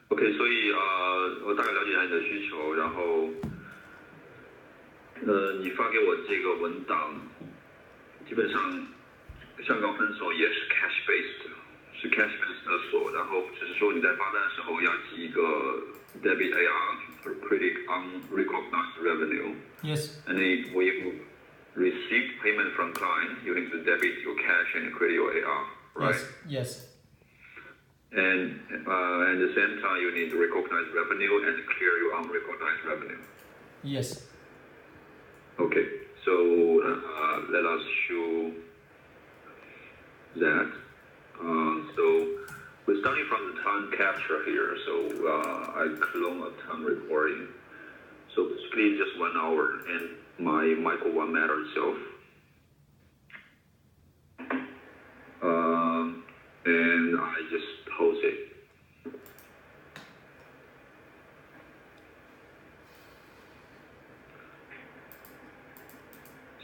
OK， 所以我大概了解一下你的需求，然后你发给我这个文档，基本上香港分手也是 cash based， 是 cash based 的锁，然后只是说你在发单的时候要记一个 debit AR for credit unrecognized revenue. Yes. And then when you receive payment from client, you need to debit your cash and credit your AR, right? Yes. And at the same time, you need to recognize revenue and clear your unrecognized revenue. Yes. Okay, so let us show that. So we're starting from the time capture here. So I clone a time recording. So basically just 1 hour and my Michael 1 matter itself. And I just post it.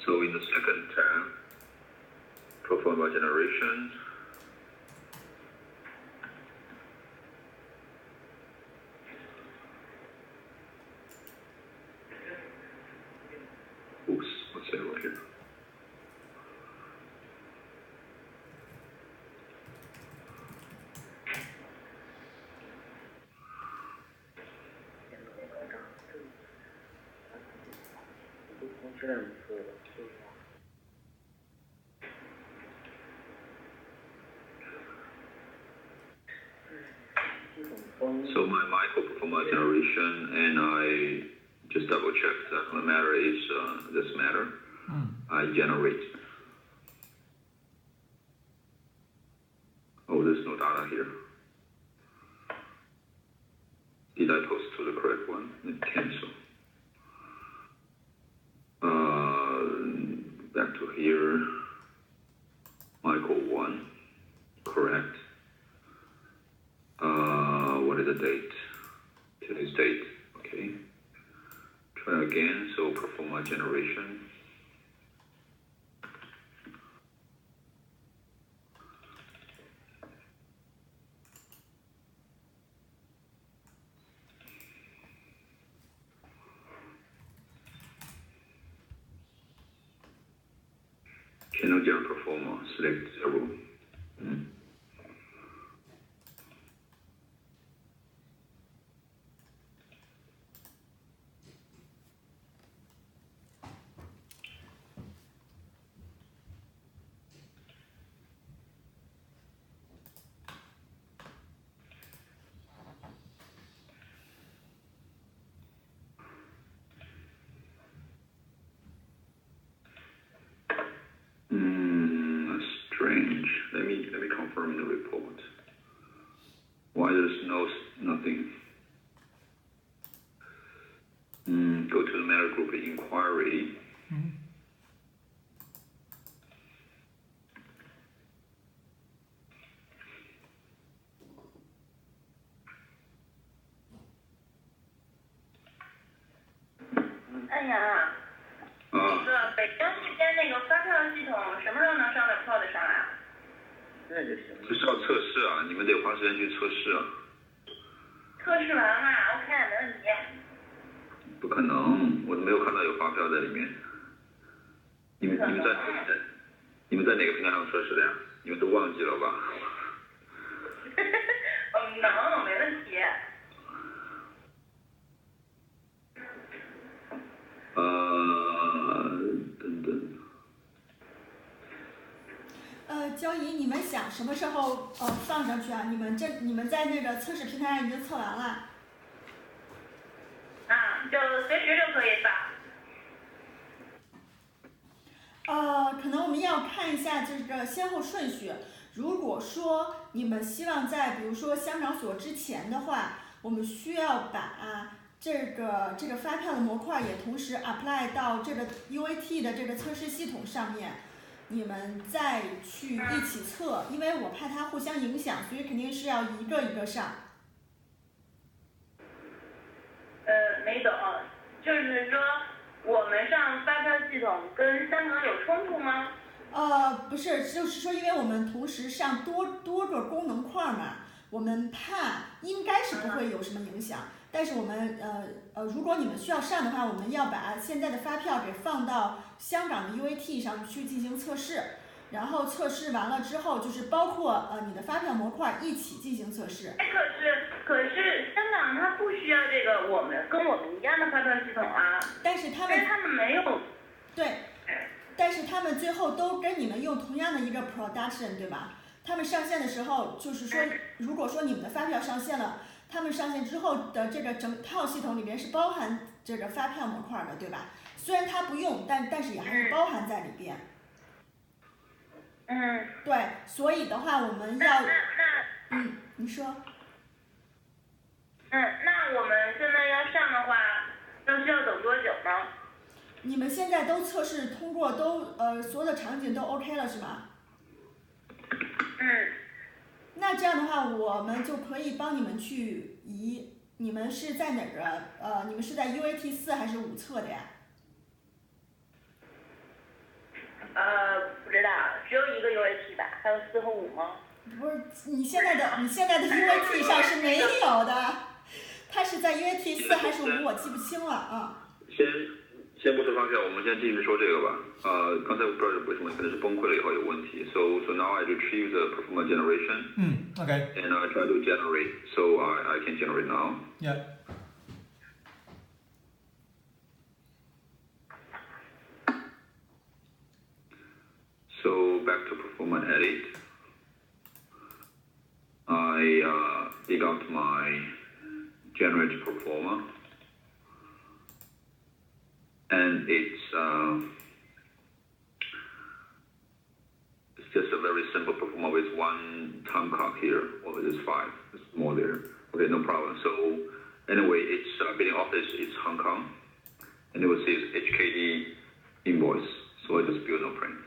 So in the second tab, performer generation. Oops, what's that over here? So my Michael performer generation, and I just double check that the matter is this matter. I generate. Oh, there's no data here. Did I post to the correct one? And cancel. Back to here. Michael 1. Correct. What is the date? Today's date. Okay. Try again. So perform a generation. Channel general performer. Select 0. Strange. Let me confirm the report. Why there's nothing? Go to the matter group inquiry.北京这边那个发票系统什么时候能上到 Cloud 上啊？这是要测试啊，你们得花时间去测试啊。测试完了 ，OK， 没问题。不可能，我都没有看到有发票在里面。你们在哪个平台上测试的呀？你们都忘记了吧？能，没问题。等等。交易，你们想什么时候放上去啊？你们在那个测试平台上已经测完了？就随时就可以发。可能我们要看一下这个先后顺序。如果说你们希望在比如说香港锁之前的话，我们需要把这个发票的模块也同时 apply 到这个 UAT 的这个测试系统上面，你们再去一起测，因为我怕它互相影响，所以肯定是要一个一个上。没懂，就是说我们上发票系统跟香港有冲突吗？不是，就是说因为我们同时上多个功能块嘛，我们怕应该是不会有什么影响。但是我们如果你们需要上的话，我们要把现在的发票给放到香港的 UAT 上去进行测试，然后测试完了之后，就是包括你的发票模块一起进行测试。可是香港它不需要这个跟我们一样的发票系统啊。但是他们没有。对，但是他们最后都跟你们用同样的一个 production， 对吧？他们上线的时候，就是说，如果说你们的发票上线了，他们上线之后的这个整套系统里面是包含这个发票模块的，对吧？虽然它不用，但是也还是包含在里边。对，所以的话我们要，你说。那我们现在要上的话，需要等多久呢？你们现在都测试通过，所有的场景都 OK 了是吗？那这样的话，我们就可以帮你们去移。你们是在哪个？你们是在 UAT 4还是5测的呀？不知道，只有一个 UAT 吧？还有4和5吗？不是，你现在的 UAT 上是没有的，它是在 UAT 4还是5，我记不清了啊。先不说发票，我们先继续说这个吧。刚才我不知道为什么可能是崩溃了以后有问题。So now I retrieve the performance generation. Okay. And I try to generate. So I can generate now. Yeah. So back to performance edit. I dig out my generate performer. And it's just a very simple performer with one time clock here, or it is 5. It's more there. Okay, no problem. So anyway, it's billing office is Hong Kong, and you will see it's HKD invoice. So I just build no print,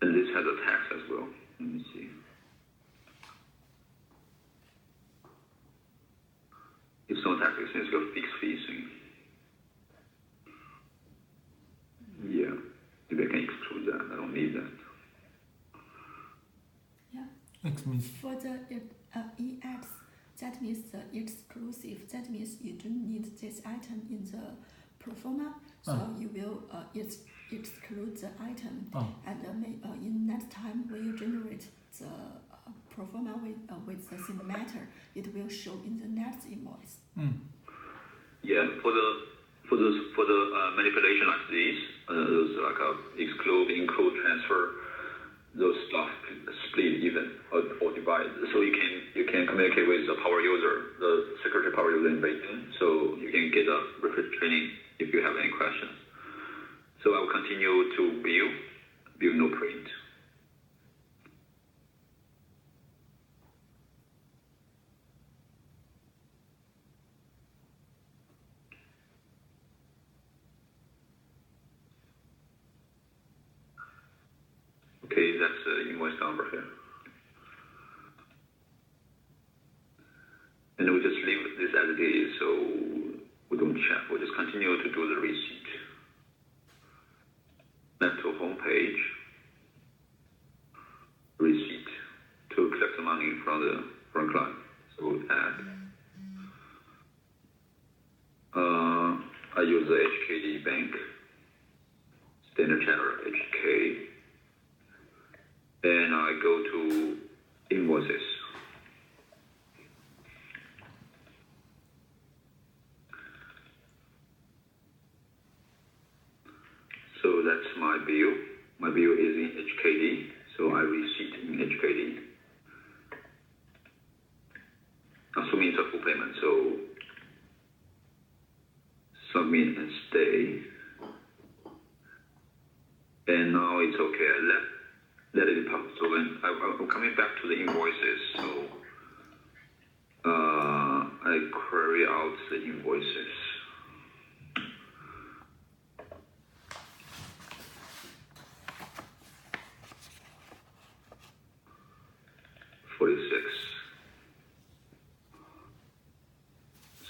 and this has a tax as well. Let me see. It's no tax, it's a fixed fee thing. Yeah, maybe I can exclude that. I don't need that. Yeah. For the EX, that means the exclusive. That means you don't need this item in the pro forma, so you will exclude the item. And in next time when you generate the pro forma with the same matter, it will show in the next invoice. Yeah, for the manipulation like this, those like exclude, include, transfer, those stuff split even or divide. So you can communicate with the power user, the security power user in Beijing. So you can get a refresh training if you have any questions. So I will continue to build no print. Okay, that's the invoice number here. And we just leave this as it is, so we don't check. We'll just continue to do the receipt. Back to home page. Receipt to collect the money from client. So we'll add. I use the HKD bank. Standard Chartered HK. Then I go to invoices. So that's my bill. My bill is in HKD, so I receipt in HKD. Assuming it's a full payment, so submit and stay. And now it's okay. Let it pop. So when I'm coming back to the invoices, so I query out the invoices.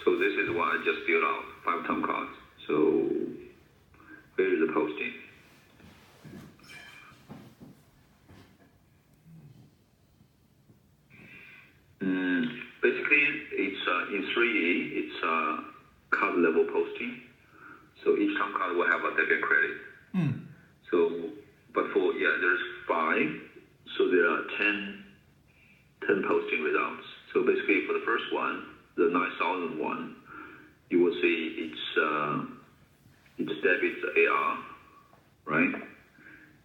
So this is what I just built out, 5 time cards. So where is the posting? in 3E, it's card level posting. So each time card will have a debit credit. So, but for, there's 5. So there are 10 posting results. So basically for the first one, the 9,000 one, you will see it's debits AR, right?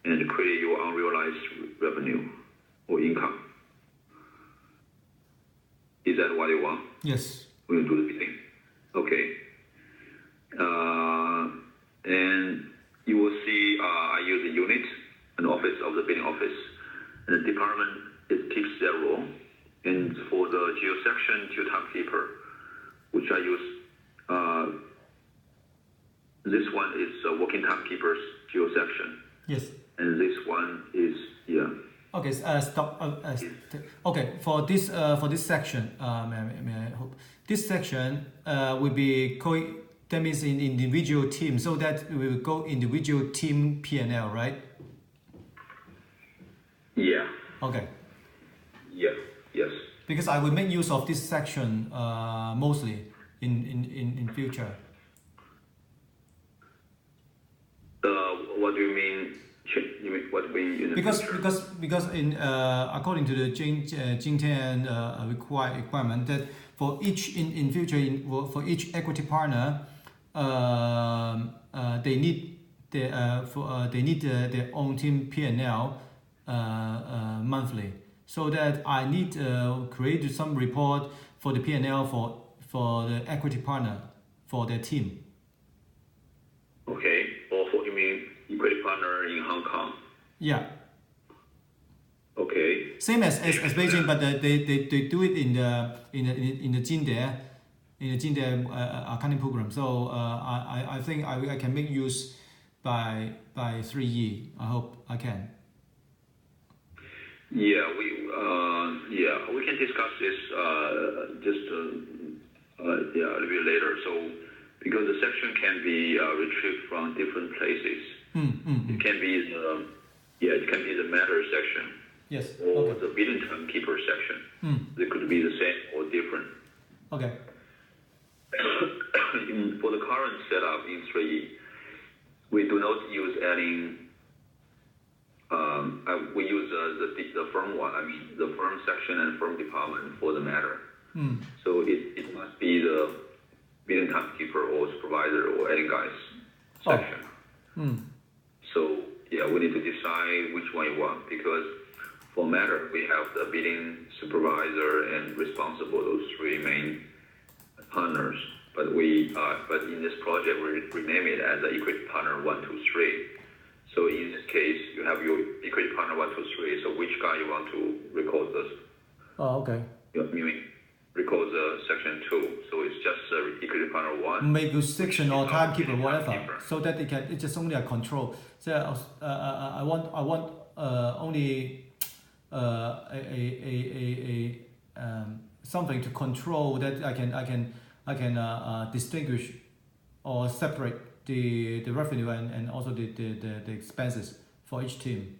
And credit your unrealized revenue or income. Is that what you want? Yes. When you do the bidding? Okay. And you will see I use the unit, an office of the bidding office. And the department keeps their role. And for the geo section, geo timekeeper, which I use, this one is working timekeeper's geo section. Yes. And this one is, Okay, stop. Okay, for this section, may I hope this section will be going. That means in individual team, so that we will go individual team P&L, right? Yeah. Okay. Yeah. Yes. Because I will make use of this section mostly in future. What do you mean? What do you mean in the future? Because in according to the Jingtian requirement that for each in future for each equity partner, they need their own team P&L monthly. So that I need to create some report for the P&L for the equity partner for their team. Okay. Or for you mean equity partner in Hong Kong? Yeah. Okay. Same as Beijing, but they do it in the Jingde accounting program. So I think I can make use by 3E. I hope I can. Yeah, we can discuss this just a little bit later. So because the section can be retrieved from different places. It can be it can be the matter section. Yes. Or Okay. the bidding timekeeper section. They could be the same or different. Okay. For the current setup in 3E, we do not use adding. We use the firm one. I mean the firm section and firm department for the matter. So it must be the bidding timekeeper or supervisor or adding guys section. So we need to decide which one you want, because for matter we have the bidding supervisor and responsible, those 3 main partners. But but in this project we rename it as the equity partner 1, 2, 3. So in this case, you have your equity partner 1, 2, 3. So which guy you want to record this? Oh, okay. You mean record the section 2. So it's just equity partner 1. Make a section or timekeeper, whatever, so that they can. It's just only a control. So I want only something to control that I can distinguish or separate the revenue and also the expenses for each team.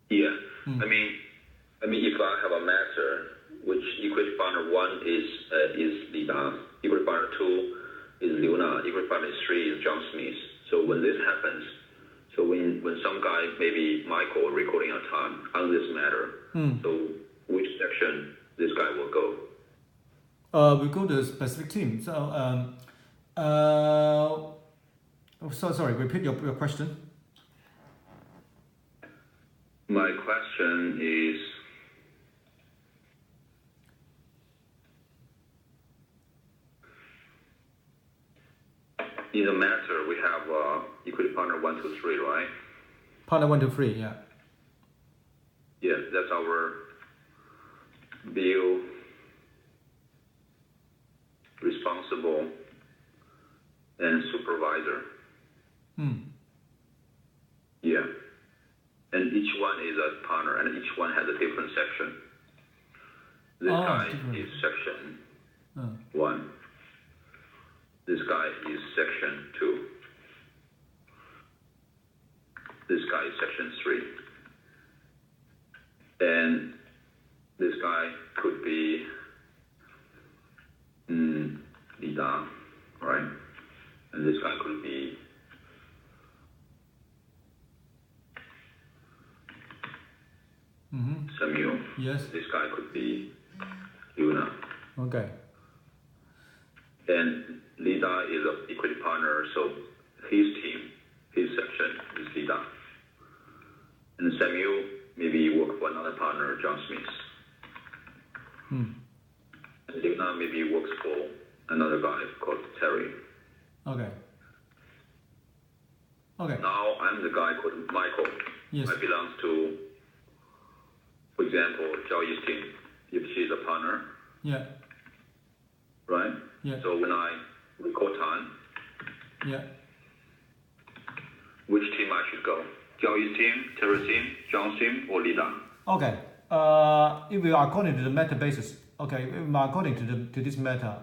Yeah, I mean if I have a matter, which equity partner 1 is Li Dan, equity partner 2 is Liu Na, equity partner 3 is John Smith. So when this happens, so when some guy, maybe Michael, recording a time on this matter, so which section this guy will go? We go to a specific team. So sorry, repeat your question. My question is, in the matter we have equity partner 1, 2, 3, right? Partner 1, 2, 3, yeah. Yes, that's our bill, responsible, and supervisor. Yeah. And each one is a partner, and each one has a different section. This guy is section 1. This guy is section 2. This guy is section 3. And this guy could be Li Da, right? And this guy could be Samuel. Yes. This guy could be Yuna. Okay. And Li Da is an equity partner, so his team, his section is Li Da. And Samuel maybe work for another partner, John Smith. And Yuna maybe works for another guy called Terry. Okay. Okay. Now I'm the guy called Michael. Yes. I belong to, for example, Zhao Yi's team, if she's a partner, Yeah. right? Yeah. So when I record time, Yeah. which team I should go? Zhao Yi's team, Terry's team, John's team, or Li Da? Okay. If we are according to the meta basis, okay, if we are according to this meta,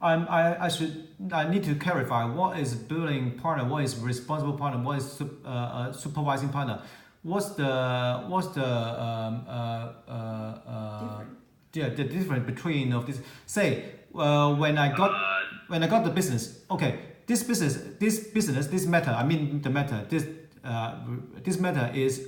I need to clarify what is billing partner, what is responsible partner, what is supervising partner. What's the the difference between of this? Say when I got the business, okay, this meta, I mean the meta, this meta is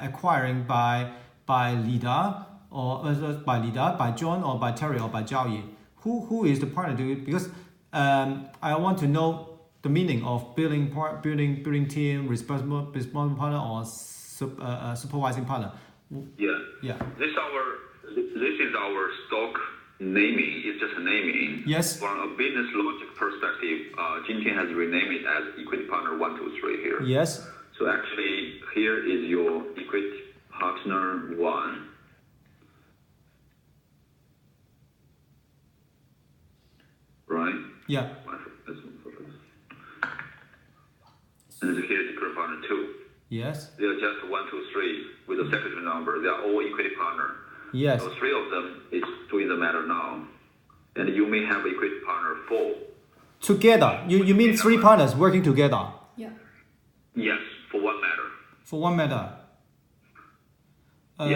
acquiring by Lida or by John or by Terry or by Zhao Yi. Who is the partner to it? Because I want to know the meaning of building team, responsible partner or supervising partner. Yeah. Yeah. This is our stock naming. It's just a naming. Yes. From a business logic perspective, Jintian has renamed it as equity partner 1, 2, 3 here. Yes. So actually, here is your equity partner 1. Right? Yeah. And here is equity partner 2. Yes. They are just 1, 2, 3 with a secretary number. They are all equity partner. Yes. So 3 of them is doing the matter now. And you may have equity partner 4. Together. You mean 3 partners working together? Yeah. Yes, for one matter. For one matter. Do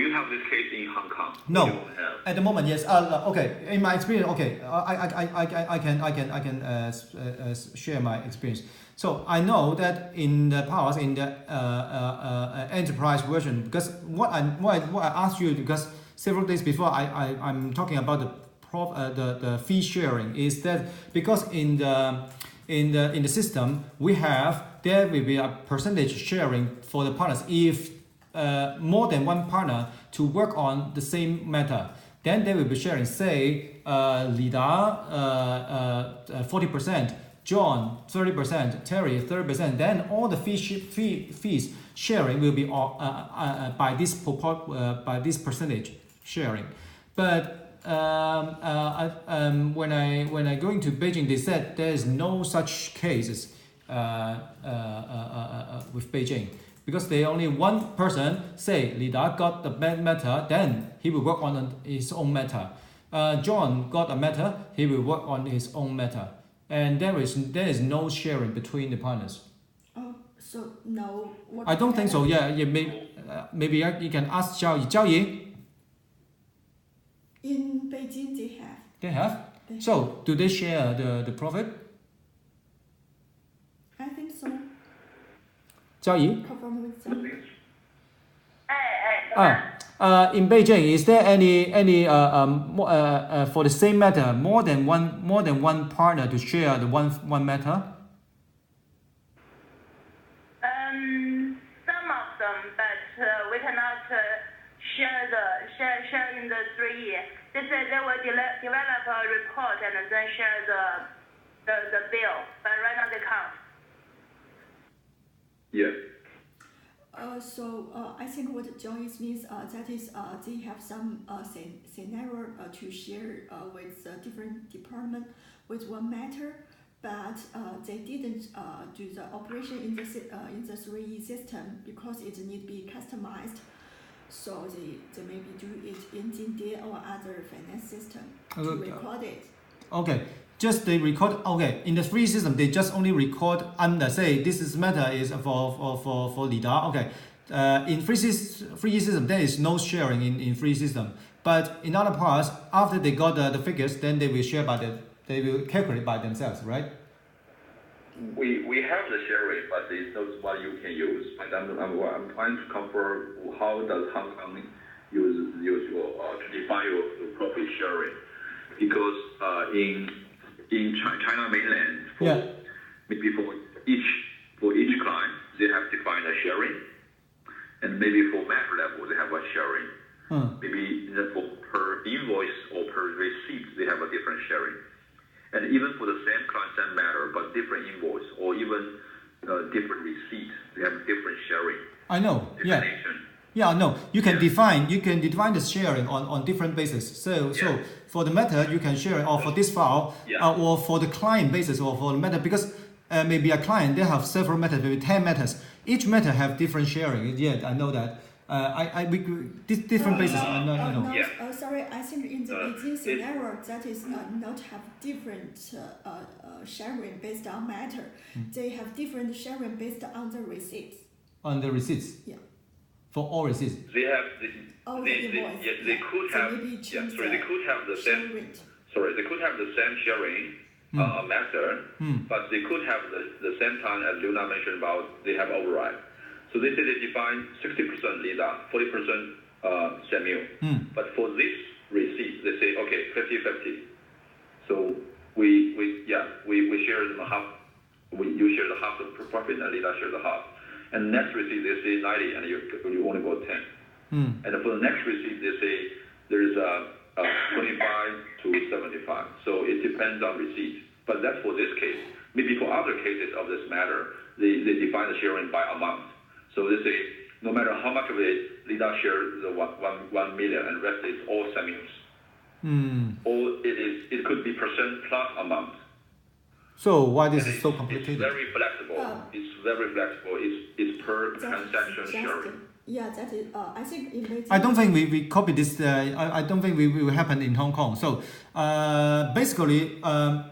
you have this case in Hong Kong? No. You don't have. At the moment, yes. Okay. In my experience, okay. I can share my experience. So I know that in the past, in the enterprise version, because what I asked you, because several days before I'm talking about the fee sharing, is that because in the system there will be a percentage sharing for the partners if more than one partner to work on the same matter. Then they will be sharing, say, Lida 40%, John 30%, Terry 30%. Then all the fees sharing will be by this percentage sharing. But when I going to Beijing, they said there is no such cases with Beijing. Because they only one person say Lida got the matter, then he will work on his own matter. John got a matter, he will work on his own matter, and there is no sharing between the partners. Oh, so no. I don't think so. Yeah. Maybe you can ask Zhao Yi. In Beijing, they have. They have. So do they share the profit? I think so. Zhao Yi. Confirm with Zhao Yi. In Beijing, is there any for the same matter more than one partner to share the one matter? Some of them, but we cannot share in the 3 years. They said they will develop a report and then share the bill, but right now they can't. Yeah. I think what Zhao Yi means that is they have some scenario to share with different department with one matter, but they didn't do the operation in the 3E system because it need to be customized. So they maybe do it in Jindian or other finance system to record it. Okay. Just they record. Okay, in the free system, they just only record under say this is matter is for Lida. Okay, in 3G system, there is no sharing in free system. But in other parts, after they got the figures, then they will share they will calculate by themselves, right? We have the sharing, but it's not what you can use. And I'm trying to compare how does Hong Kong use your to define your profit sharing, because in China mainland, maybe for each client they have defined a sharing, and maybe for macro level they have a sharing. Maybe per invoice or per receipt they have a different sharing. And even for the same client, same matter, but different invoice or even different receipt, they have different sharing. I know. Yeah, no. You can define the sharing on different basis. So for the method you can share it, or for this file, or for the client basis, or for the method, because maybe a client they have several methods, maybe 10 methods. Each method have different sharing. Yeah, I know that. Different basis. Sorry, I think in the Beijing scenario, that is not have different sharing based on matter. They have different sharing based on the receipts. On the receipts. Yeah. For all receipts. They have they could have the same. Sorry, they could have the same sharing method, but they could have the same time as Luna mentioned about they have override. So they say they define 60% LIDA, 40% Samuel. But for this receipt, they say, okay, 50-50. So we share them half. You share the half of the profit, and LIDA share the half. And next receipt, they say 90, and you only got 10. And for the next receipt, they say there is a 25 to 75. So it depends on receipt. But that's for this case. Maybe for other cases of this matter, they define the sharing by amount. So they say no matter how much of it LIDA shares the 1 million, and rest is all Samuels. Or it could be percent plus amount. So why this is so complicated? It's very flexible. It's per transaction sharing. Yeah, that is. I think it makes. I don't think we copy this. I don't think we will happen in Hong Kong. So basically,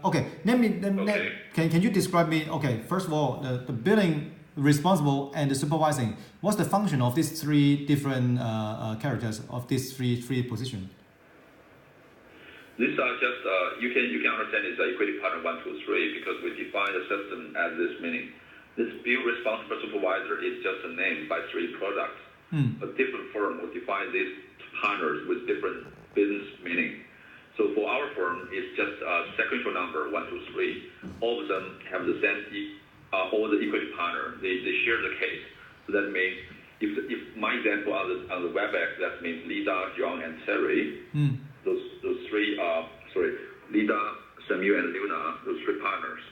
okay. Can you describe me? Okay, first of all, the billing responsible and the supervising. What's the function of these three different characters of these three positions? These are just you can understand it's equity partner 1, 2, 3 because we define the system as this meaning. This bill responsible supervisor is just a name by three products. A different firm will define these partners with different business meaning. So for our firm, it's just a sequential number 1, 2, 3. All of them have the same. All the equity partner they share the case. So that means if my example on the WebEx, that means Lida, John, and Terry. Those three Lida, Samuel, and Luna, those three partners,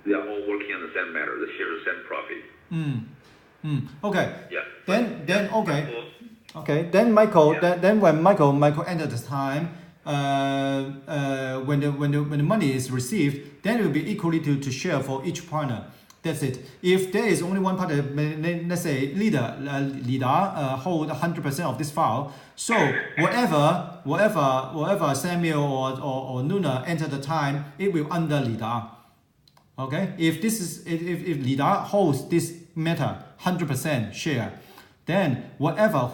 they are all working on the same matter. They share the same profit. Okay. Yeah. Then okay. Okay. Then Michael. Yeah. Then when Michael entered the time, when the money is received, then it will be equally to share for each partner. That's it. If there is only one partner, let's say Lida hold 100% of this file. So whatever Samuel or Luna enter the time, it will under Lida. Okay. If Lida holds this matter 100% share, then whoever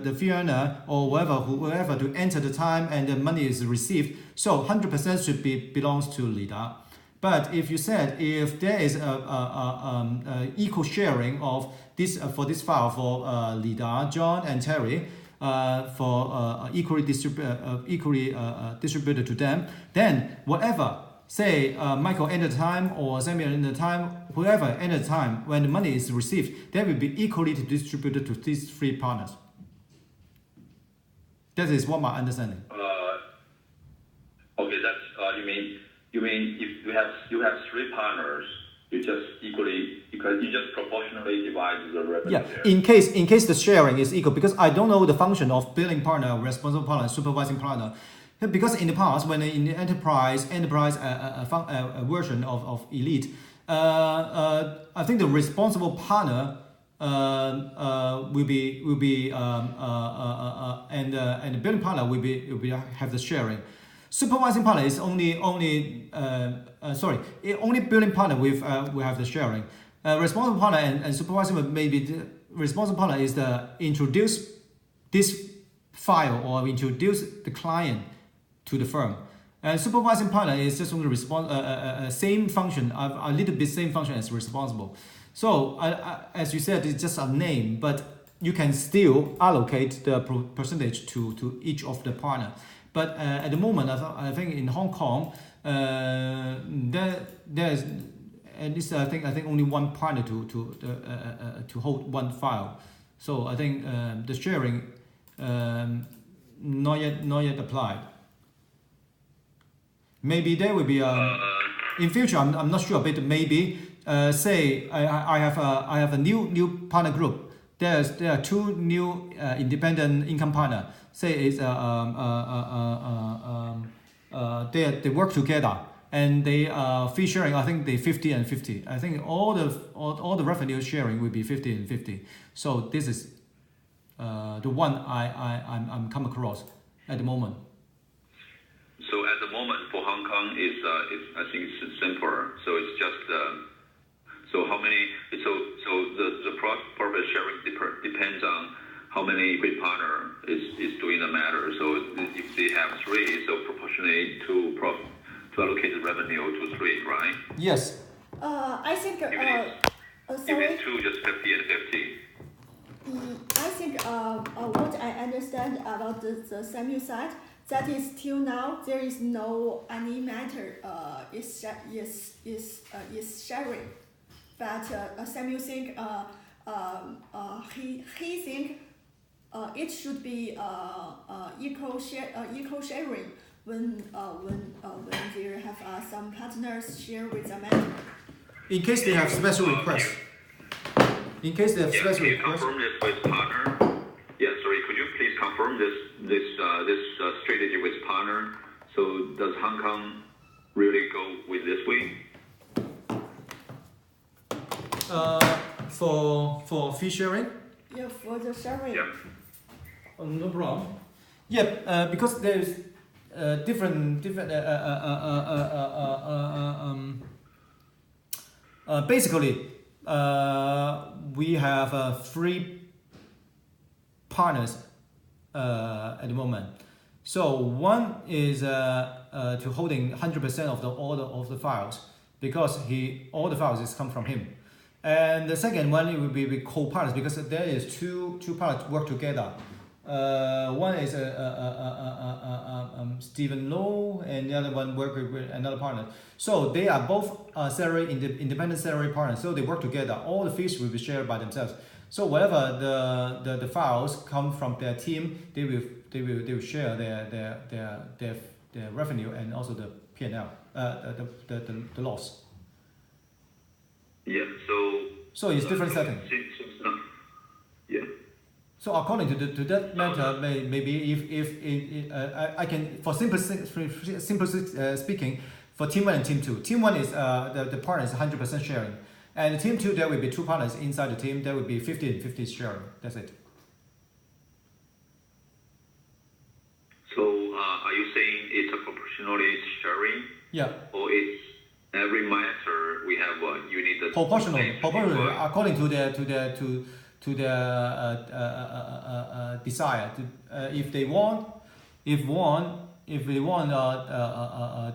the fee earner or whoever to enter the time and the money is received, so 100% should belongs to Lida. But if you said if there is a equal sharing of this for this file for Lida, John, and Terry, for equally distributed to them, then whatever. Say Michael entered time or Samuel entered time, whoever entered time, when the money is received, that will be equally distributed to these three partners. That is what my understanding. Okay, that's you mean if you have three partners, you just proportionally divide the revenue. Yeah, in case the sharing is equal, because I don't know the function of billing partner, responsible partner, supervising partner. Because in the past, when in the enterprise version of Elite, I think the responsible partner will be and the billing partner will have the sharing. Supervising partner is only billing partner will have the sharing. responsible partner and supervisor maybe the responsible partner is the introduce this file or introduce the client to the firm. And supervising partner is just only same function, a little bit same function as responsible. So as you said, it's just a name, but you can still allocate the percentage to each of the partner. But at the moment, I think in Hong Kong, there's at least I think only one partner to hold one file. So I think the sharing not yet applied. Maybe there will be in future. I'm not sure, but maybe say I have a new partner group. There are two new independent income partner. Say it's they work together and they are fee sharing. I think they 50 and 50. I think all the revenue sharing will be 50 and 50. So this is the one I'm come across at the moment. So at the moment for Hong Kong is I think it's simpler. So it's just so how many the profit sharing depends on how many equity partner is doing the matter. So if they have three, so proportionally to allocate the revenue to three, right? Yes. I think If sorry. it's two, just 50 and 50. I think what I understand about the Samuel side, that is till now there is no any matter is sharing, but Samuel think he think it should be equal sharing when there have some partners share with the matter. In case they have special requests. In case they have special Can you requests. confirm this with partner? Yeah, sorry. Could you please confirm this strategy with partner? So does Hong Kong really go with this way? For fee sharing. Yeah, for the sharing. Yeah. No problem. Yeah, because there's different basically we have three partners at the moment. So one is to holding 100% of all of the files because all the files is come from him. And the second one it will be with co-partners because there is two partners work together. One is Stephen Low, and the other one work with another partner. So they are both independent salary partners. So they work together. All the fees will be shared by themselves. So whatever the files come from their team, they will share their revenue and also the P&L, the loss. Yeah. So it's different setting. Yeah. So according to that matter, maybe if I can for simple speaking, for team 1 and team 2. Team 1 is the partner is 100% sharing, and team 2 there will be two partners inside the team. There will be 50 and 50 sharing. That's it. So are you saying it's a proportionally sharing? Yeah. Or it's every matter we have you need the Proportionally, according to their desire. If they want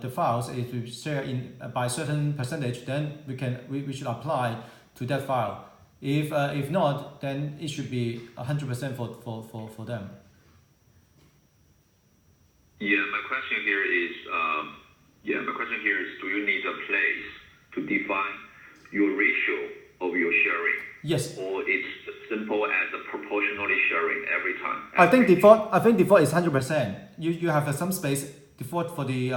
the files is to share in by certain percentage, then we should apply to that file. If not, then it should be 100% for them. Yeah, my question here is do you need a place to define your ratio of your sharing? Yes. Or it's simple as a proportionally sharing every time? I think default is 100%. You have some space default for the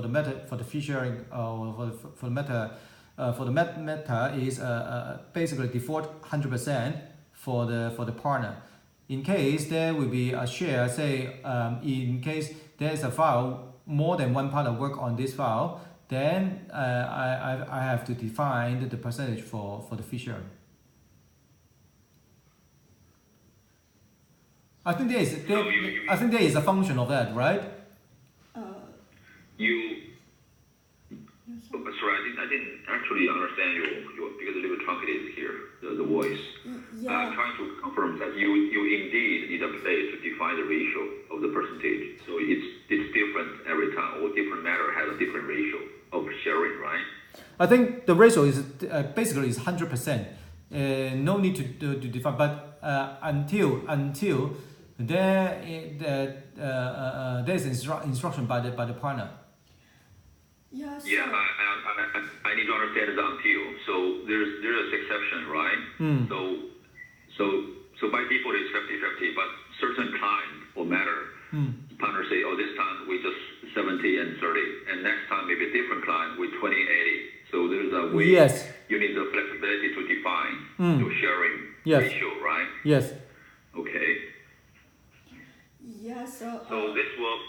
meta for the fee sharing for the meta is basically default 100% for the partner. In case there will be a share, say in case there is a file more than one partner work on this file, then I have to define the percentage for the fee sharing. I think there is a function of that, right? Sorry, I didn't actually understand you because a little truncated here, the voice. Yeah. I'm trying to confirm that you indeed need a place to define the ratio of the percentage. So it's different every time, or different matter has a different ratio of sharing, right? I think the ratio is basically is 100%. No need to define, but until there's instruction by the partner. Yeah. So, Yeah, I need to understand the until. So there's an exception, right? So by default it's 50-50, but certain time or matter, partners say, oh, this time we just 70 and 30, and next time maybe a different client with 20-80. So there's a way. Yes. You need the flexibility to define your sharing ratio, right? Yes. Okay. yeah. So. So this will.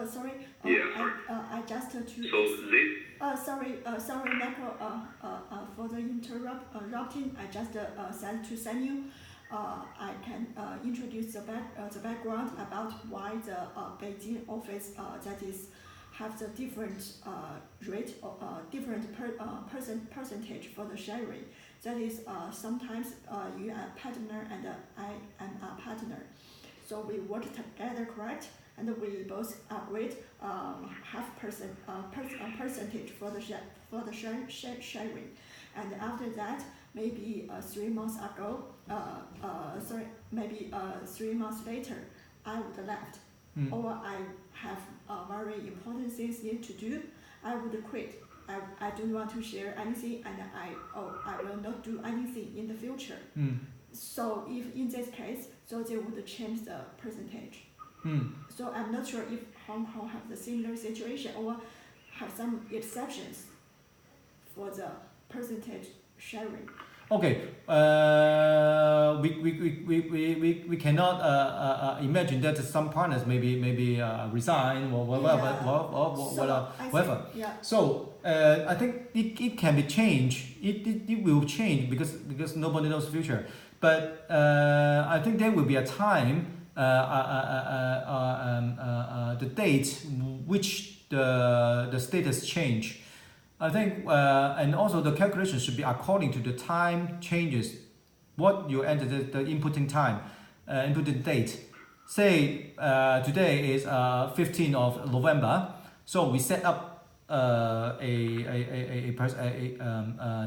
Sorry. Yeah, sorry. I just to. So this. Sorry, Michael. For the interrupting, I just said to Samuel. I can introduce the background about why the Beijing office that is have the different rate or different percentage for the sharing. That is sometimes you are a partner and I am a partner. So we work together, correct? And we both agreed half percentage for the sharing. And after that, maybe 3 months ago, maybe 3 months later, I would left, or I have very important things need to do. I would quit. I don't want to share anything, and I will not do anything in the future. So if in this case, so they would change the percentage. So I'm not sure if Hong Kong have the similar situation or have some exceptions for the percentage sharing. Okay. We cannot imagine that some partners maybe resign or whatever. Yeah. So I think it can be changed. It will change because nobody knows the future. But I think there will be a time, the date which the status change. I think, and also the calculation should be according to the time changes. What you enter the inputting time, inputting date. Say today is 15th of November, so we set up a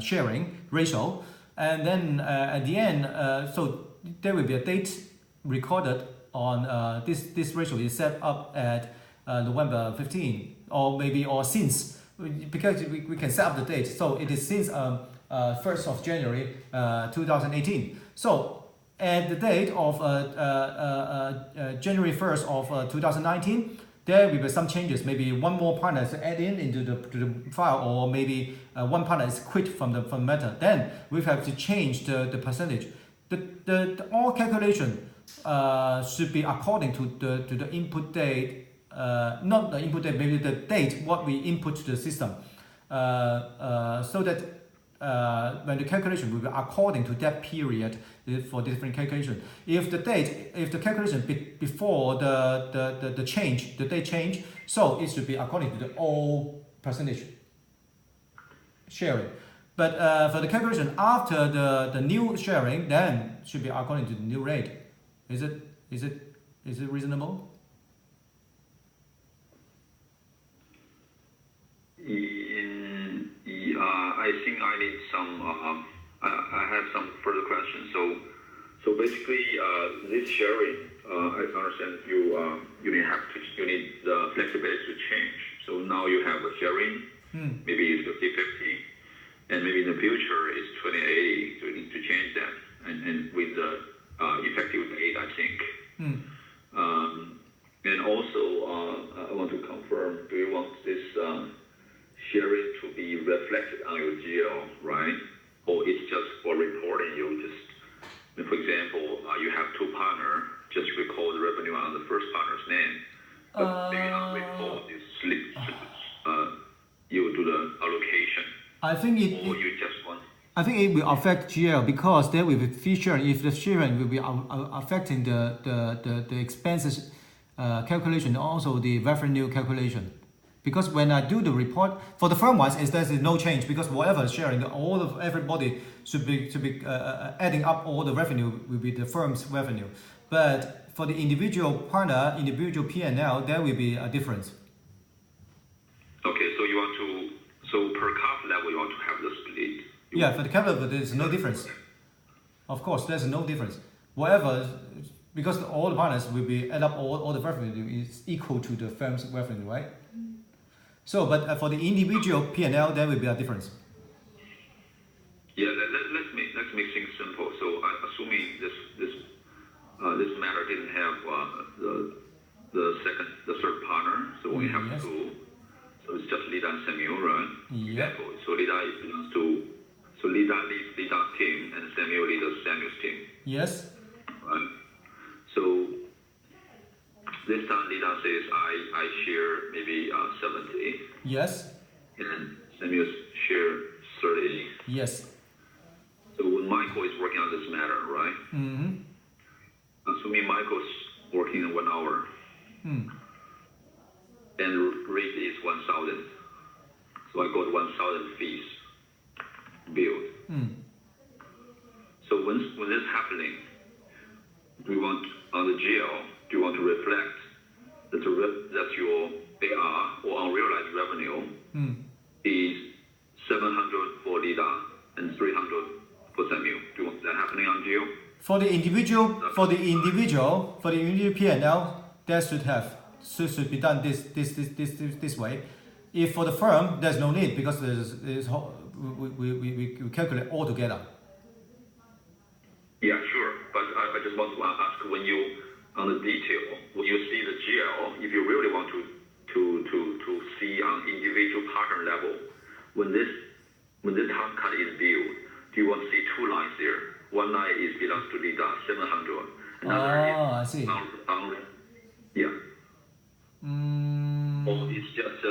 sharing ratio, and then at the end, so there will be a date recorded on this ratio is set up at November 15, or since. Because we can set up the date, so it is since 1st of January 2018. So at the date of January 1st of 2019, there will be some changes. Maybe one more partner is added into the file, or maybe one partner is quit from the matter. Then we have to change the percentage. The all calculation should be according to the input date. Not the input date, maybe the date what we input to the system, so that when the calculation will be according to that period for different calculation. If the calculation before the date change, so it should be according to the old percentage sharing. But for the calculation after the new sharing, then should be according to the new rate. Is it reasonable? I think I need some. I have some further questions. So basically, this sharing, I understand you need the flexibility to change. So now you have a sharing, maybe it's 50-50, and maybe in the future it's 20-80. So you need to change that, and with the effective date, I think. And also, I want to confirm: do you want this sharing to be reflected on your GL, right? Or it's just for reporting? You just, for example, you have two partners, just record the revenue on the first partner's name, but maybe on the report you you do the allocation. I think or you just want. I think it will affect GL because there will be fee sharing. If the sharing will be affecting the expenses calculation, also the revenue calculation. Because when I do the report for the firm wise, there's no change because whatever is sharing, all of everybody should be adding up all the revenue will be the firm's revenue. But for the individual partner, individual P&L, there will be a difference. Okay, so you want to, so per cap level you want to have the split. Yeah, for the cap level there's no difference. Of course, there's no difference. Whatever, because all the partners will be add up all the revenue is equal to the firm's revenue, right? So, but for the individual P&L, there will be a difference. Yeah, let's make things simple. So, assuming this matter didn't have the third partner, so we have yes. two. So it's just Lida and Samuel, right? Yeah. So Lida belongs to, so Lida leads Lida's team and Samuel leads Samuel's team. Yes. Right. So this time Lida says I share maybe 70. Yes. And Samuel share 30. Yes. So when Michael is working on this matter, right? Mm-hmm. Assuming Michael's working in 1 hour. And rate is 1,000. So I got 1,000 fees billed. So when this happening, do you want on the GL? Do you want to reflect that your AR or unrealized revenue is 700 for Lida and 300 for Samuel? Do you want that happening on GL? For the individual P&L, that should be done this way. If for the firm, there's no need because we calculate all together. Yeah, sure. But I just want to ask, when you on the detail, when you see the GL, if you really want to see on individual partner level, when this task cut is billed, do you want to see two lines there? One line is belongs to Lida, 700. Another is I see. Yeah. Or it's just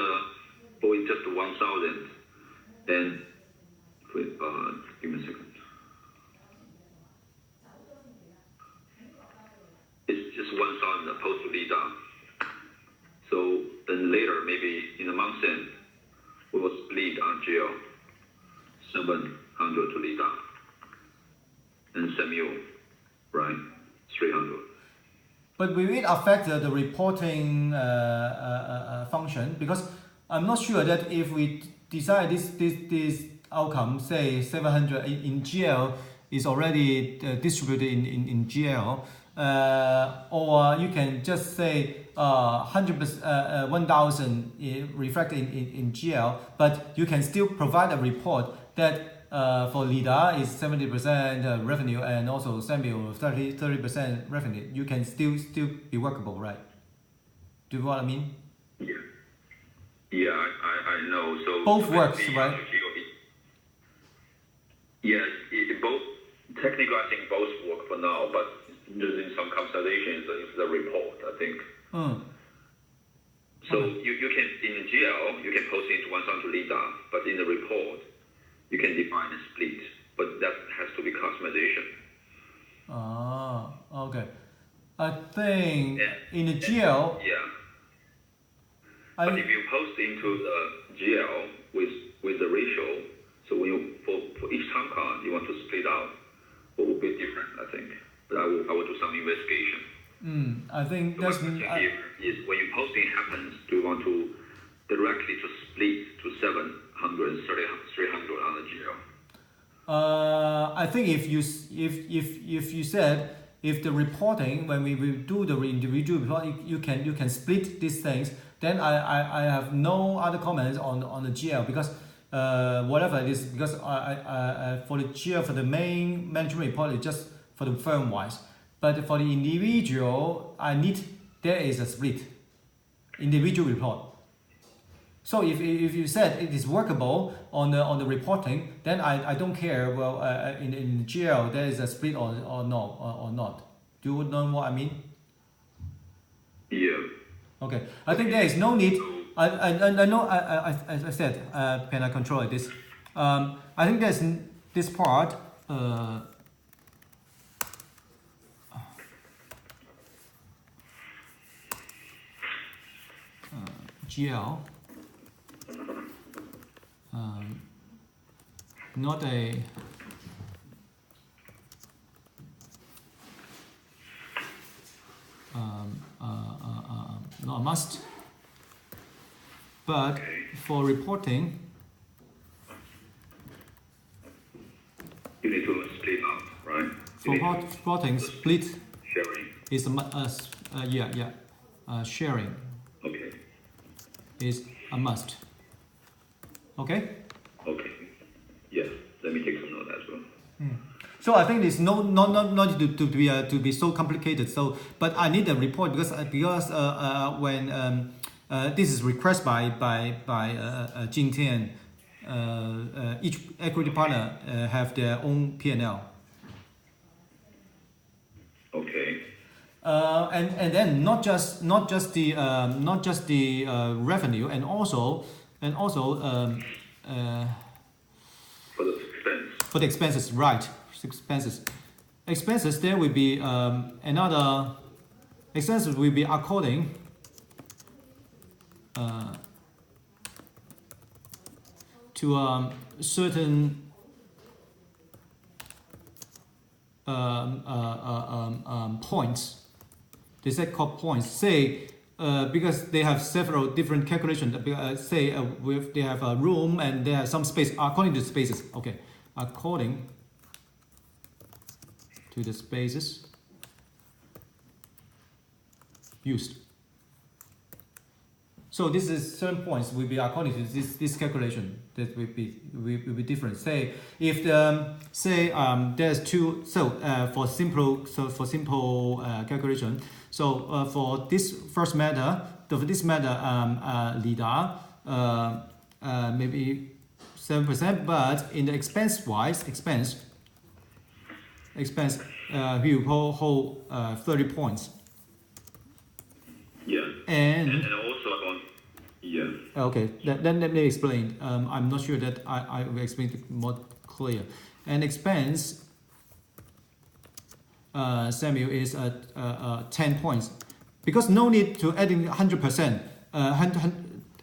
1,000. Then, wait, give me a second. It's just 1,000 opposed to Lida. So then later, maybe in a month end, we will split on GL 700 to Lida and Samuel, right? 300. But will it affect the reporting function? Because I'm not sure that if we decide this outcome, say 700 in GL is already distributed in GL, or you can just say 100%, 1,000 reflected in GL, but you can still provide a report that for Lida is 70% revenue and also Samuel 30% revenue. You can still be workable, right? Do you know what I mean? Yeah. Yeah, I know. So both works, right? Yes, both. Technically, I think both work for now, but using some considerations is the report, I think. So you can, in the GL, you can post it 1,000 to Lida, but in the report, you can define a split, but that has to be customization. Okay. I think in the GL. Yeah. But if you post into the GL with the ratio, so when you for each time card you want to split out, it will be different, I think. But I will do some investigation. I think that's. Is when your posting happens, do you want to directly to split to 700, 300 on the GL? I think if you said if the reporting when we do the individual report, you can split these things, then I have no other comments on the GL because whatever it is, because I for the GL for the main management report it's just for the firm wise, but for the individual there is a split individual report. So if you said it is workable on the reporting, then I don't care. Well, in GL there is a split or not. Do you know what I mean? Yeah. Okay. I think there is no need. I know. I said can I control this? I think there's this part. GL. not a not a must, but for reporting, you need to split up, right? for reporting, split Sharing. is sharing Okay. is a must. Okay. Okay. Yeah. Let me take some note as well. So I think it's not to be so complicated. So, but I need a report because when this is requested by Jing Tian, each equity partner have their own P&L. Okay. And then not just the revenue and also For the expense. for the expenses, right? Expenses there will be another expenses will be according to certain points. They say called points. Say because they have several different calculations. Say they have a room and they have some space according to the spaces. Okay, according to the spaces used. So this is certain points will be according to this calculation that will be different. Say if there's two. So for simple calculation. So for this first matter, LIDAR maybe 7%, but in the expense we will hold 30 points. Yeah. And also on. Yeah. okay, then let me explain. I'm not sure that I will explain it more clear. And expense, Samuel is 10 points, because no need to adding 100%.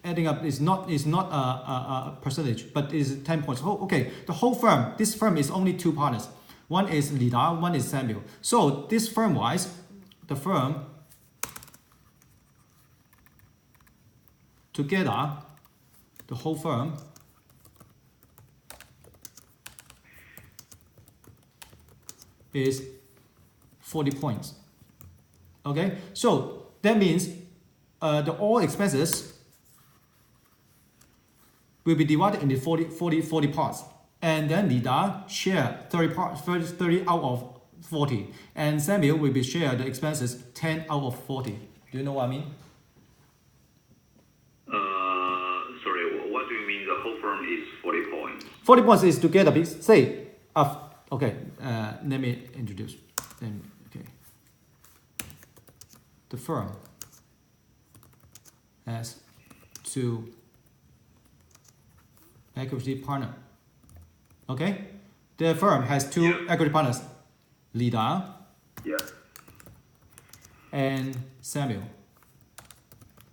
Adding up is not a percentage, but is 10 points. Oh, okay, the whole firm. This firm is only two partners. One is LIDAR, one is Samuel. So this firm wise, the firm together, the whole firm is 40 points. Okay, so that means the all expenses will be divided into 40 parts, and then LIDAR share 30 out of 40, and Samuel will be share the expenses 10 out of 40. Do you know what I mean? Sorry, what do you mean the whole firm is 40 points? 40 points is together. Say, okay, let me introduce. Okay, the firm has two equity partner. Okay, the firm has two equity partners, LIDAR and Samuel.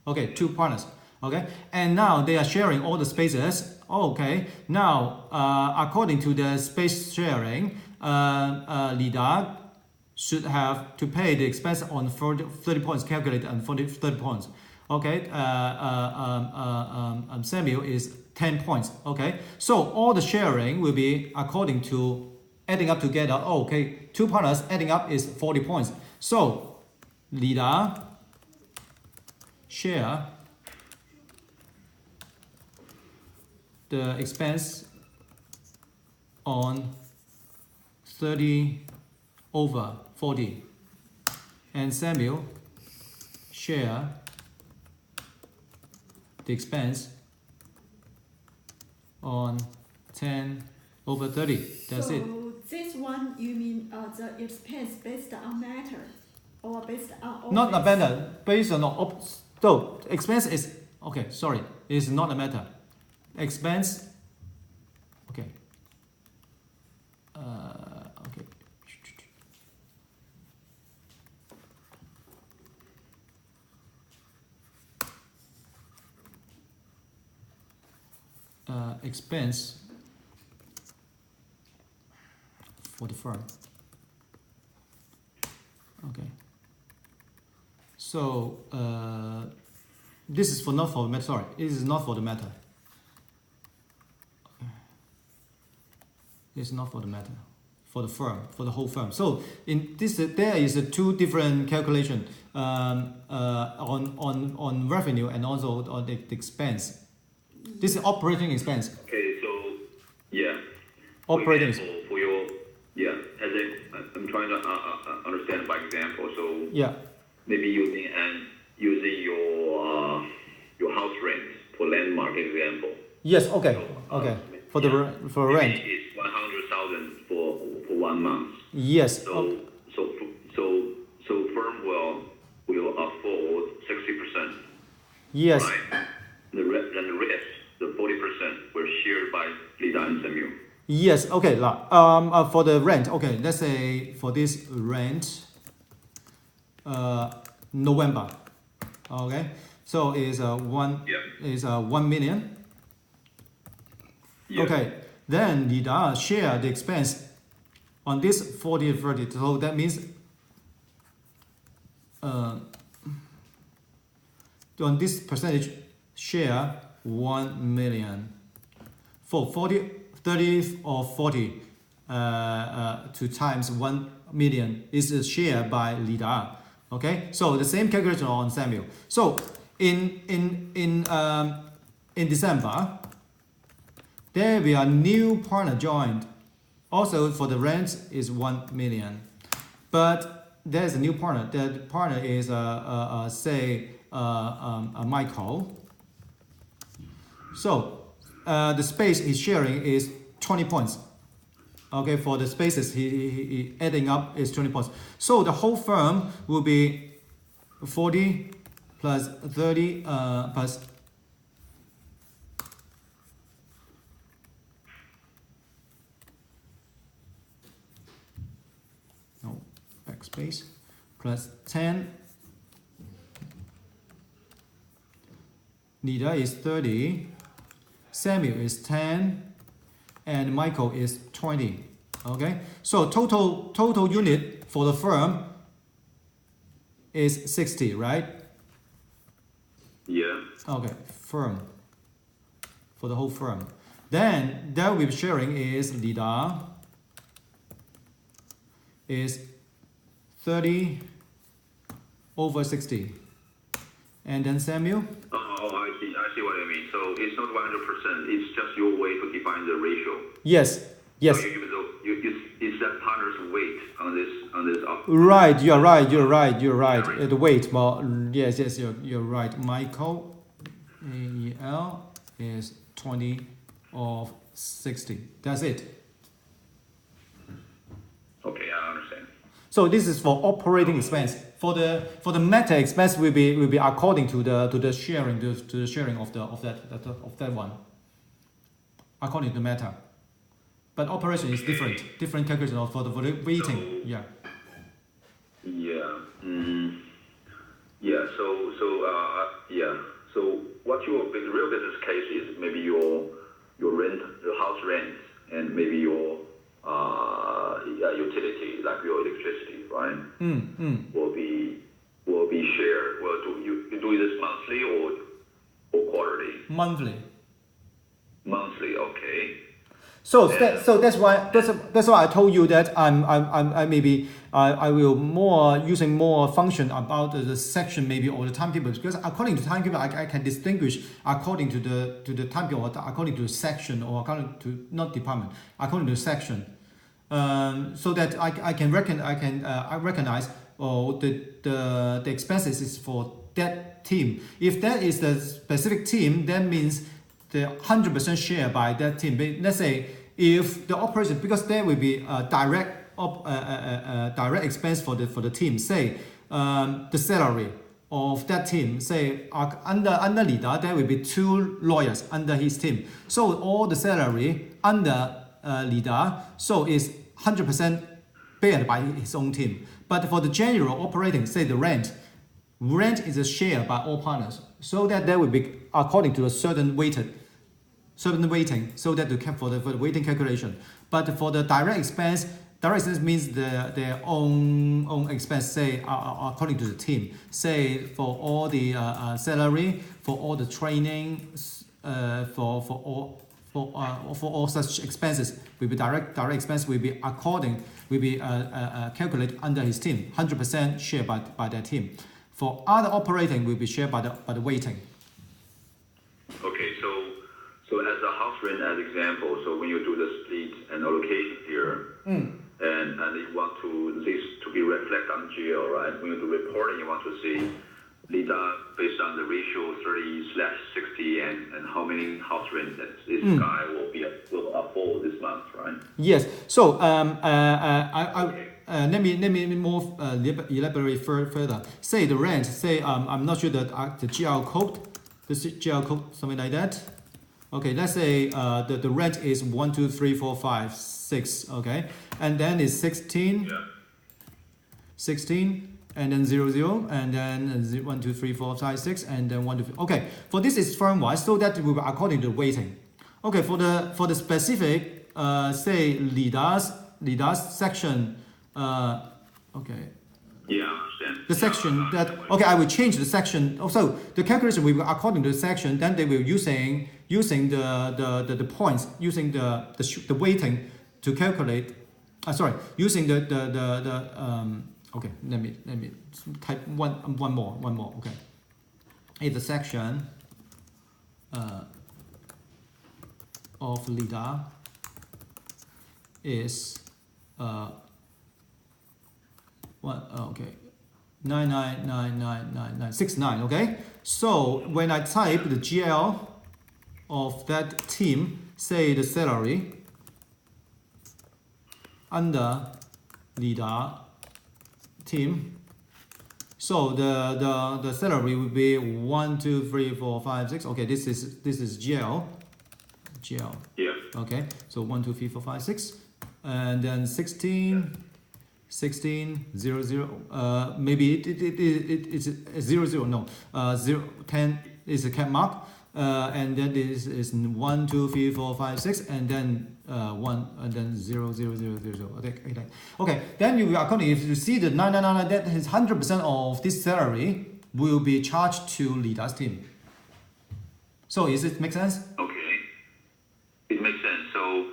Okay, two partners. Okay, and now they are sharing all the spaces. Okay, now according to the space sharing, LIDAR should have to pay the expense on 30 points calculated on 30 points. Okay, Samuel is 10 points. Okay, so all the sharing will be according to adding up together. Oh, okay, two partners adding up is 40 points. So LIDAR share the expense on 30 over 40, and Samuel share the expense on 10 over 30. That's it. So this one, you mean the expense based on matter or based on Not a matter, based on so expense is okay. Sorry, is not a matter. Expense. Okay. Okay. Expense for the firm. Okay. So this is not for the matter. Sorry, this is not for the matter. It's not for the matter. For the firm, for the whole firm. So in this, there is a two different calculation on revenue and also on the expense. This is operating expense. Okay, so yeah. Operating. For your I'm trying to understand by example. So yeah. Maybe using your house rent for landmark example. Yes. Okay. So, okay. For the rent. It's 100,000 for 1 month. Yes. So firm will afford 60%. Yes. Right? The rest, the 40%, were shared by Lida and Samuel. Yes. Okay. For the rent. Okay. Let's say for this rent, November. Okay. So is 1 million. Yeah. Okay. Then Lida share the expense on this 40/30. So that means on this percentage share 1 million for 30 or 40 to times 1 million is a share by Lida. Okay, so the same calculation on Samuel. So in December, there will be a new partner joined. Also for the rent is 1 million, but there's a new partner. That partner is say Michael. So the space he's sharing is 20 points. Okay, for the spaces he adding up is 20 points. So the whole firm will be 40 plus 30 plus backspace plus 10. Lida is 30, Samuel is 10, and Michael is 20. Okay, so total unit for the firm is 60, right? Yeah. Okay, firm for the whole firm. Then that we're sharing is Lida is 30 over 60, and then Samuel. Oh, I see what you mean. So it's not 100%. It's just your way to define the ratio. Yes. Yes. So it's that partner's weight on this. Right. You're right. The weight. Well, yes. You're right. Michael, AEL is 20 of 60. That's it. Okay, I understand. So this is for operating expense. For the meta expense will be according to the sharing to the sharing of that one. According to meta. But operation is different calculation for the weighting. Yeah. Yeah. Yeah. So what your real business case is, maybe your rent, your house rent, and maybe your utility, like your electricity, right? Will be shared. Well, you do this monthly or quarterly? Monthly. Monthly, okay. So that's why I told you that I will using more function about the section maybe or the timetable, because according to timetable I can distinguish according to the timetable or according to the section or according to not department, according to the section, so that I recognize the expenses is for that team. If that is the specific team, that means the 100% share by that team. But let's say if the operation, because there will be a direct expense for the team. Say the salary of that team. Say under Lida, there will be 2 lawyers under his team. So all the salary under Lida, so is 100% paid by his own team. But for the general operating, say the rent is a share by all partners. So that there will be according to a certain weighting, so that to for the weighting calculation. But for the direct expense, Direct expense means their own expense, say according to the team. Say for all the salary, for all the training, for all such expenses, will be direct expense will be calculated under his team, 100% shared by their team. For other operating, will be shared by the weighting. Okay, so as a house rent as example, so when you do the split and allocation here, and you want to this to be reflected on GL, right? When you do reporting, you want to see data based on the ratio 30/60 and how many house rents that this guy will afford this month, right? Yes. So let me more elaborate further. Say the rent. Say I'm not sure that the GL code, something like that. Okay, let's say the rent is 1, 2, 3, 4, 5, 6. Okay, and then it's 16. Yeah. 16. And then 0, 0, and then 1, 2, 3, 4, 5, 6, and then 1, 2, 3. Okay, for this is firm-wise, so that will be according to weighting. Okay, for the specific, say Lida's section, okay. Yeah, I understand. The section that I will change the section. Also, the calculation will be according to the section. Then they will using the points, using the weighting to calculate. Using the okay, let me type one more. Okay, it's the section of Lida is 99999969. Okay, so when I type the GL of that team, say the salary under Lida team, so the salary will be 1, 2, 3, 4, 5, 6. Okay, this is GL. Yeah. Okay, so 1, 2, 3, 4, 5, 6, and then 16, 0, 0. Maybe it's 0, 0. No, 0, 10 is a cap mark, and then this is 1, 2, 3, 4, 5, 6, and then 1, and then 0, 0, 0, 0, 0. Okay. Then you are if you see the 999, that is 100% of this salary will be charged to Lida's team. So is it make sense? Okay, it makes sense. So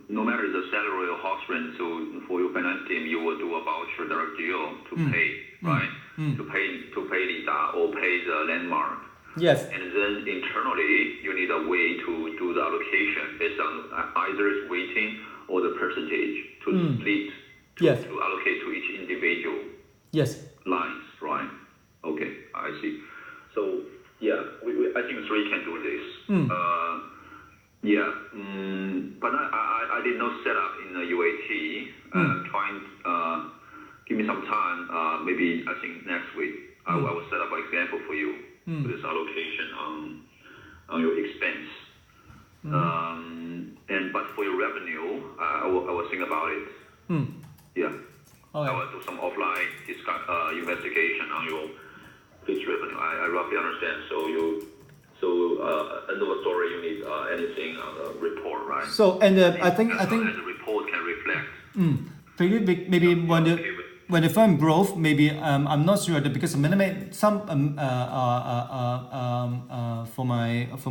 no matter the salary or house rent, so for your finance team, you will do a voucher direct deal to pay, right? To pay Lida or pay the landmark. Yes. And then internally, you need a way to do the allocation based on either its weighting or the percentage to split to allocate to each individual lines, right? Okay, I see. So yeah, I think 3 can do this. But I did not set up in the UAT. Trying give me some time. Maybe I think next week I will set up an example for you. For this allocation on your expense, but for your revenue, I will think about it. Yeah, I will do some offline investigation on your fixed revenue. I roughly understand. So end of the story, you need anything on the report, right? So I think the report can reflect. Maybe when the firm growth, maybe I'm not sure that because some for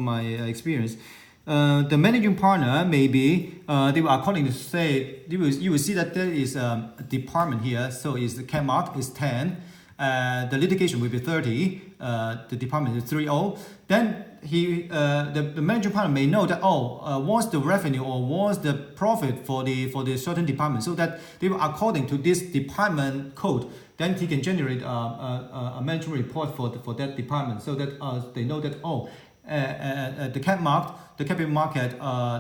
my experience, the managing partner maybe they will according to say you will see that there is a department here. So is the cap mark is 10, the litigation will be 30, the department is 30. Then the managing partner may know that what's the revenue or what's the profit for the certain department, so that they will according to this department code, then he can generate a management report for that department, so that they know that the capital market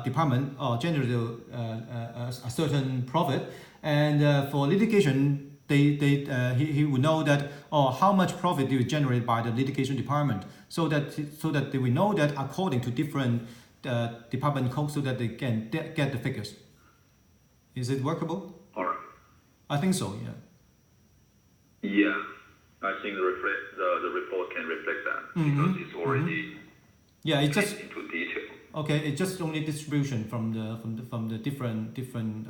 department generated a certain profit, and for litigation he will know that how much profit do you generate by the litigation department, so that they will know that according to different department codes, so that they can get the figures. Is it workable? All right. I think so. Yeah. Yeah, I think the report can reflect that because it's already it's just into detail. Okay, it's just only distribution from the different department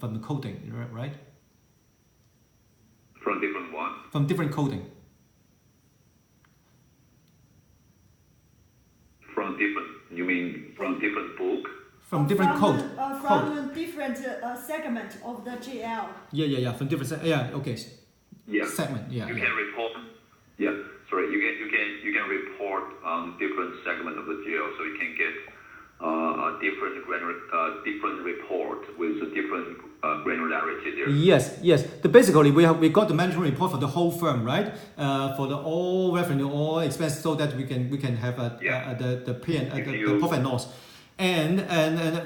from the coding, right? From different one? From different coding. From different, you mean from different book? From different code. From different segment of the GL. Yeah. From different okay. Yeah. Segment. Yeah. You can report. Yeah. Sorry. You can report on different segment of the GL, so you can get a different report with a different granularity there. Yes. Basically, we got the management report for the whole firm, right? For the all revenue, all expense, so that we can have the profit and loss. And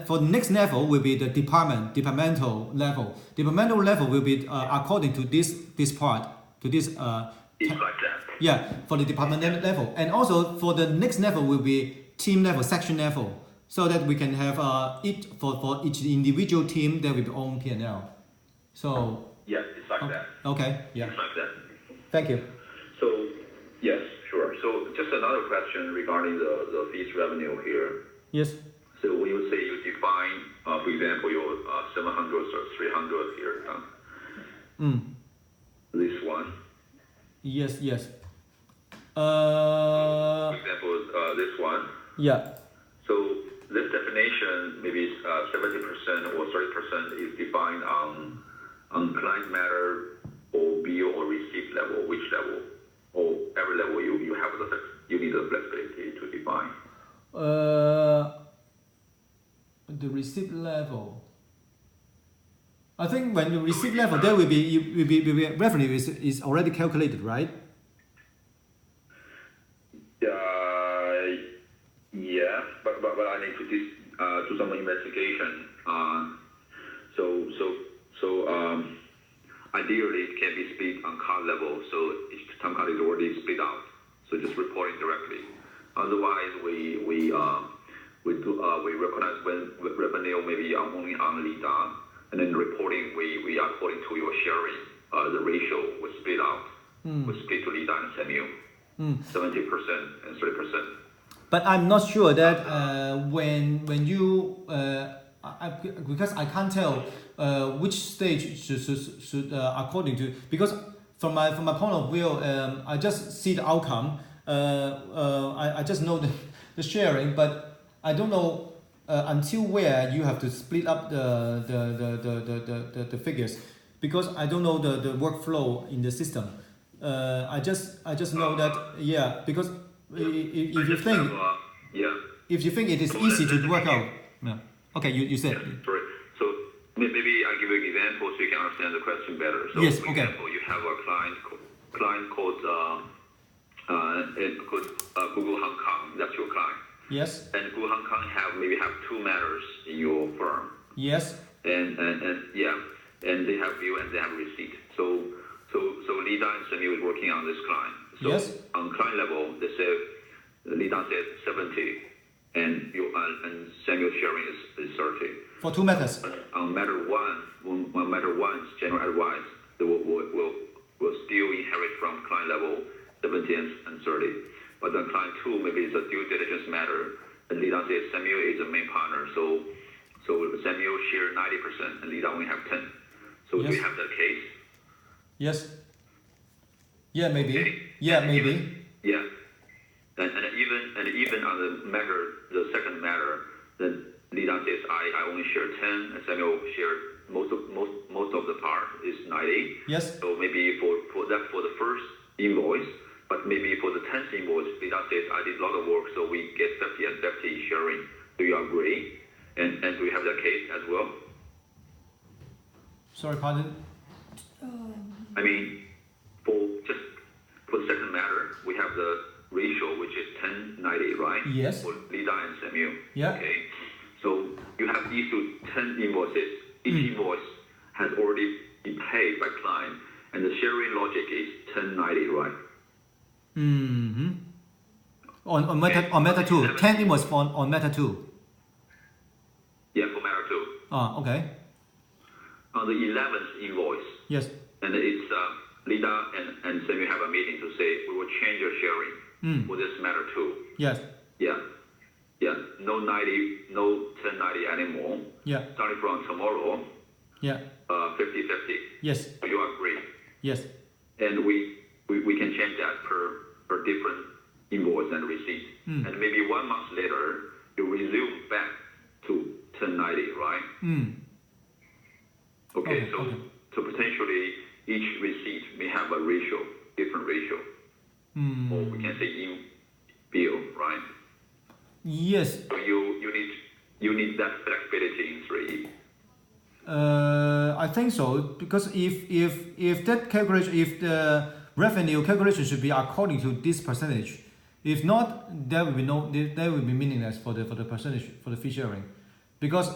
for the next level will be the departmental level. Departmental level will be according to this part, to this. It's like that. Yeah, for the departmental level, and also for the next level will be team level, section level, so that we can have for each individual team there will be own P&L. So. Yeah, it's like that. Okay. Yeah. It's like that. Thank you. So yes, sure. So just another question regarding the fees revenue here. Yes. So when you say you define, for example, your 700 or 300 here, this one. Yes. For example, this one. Yeah. So this definition, maybe 70% or 30% is defined on client matter or bill or receipt level, which level, or every level you need the flexibility to define. The receipt level. I think when the receipt level, there will be revenue is already calculated, right? Yeah, but I need to do some investigation. So ideally it can be split on card level. So each time card is already split out. So just reporting directly. Otherwise, we recognize when revenue maybe only on LIDA, and then reporting we according to your sharing the ratio was split out. We split to LIDA and SMU. 70% and 30%. But I'm not sure that when you because I can't tell which stage should according to, because from my point of view, I just see the outcome. I just know the sharing, but I don't know until where you have to split up the figures, because I don't know the workflow in the system. I just know that because if you think it is easy to work out. Yeah. Okay, you said. Sorry. So maybe I'll give you an example so you can understand the question better. So yes. For example, you have a client called Google Hong Kong. That's your client. Yes. And Google Hong Kong maybe have two matters in your firm. Yes. And they have bill and they have receipt. So LIDA and SMU is working on this client. So yes. On client level, they say LIDA said 70, and SMU sharing is 30. For two matters. On matter one's general advice, they will still inherit from client level 70 and 30. But on client two, maybe it's a due diligence matter, and LIDA says SMU is a main partner, so SMU share 90% and LIDA only have 10. So yes. Do you have that case? Yes. Yeah, maybe. Okay. Yeah, and maybe. And even on the matter, the second matter, then LIDA says I only share 10, and SMU share most of the part is 90. Yes. So maybe for the first invoice, but maybe for the 10th invoice, LIDA says I did a lot of work, so we get 50 and 50 sharing. Do you agree? And do you have that case as well? Sorry, pardon? I mean, for the second matter, we have the ratio, which is 10-90, right? Yes. For LIDA and SMU. Yeah. Okay. So you have these 10 invoices. Each invoice has already been paid by client, and the sharing logic is 10-90, right? Mm-hmm. On matter 2. 10 invoice on matter 2. Yeah, for matter 2. Ah, okay. On the 11th invoice. Yes. And it's LIDA and SMU have a meeting to say we will change your sharing for this matter 2. Yes. Yeah. Yeah, no 90, no 1090 anymore. Yeah. Starting from tomorrow, Yeah. 50-50. Yes. Do you agree? Yes. And we can change that per different invoice and receipt. And maybe 1 month later, you resume back to 1090, right? Okay, so potentially each receipt may have a ratio, different ratio. Or we can say in bill, right? Yes. So you need that flexibility in 3E. I think so, because if that calculation, if the revenue calculation should be according to this percentage, if not, there will be meaningless for the percentage for the fee sharing, because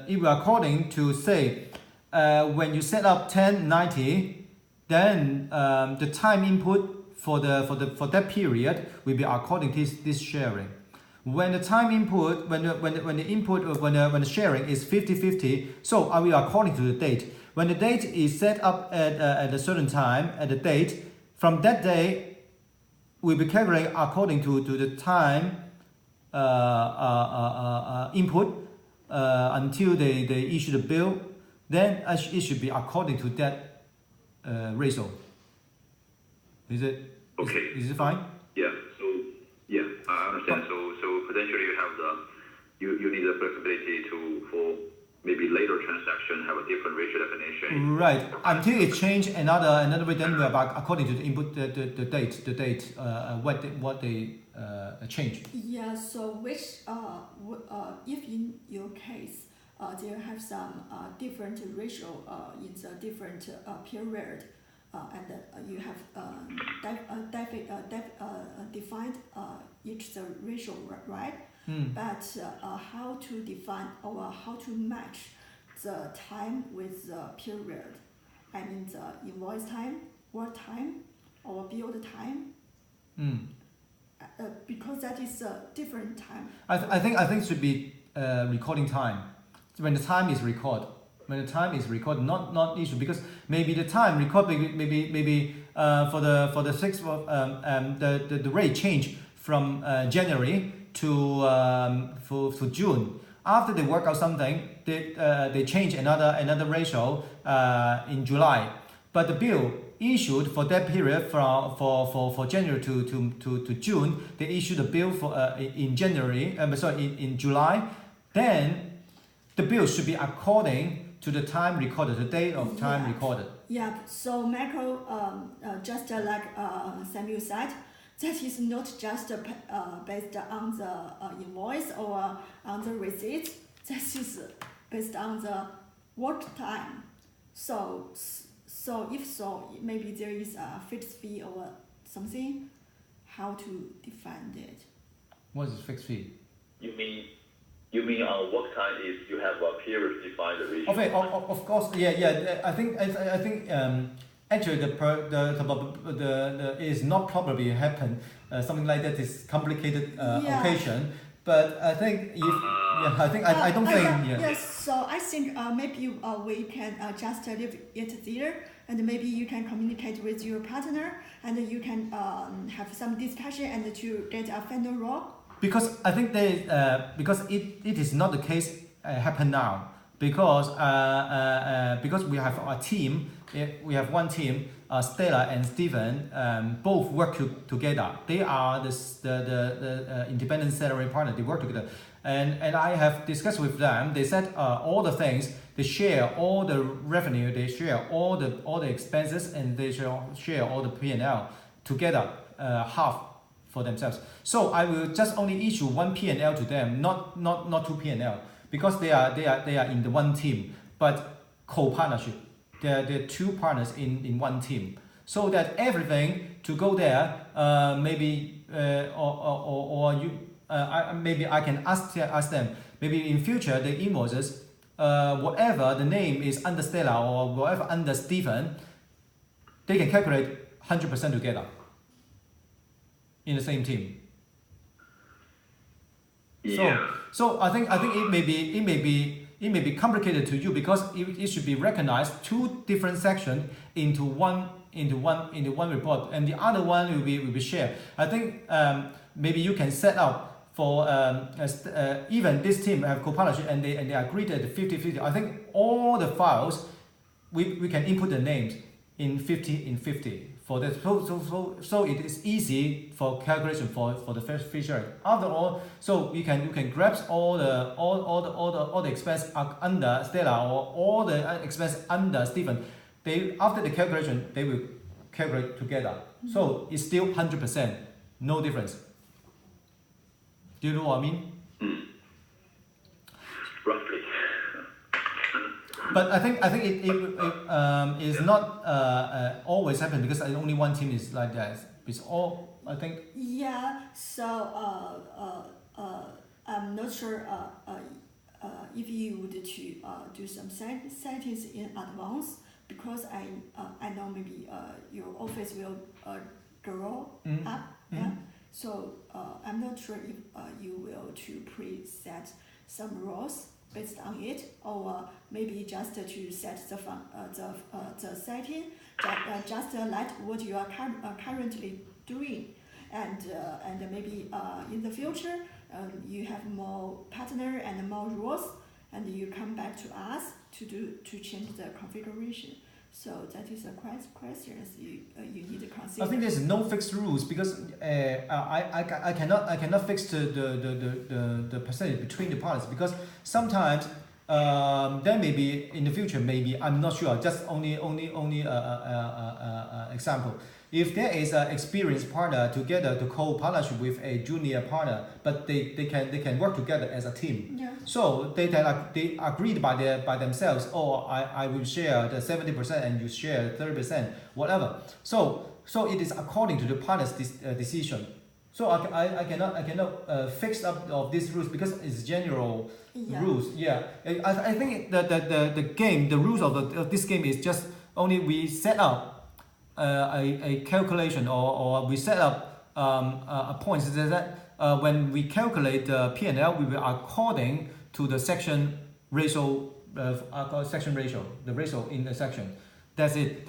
if we are according to say when you set up 1090, then the time input for that period will be according to this sharing. When the time input, when the sharing is 50-50, so are we according to the date? When the date is set up at a certain time, at the date, from that day, we'll be calculating according to the time input until they issue the bill. Then it should be according to that ratio. Is it? Okay. Is it fine? Yeah. So yeah, I understand. So potentially you have you need the flexibility for maybe later transaction have a different ratio definition. Right. Until it change another way, then we are according to the input the date what they change. Yeah. So which if in your case there have some different ratio in the different period. And you have defined each the ratio, right? But how to define or how to match the time with the period? I mean the invoice time, work time, or build time. Because that is a different time. I think it should be recording time. When the time is recorded. When the time is recorded, not issue, because maybe the time record maybe for the 6th of the rate change from January to June. After they work out something, they change another ratio in July. But the bill issued for that period for January to June, they issued a bill for in January. In July. Then the bill should be according to the time recorded, the date of time recorded. Yeah, so Michael, just like Samuel said, that is not just based on the invoice or on the receipt. That is based on the work time. So if so, maybe there is a fixed fee or something. How to define it? What is fixed fee? You mean on work time is you have a period defined ratio? Okay, of course, yeah. I think actually the is not probably happen. Something like that is complicated occasion. But I think I don't think. Yes, so I think maybe we can just leave it there, and maybe you can communicate with your partner, and you can have some discussion and to get a final rule. Because I think because it is not the case happen now, because we have a team, we have one team, Stella and Stephen, both work together. They are the independent salary partner. They work together, and I have discussed with them. They said all the things. They share all the revenue. They share all the expenses, and they share all the P&L together, half for themselves. So I will just only issue one P&L to them, not two P&L, because they are in the one team, but co-partnership. They're two partners in one team, so that everything to go there, maybe or you maybe I can ask them, maybe in future the invoices, whatever the name is under Stella or whatever under Stephen, they can calculate 100% together in the same team. Yeah. So I think it may be complicated to you, because it should be recognized two different sections into one report, and the other one will be shared. I think maybe you can set up for even this team have co-partnership and they agreed at 50-50. I think all the files we can input the names in 50 in 50 for that. So it is easy for calculation for the first fee sharing. After all, so you can grab all the expense under Stella or all the expense under Stephen. They after the calculation they will calculate together. So it's still 100%, no difference. Do you know what I mean? Roughly. But I think it is not always happen because only one team is like that. It's all I think. Yeah. So I'm not sure if you would to do some settings in advance, because I know maybe your office will grow up. Yeah. So I'm not sure if you will to preset some rules based on it, or maybe just to set the setting, just like what you are currently doing, and maybe in the future you have more partner and more rules, and you come back to us to change the configuration. So that is a question you need to consider. I think there's no fixed rules because I cannot fix the percentage between the parties, because sometimes there may be in the future, maybe I'm not sure, just only example. If there is an experienced partner together to co-partnership with a junior partner, but they can work together as a team. Yeah. So they agreed by themselves. Oh, I will share the 70% and you share 30%, whatever. So it is according to the partner's decision. So I cannot fix up of these rules because it's general rules. Yeah, I think that the rules of this game is just only we set up a calculation or we set up a point so that when we calculate the P&L, we will according to the section ratio, the ratio in the section. That's it.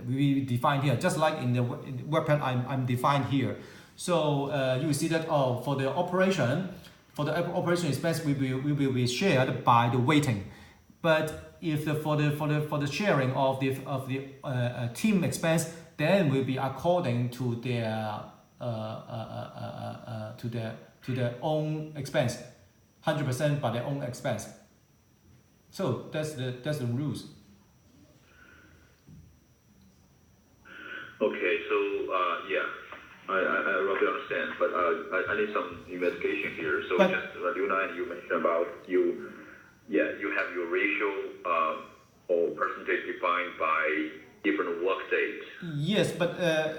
We define here, just like in the webpad I'm defined here. So you will see that for the operation expense we will be shared by the weighting, but if for the sharing of the team expense, then will be according to their to their own expense, 100% by their own expense. So that's the rules. Okay, so yeah, I roughly understand, but I need some investigation here. So just Luna, you mentioned about you have your ratio or percentage defined by different work days. Yes, but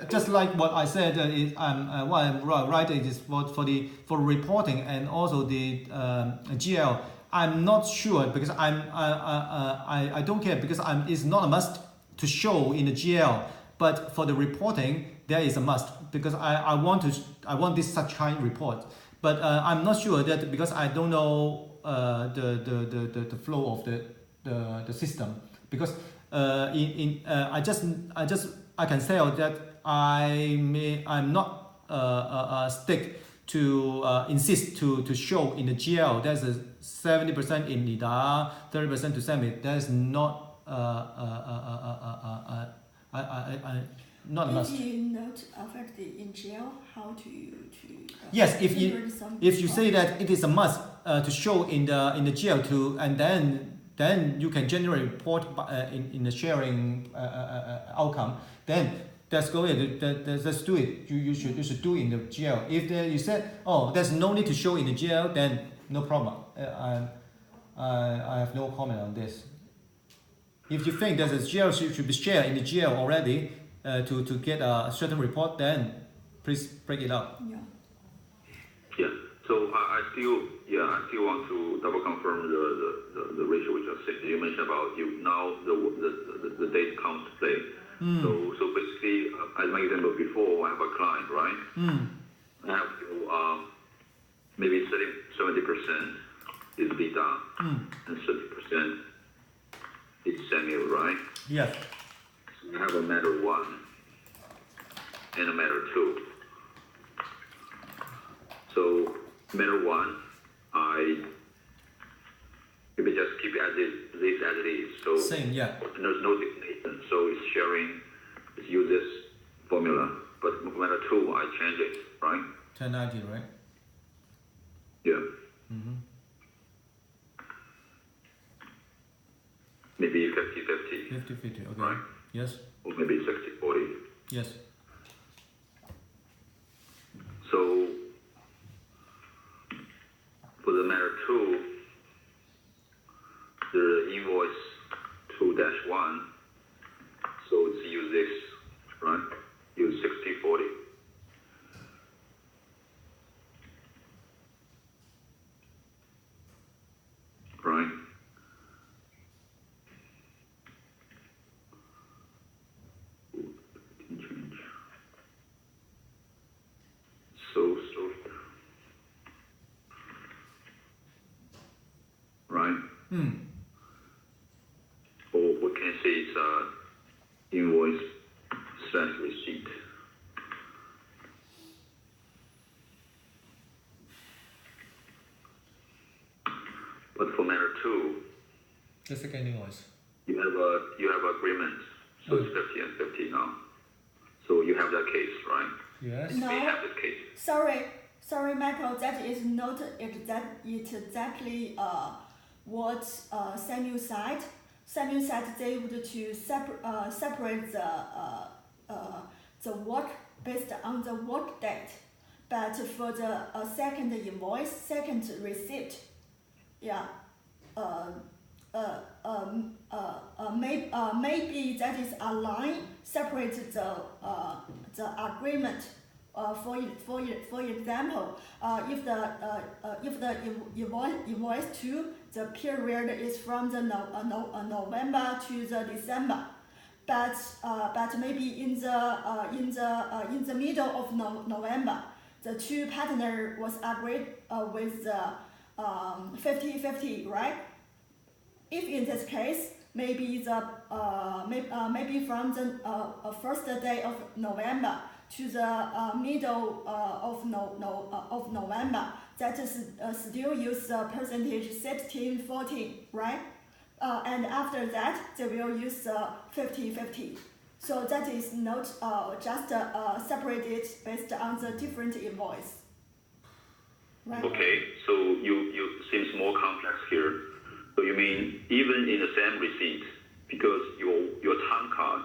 just like what I said, what I'm writing is for reporting and also the GL. I'm not sure because I don't care because it's not a must to show in the GL, but for the reporting there is a must because I want this such kind report, but I'm not sure that because I don't know the flow of the system, because I can say that I'm not stick to insist to show in the GL there's a 70% in NIDA, 30% to semi. There's not not a must. If you not affected in GL, how to yes, if you say that it is a must to show in the GL too, and then you can generate report in the sharing outcome. Then let's go ahead. Let's do it. You should do it in the GL. If you said there's no need to show in the GL, then no problem. I have no comment on this. If you think that the GL should be shared in the GL already to get a certain report, then please break it up. Yeah. Yeah. So I still want to double confirm the ratio we just said. You mentioned about now the date comes to play. So basically, as my example before, I have a client, right? I have to maybe 70% is beta and 30% is semi, right? Yes. So I have a matter 1 and a matter 2. So matter one, you may just keep this as it is. So Same, yeah. there's no definition. So it's sharing. Let's use this formula. But matter two, I change it, right? 1090, right? Yeah. Mm-hmm. Maybe 50-50. 50-50, okay. Right. Yes. Or maybe 60-40. Yes. So for the matter two, the invoice 2-1. So it's use this, right? Use 60-40. Right. Change. So. Right. Or we can say it's invoice/receipt. But for matter two, The second invoice. you have agreement, so it's 50 and 50 now. So you have that case, right? Yes. We No, have this case. sorry, Michael. That is not exactly what Samuel said. Samuel said they would to separate the work based on the work date, but for the second invoice, second receipt, yeah, maybe that is a line separate the agreement. For example, if the invoice to the period is from the November to the December, but maybe in the middle of November, the two partner was agreed with the 50-50, right? If in this case, maybe maybe from the first day of November to the middle of November, that is still use the percentage 16-14, right? And after that, they will use 50-50. So that is not just separated based on the different invoice. Right? Okay, so you seems more complex here. So you mean even in the same receipt, because your time card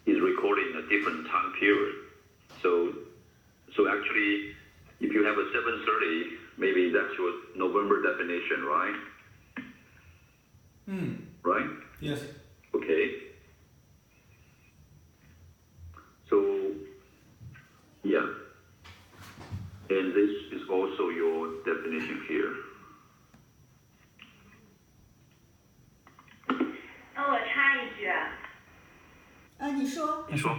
is recorded in a different time period. So actually, if you have a 7:30, maybe that's your November definition, right? Right? Yes. Okay. So, yeah. And this is also your definition here. 我插一句，你说。你说。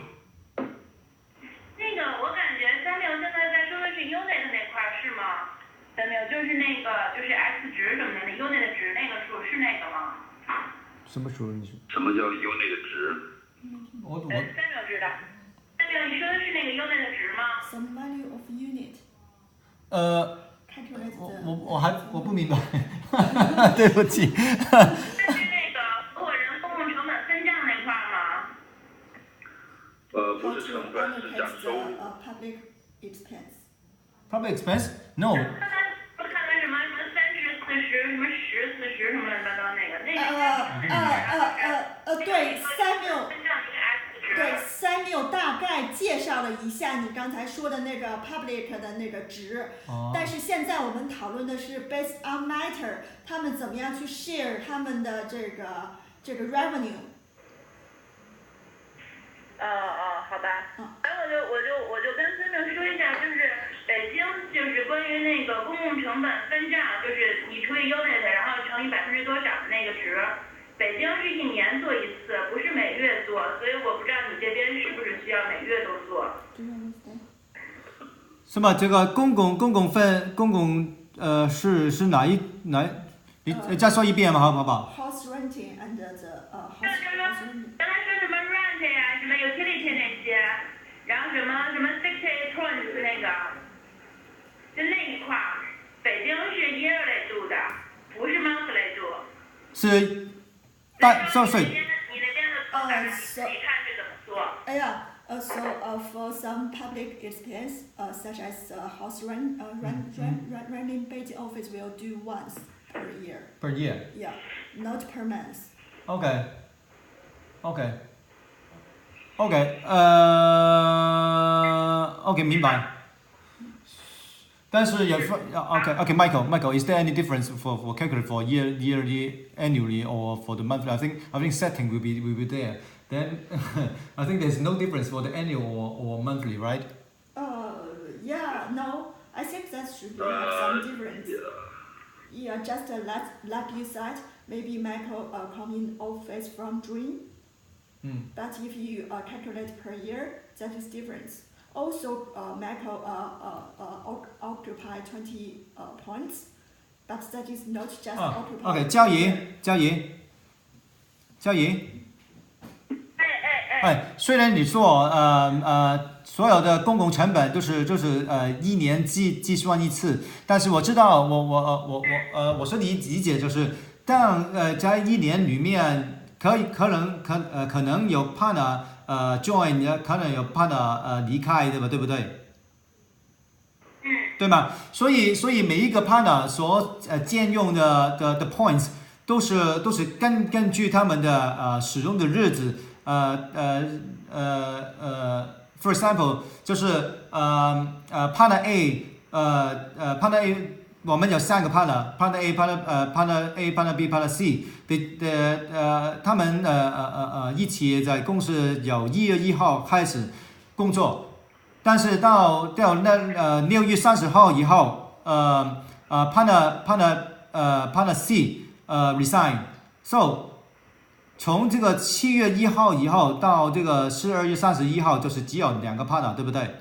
那个我感觉Samuel现在在说的是 unit 那块是吗？Samuel就是那个就是 x 值什么的，那 unit 的值那个数是那个吗？什么数？你说？什么叫 unit 的值？我Samuel 知道。Samuel 你说的是那个 unit 的值吗 Some value of unit. Calculate the. 我不明白，对不起。那是那个合伙人公共成本分账那块吗？不是成本，是讲收入。Public expense. Public expense? No. 刚才我看了什么30、40、什么10、40什么乱七八糟那个，对，Samuel。分账一个 x 值。对 ，Samuel 大概介绍了一下你刚才说的那个 public 的那个值，但是现在我们讨论的是 based on matter， 他们怎么样去 share 他们的这个 revenue。好吧。然后我就跟Samuel说一下，就是北京就是关于那个公共成本分账，就是你除以 unit， 然后乘以多少的那个值。北京是1年做一次，不是每月做，所以我不知道你这边是不是需要每月都做。是吗？这个公共是哪？你再说一遍嘛，好不好 ？House renting and the house. 就是说，刚才说什么 rent 呀，什么 utility 那些，然后什么 60 tons 那个，就那一块是所以你那边的做法，你看是怎么做？So for some public expense, such as house running, Beijing office will do once per year. Per year. Yeah, not per month. OK， OK， 明白。但是有OK，Michael, is there any difference for calculate for yearly, annually, or for the monthly? I think setting will be there. Then I think there's no difference for the annual or monthly, right? Yeah, no, I think that should have some difference. Yeah, just like you said, maybe Michael come in office from June. But if you calculate per year, that is different. Also, Michael occupy 20 points, but that is not just occupy. OK， 交易。虽然你说所有的公共成本都是一年计算一次，但是我知道我说理解就是当在一年里面可能有 partner join， 可能有 partner离开，对不对？对吗？所以每一个 partner 所占用的 points 都是根据他们的使用的日子。For example， 就是partner A，partner A， 我们有3个 partner，partner A，partner A，partner B，partner C， 他们一起在公司由1月1号开始工作，但是到6月30号以后partner C resign，so。从这个7月1号以后到这个12月31号，就是只有2个 partner， 对不对？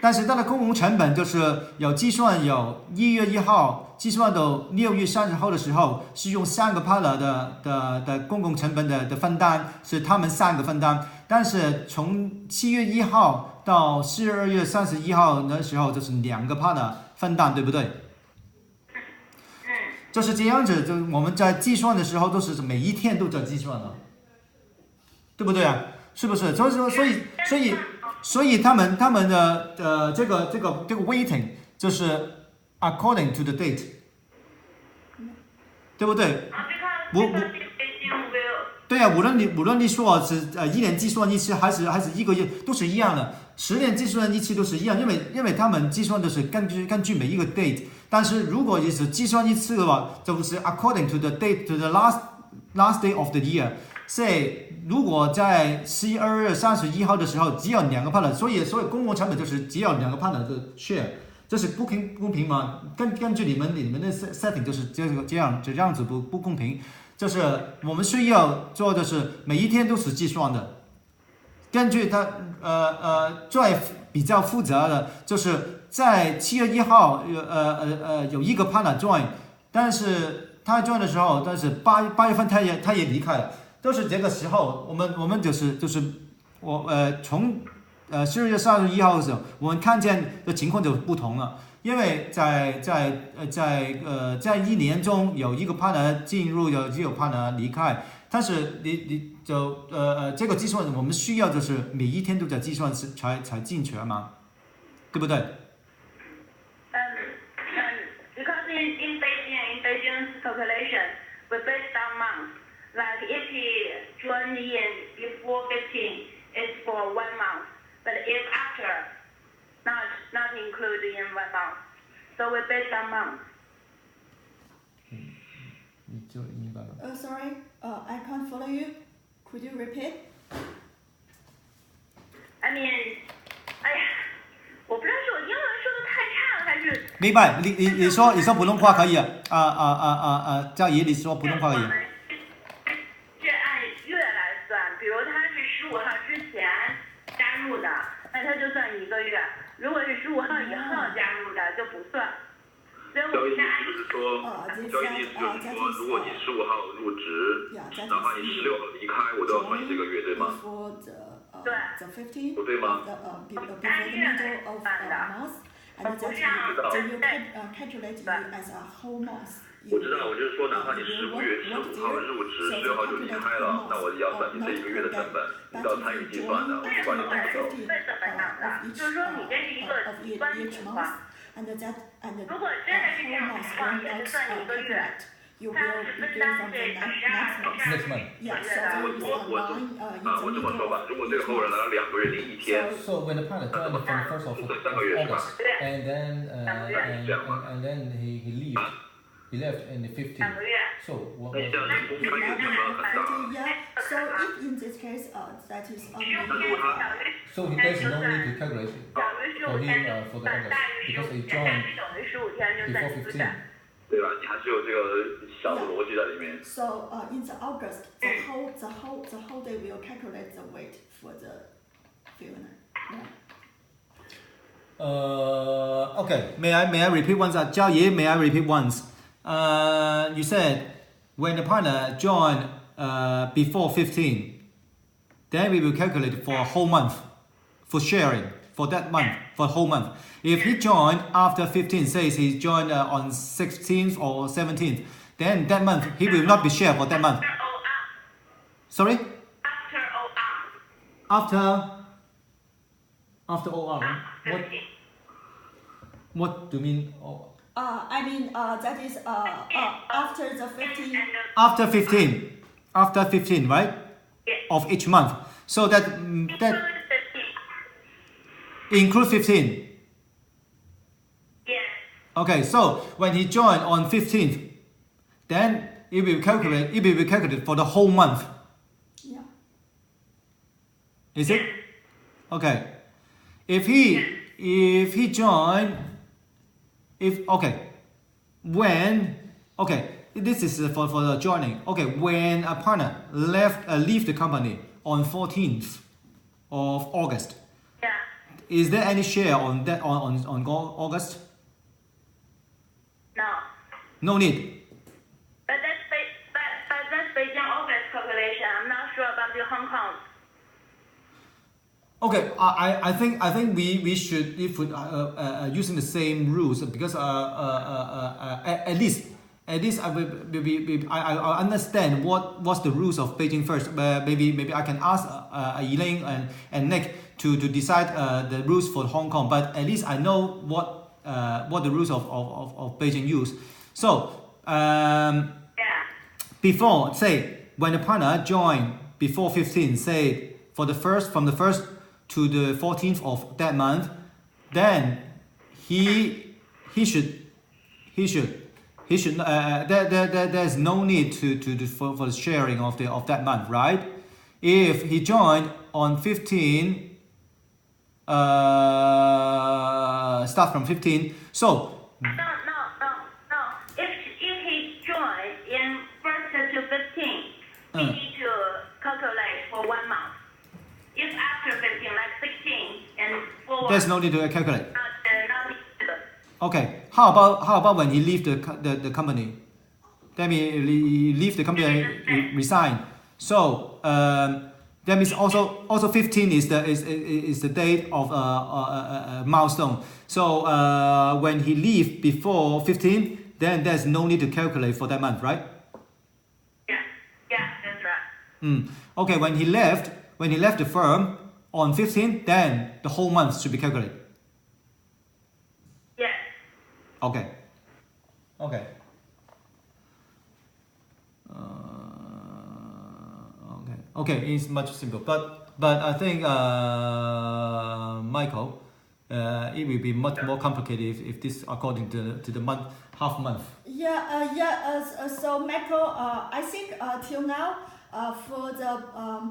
但是它的公共成本就是有计算，有1月1号计算到6月30号的时候，是用3个 partner 的公共成本的分担，是他们3个分担。但是从7月1号到12月31号的时候，就是2个 partner 分担，对不对？就是这样子，就我们在计算的时候都是每一天都在计算的，对不对啊？是不是？所以他们的这个 weighting 就是 according to the date， 对不对？对啊，无论你说是一年计算一次还是1个月，都是一样的。10年计算一次都是一样，因为他们计算的是根据每一个 date。但是如果也是计算一次的话，就是 according to the date to the last day of the year。所以如果在12月31号的时候只有2个 partner， 所以公共成本就是只有2个 partner 的 share， 这是不公平吗？根据你们的 setting 就是这样子不公平。就是我们需要做的是每一天都是计算的。根据它最比较复杂的就是在7月1号有一个 partner join， 但是他 join 的时候，但是8月份他也离开了，都是这个时候我们就是从12月31号的时候，我们看见的情况就不同了。因为在一年中有一个 partner 进入，有一个 partner 离开，但是你就这个计算我们需要就是每一天都在计算才进去嘛，对不对？Because in Beijing's calculation, we based on months. Like if he joined in before 15, it's for 1 month. But if after, not included in 1 month. So we based on months. 你就明白了。Sorry, I can't follow you. Could you repeat? I mean, 我不知道是我英文说的太差了还是。明白，你说普通话可以教怡，你说普通话可以。是按月来算，比如他是15号之前加入的，那他就算1个月；如果是15号以后加入的就不算。所以我们按交易意思就是说，如果你15号入职，哪怕你16号离开，我都要算你这个月，对吗？对，不对吗？按月来算的。And that you calculate it as a whole month. you 我知道，我就是说，哪怕你 you 15 will 月 work 15号 there, 入职 so ，16号就离 calculate 开 per 了，那 month, 我要算你 not 这一个月的 per 成 day. 本，你 But 都要 if 参与 you 计算 join 的，我不管你怎么 after 走。 15 会怎么样的？ of each 就是说你这是一个 of 极端 each 情 month, 况。 and that and the 如果真的是这 whole 种 month 情况， when 也是 that's 算你一个月， calculate, you 它 will 是 be 分 doing 担 from 这 the 12 next 12 month. Next month. Yeah, so 个月 there 的。 is 我 a 我 line in 啊， the 我这么 middle 说吧， of 如果这个 each 合伙人来 month. 了2个月零1天， So when the partner joined from the first of August, and then and then he left in the 15th. 2个月。 So what 那 was 这样人工参与成本很大。 Yeah, so if in this case, that is 只 only 有偏小于 so he there's no need to calculate 小于for 15 him 天， for the 大 August 于 because he 15天，但 joined 是等于15天就 before 算你不 15. 算。对吧？你还是有这个小的逻辑在里面。 so in the August, the whole day will calculate the weight for the filmer. Yeah. Okay, may I repeat once? Jiao Yi, may I repeat once? You said when the partner joined before 15, then we will calculate for a whole month for sharing for that month, for the whole month. If he joined after 15, says he joined on 16th or 17th, then that month he will not be shared for that month. After OR. Sorry? After OR. After OR. What do you mean? I mean that is after the 15. After 15. After 15, right? Of each month. So that include 15. Yes. Okay, so when he joined on 15th, then it will be calculated for the whole month. Yeah. Is it? Okay. If he joined, this is for the joining. Okay, when a partner leave the company on 14th of August, Yeah. is there any share on that on August? No. No need. But that's Beijing August calculation. I'm not sure about the Hong Kong. Okay, I think we should if using the same rules because at least I understand what's the rules of Beijing first. Maybe I can ask Elaine and Nick to decide the rules for Hong Kong. But at least I know what the rules of Beijing use. So Yeah. before say when the partner joined before 15, say from the first to the 14th of that month, then he should there's no need for the sharing of that month, right? If he joined on 15, start from 15, so No. If he joined in 1st to 15, he need to calculate for 1 month. If after 15, like 16 and forward, there's no need to calculate. then no need to. Okay, how about when he leave the company? That means he leave the company, he resign. So that means also 15 is the date of milestone. So when he leave before 15, then there's no need to calculate for that month, right? Yeah, that's right. Okay, when he left the firm on 15, then the whole month should be calculated. Yes. Okay. Okay, it's much simple. But I think Michael, it will be much more complicated if this according to the month, half month. So Michael, I think till now, for the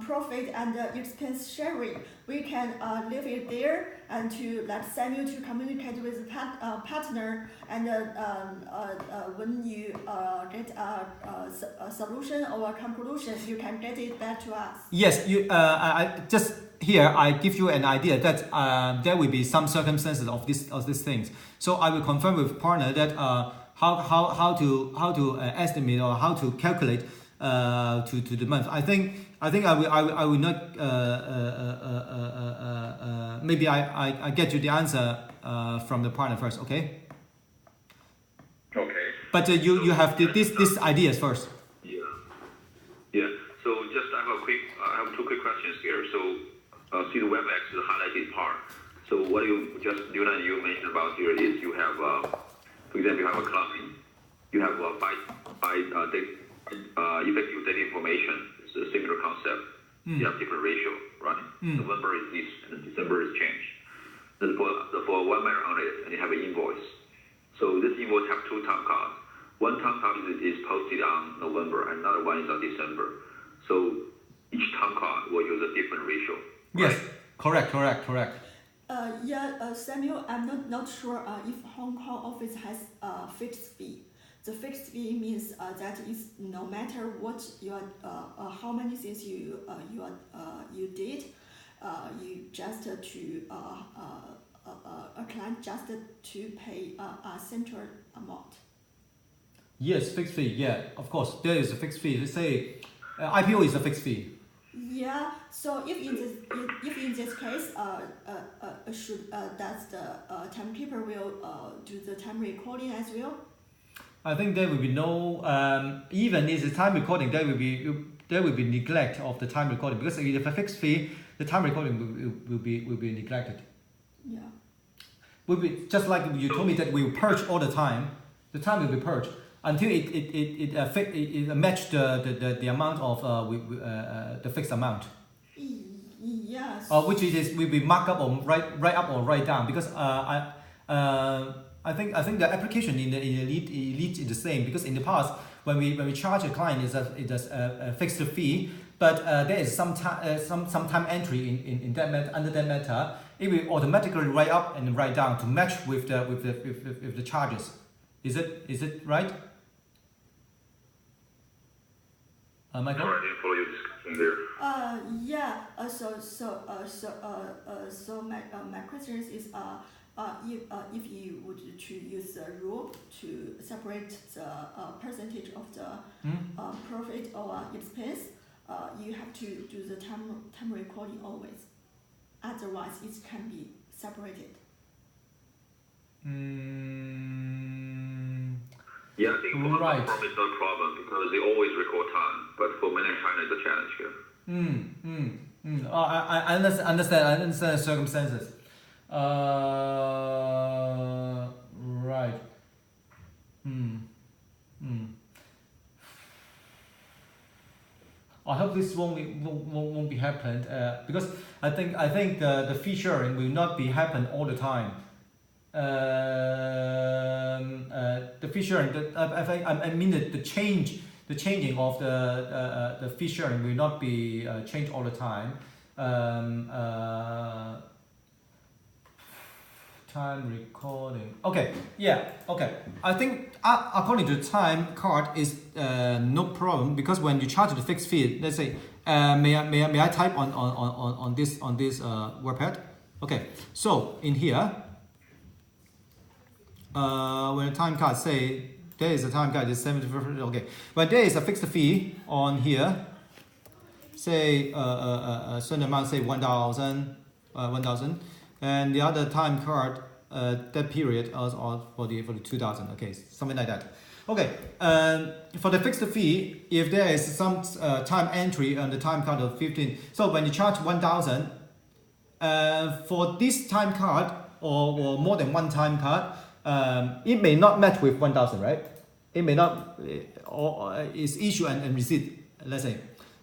profit and the expense sharing, we can leave it there and to let Samuel to communicate with the partner, and when you get a solution or a conclusion, you can get it back to us. Yes, I just here I give you an idea that there will be some circumstances of these things. So I will confirm with partner that how to estimate or how to calculate to the month. I think I will not maybe I get you the answer from the partner first. Okay. OK。But you have this ideas first. Yeah. Yeah. So just I have two quick questions here. So see the WebEx, the highlighted part. So what you mentioned about here is you have, for example, you have a client, you have effective data information. It's a similar concept. You have different ratio, right? November is this, and December is changed. Then for 1 minute on it, and you have an invoice. So this invoice have two time cards. One time card is posted on November, and another one is on December. So each time card will use a different ratio. Right? Yes, correct. Samuel, I'm not sure if Hong Kong office has a fixed fee. The fixed fee means that is no matter what your how many things you did, you just to a client just to pay a central amount. Yes, fixed fee. Yeah, of course, there is a fixed fee. Let's say IPO is a fixed fee. Yeah. So if in this case, does the timekeeper will do the time recording as well? I think there will be no even if the time recording there will be neglect of the time recording, because if a fixed fee, the time recording will be neglected. Yeah. Will be just like you told me that we will purge all the time. The time will be purged until it match the amount of the fixed amount. Yes. Which will be marked up or write up or write down, because I think the application in the elite is the same, because in the past when we charge a client is a fixed fee, but there is some time entry in that under that matter, it will automatically write up and write down to match with the charges. Is it right? Michael? Sorry, I didn't follow your discussion there. Yeah. So my question is if you would to use a rule to separate the percentage of the profit or expense, you have to do the time recording always. Otherwise, it can be separated. Yeah, I think for Hong Kong firm it's no problem because they always record time, but for mainland China it's a challenge here. I understand the circumstances. Right. I hope this won't be happened because I think the fee sharing will not be happen all the time. The fee sharing, I mean the changing of the fee sharing will not be changed all the time. Time recording. Okay, yeah, okay. I think according to the time card is no problem, because when you charge the fixed fee, let's say, may I type on this WordPad? Okay, so in here, when the time card say there is a time card is 75%. Okay, when there is a fixed fee on here, say a certain amount, say 1,000, and the other time card that period also for the 2,000. Okay, something like that. Okay, for the fixed fee, if there is some time entry on the time card of 15, so when you charge 1,000, for this time card or more than one time card, it may not match with 1,000, right? It may not, or is issue and receipt. Let's say,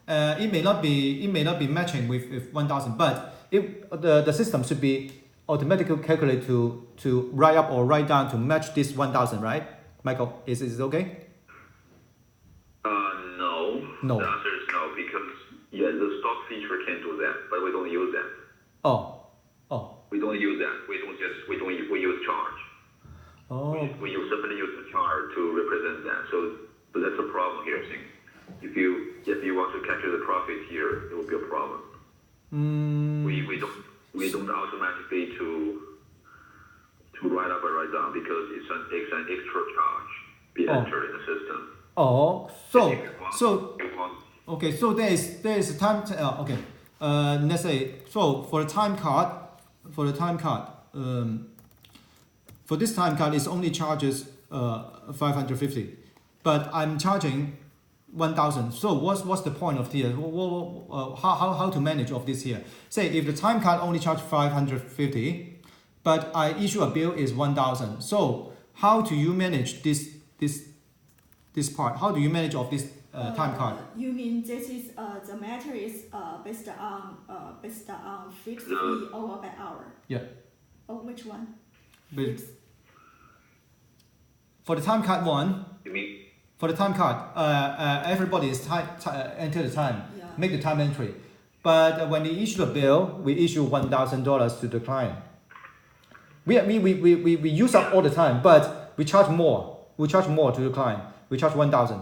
it may not be matching with 1,000, but the system should be automatically calculate to write up or write down to match this 1,000, right? Michael, is it okay? No. No. The answer is no, because the stock feature can do that, but we don't use that. Oh. We don't use that. We use charge. Oh. We simply use the chart to represent that. But that's a problem here. I think if you want to capture the profit here, it will be a problem. We don't automatically to write up or write down, because it's an extra charge be entered in the system. Oh, okay. So there is a time. Okay. Let's say, so for the time card, for this time card, it only charges 550, but I'm charging 1,000. So what's the point of here? How to manage of this here? Say if the time card only charge 550, but I issue a bill is 1,000. So how do you manage this part? How do you manage of this time card? You mean this is the matter is based on fixed fee or by hour? Yeah. Oh, which one? For the time card one. You mean? For the time card, everybody is enter the time, Yeah. make the time entry. But when we issue the bill, we issue $1,000 to the client. We use up all the time, but we charge more. We charge more to the client. We charge 1,000.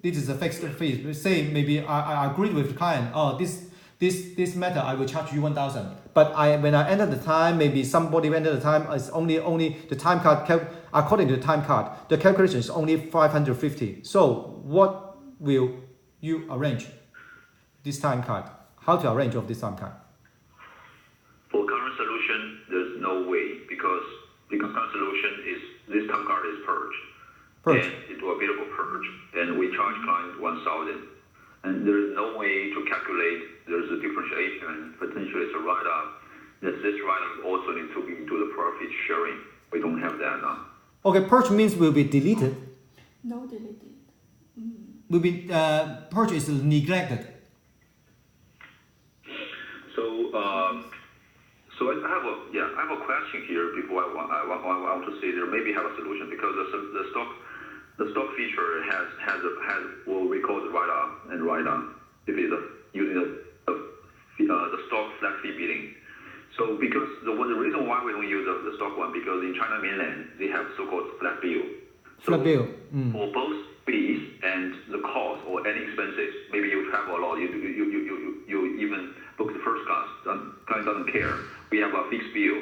This is a fixed fee. We say maybe I agreed with the client. Oh, this matter I will charge you 1,000. But when I enter the time, maybe somebody enter the time is only the time card according to the time card. The calculation is only 550. So what will you arrange this time card? How to arrange of this time card? For current solution, there's no way because current solution is this time card is purged. And it will be available purge, and we charge client 1,000. And there is no way to calculate. There's a differentiation. Potentially, it's a write-off. That this write-off also needs to be into the profit sharing. We don't have that now. Okay, purge means will be deleted. No deleted. Will be purge is neglected. So I have a question here before I want to say there maybe have a solution because the stock feature has what we call the write-off and write-down if it's using the stock flat fee bidding. So because the reason why we don't use the stock one because in China mainland they have so-called flat bill. Flat bill. For both fees and the cost or any expenses, maybe you travel a lot, you even book the first class. Client doesn't care. We have a fixed bill,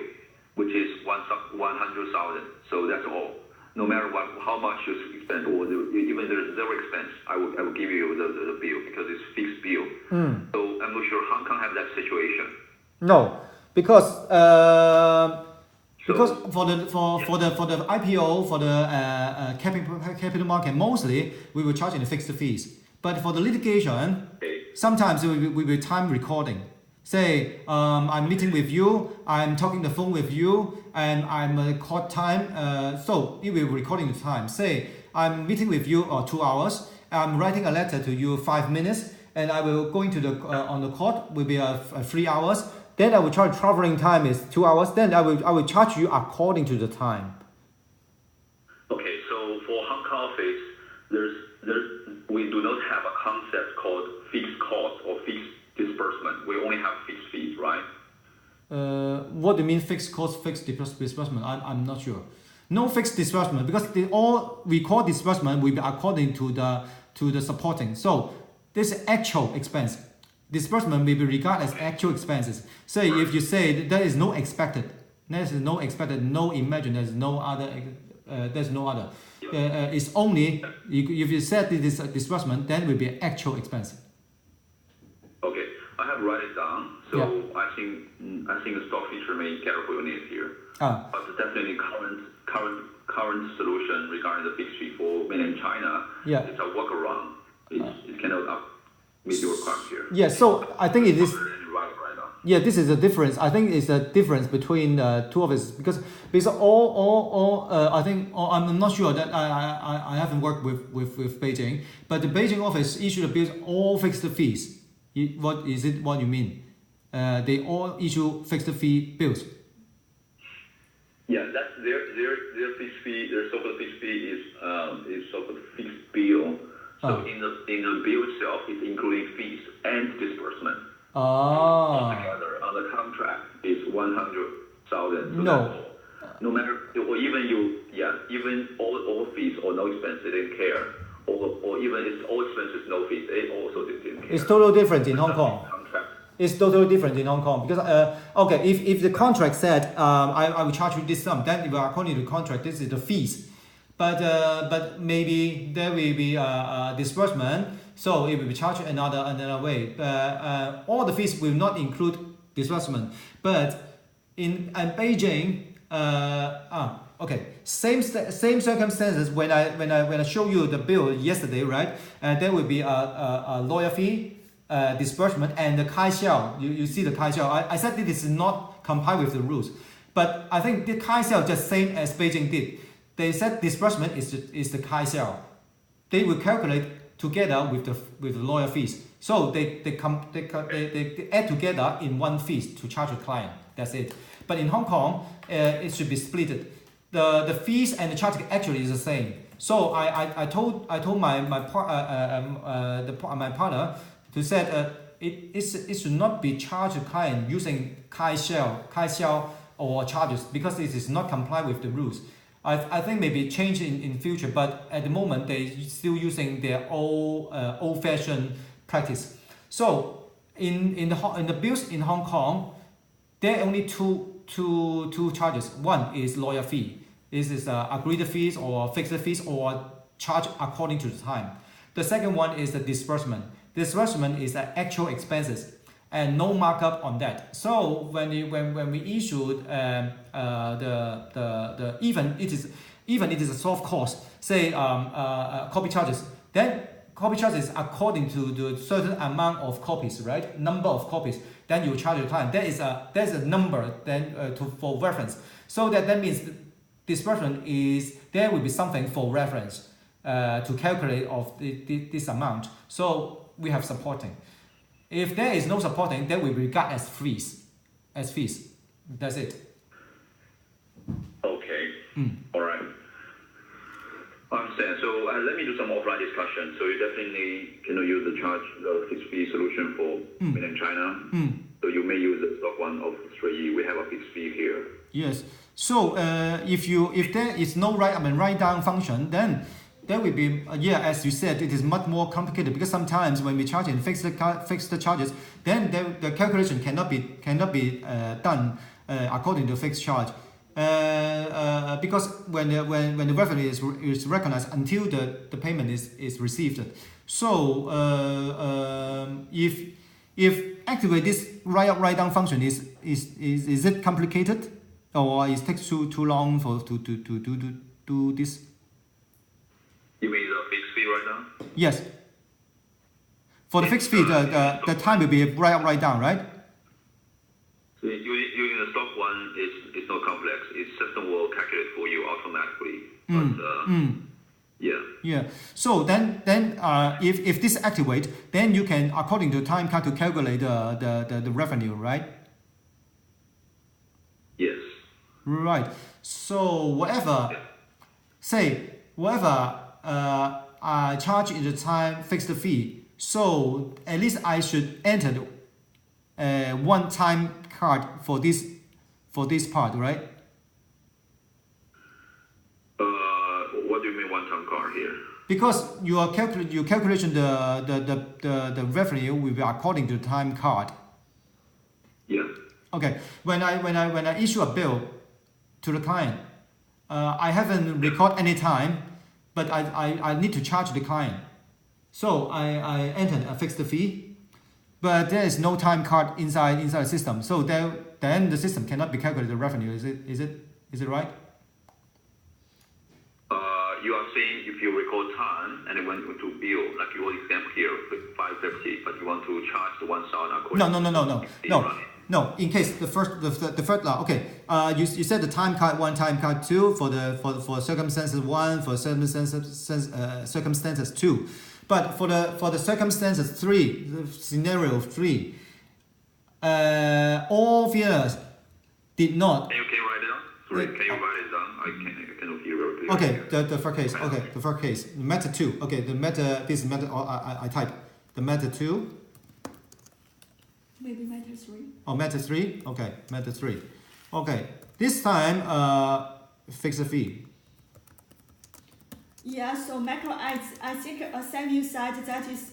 which is 100,000. So that's all. No matter how much you spend, or even there's zero expense, I will give you the bill because it's fixed bill. So I'm not sure Hong Kong have that situation. No, because for the IPO for the capital market mostly we will charge in the fixed fees. But for the litigation, sometimes we will time recording. Say I'm meeting with you, I'm talking the phone with you, and I'm court time. So it will recording the time. Say I'm meeting with you 2 hours. I'm writing a letter to you 5 minutes, and I will going to the on the court will be 3 hours. Then I will charge traveling time is 2 hours. Then I will charge you according to the time. Okay, so for Hong Kong office, we do not have a concept called fixed cost or fixed disbursement. We only have fixed fees, right? What do you mean fixed cost, fixed disbursement? I'm not sure. No fixed disbursement because all we call disbursement will be according to the supporting. So this actual expense. Disbursement may be regarded as actual expenses. Say if you say there is no expected, no imagined, there's no other. It's only if you said this disbursement, then will be actual expense. Okay, I have write it down. So yeah. I think the stock feature may cater for your needs here. But definitely current solution regarding the fixed fee for mainland China. Yeah. It's a workaround. It cannot meet your requirements here. Yeah, so I think it is. Yeah, this is a difference. I think it's a difference between two of us because all I think I'm not sure that I haven't worked with Beijing, but the Beijing office issued a bill all fixed fees. What is it? What you mean? They all issue fixed fee bills. Yeah, that's their fixed fee. Their so-called fixed fee is so-called fixed bill. So in the bill itself, it's including fees and disbursement. Altogether on the contract is 100,000. So no. No matter or even all fees or no expense, they didn't care. Or even it's all expenses, no fees, they also didn't care. It's totally different in Hong Kong. It's totally different in Hong Kong because okay, if the contract said I will charge you this sum, then according to the contract, this is the fees. But maybe there will be disbursement, so it will be charged another way. All the fees will not include disbursement. But in Beijing, Okay, same circumstances when I show you the bill yesterday, right? There will be a lawyer fee, disbursement, and the 开销. You see the 开销. I said this is not comply with the rules, but I think the 开销 just same as Beijing did. They said disbursement is the 开销. They will calculate together with the lawyer fees. So they add together in one fees to charge the client. That's it. But in Hong Kong, it should be split. The fees and the charge actually is the same. So I told my partner to say it should not be charged to client using 开销 or charges because it is not comply with the rules. I think maybe change in future, but at the moment they still using their old-fashioned practice. So in the bills in Hong Kong, there are only two charges. One is lawyer fee. This is agreed fees or fixed fees or charge according to the time. The second one is the disbursement. Disbursement is the actual expenses and no markup on that. So when we issued the even it is a soft cost, say copy charges, then copy charges according to the certain amount of copies, right? Number of copies. Then you charge the client. There's a number then for reference. So that means disbursement is there will be something for reference to calculate of this amount. So we have supporting. If there is no supporting, then we regard as fees. That's it. Okay. All right. I understand. So let me do some offline discussion. So you definitely cannot use the fixed fee solution for mainland China. So you may use the stock one of 3. We have a fixed fee here. Yes. So if there is no write down function, then there will be as you said, it is much more complicated because sometimes when we charge and fix the charges, then the calculation cannot be done according to fixed charge. Because when the revenue is recognized until the payment is received. So if activate this write down function is it complicated or it takes too long to do this? You mean the fixed fee right now? Yes. For the fixed fee, the time will be write down, right? So using the stock one is not complex. Its system will calculate for you automatically. But Yeah. So then if this activate, then you can according to time card to calculate the revenue, right? Yes. Right. So whatever I charge in the time fixed fee. So at least I should enter one time card for this part, right? What do you mean one time card here? Because your calculation the revenue will be according to the time card. Yeah. Okay. When I issue a bill to the client, I haven't recorded any time, but I need to charge the client. So I entered a fixed fee, but there is no time card inside the system. So then the system cannot be calculated the revenue. Is it right? You are saying if you record time and then went to bill, like your example here, 550, but you want to charge the 1,000 according No. In case the first okay. You said the time card 1, time card 2 for circumstances 1, for circumstances 2, but for the circumstances 3, the scenario 3, all viewers did not. Can you write it down? Sorry, can you write it down? I cannot hear very clearly. Okay, the first case. Okay, the first case. Method 2. Okay, this method. I type the method 2. Maybe method 3. Oh, method 3. Okay, method 3. Okay, this time fix the fee. Yeah, so Michael, I think Samuel said that is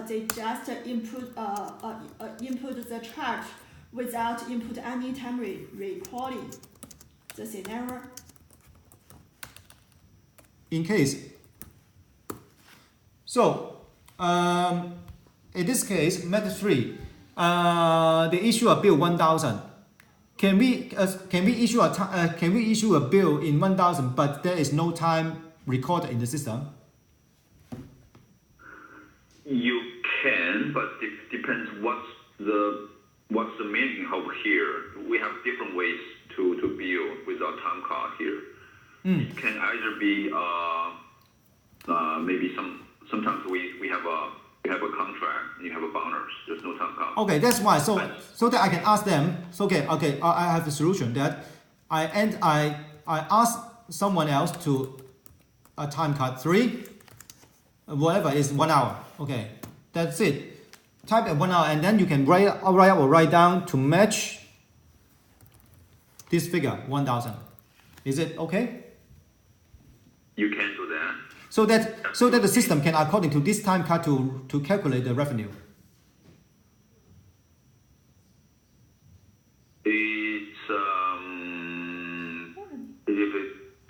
they just input the charge without input any time recording the scenario. In case. So in this case, method 3, they issue a bill 1,000. can we issue a bill in 1,000, but there is no time recorded in the system? You can, but it depends what's the meaning of here. We have different ways to bill without time card here. It can either be maybe sometimes we have a contract and you have a bonus. There's no time card. Okay, that's why. So that I can ask them. So okay. I have a solution that I ask someone else to a time card 3, whatever is 1 hour. Okay, that's it. Type at 1 hour, and then you can write up or write down to match this figure 1,000. Is it okay? You can do that. So that the system can, according to this time card, to calculate the revenue.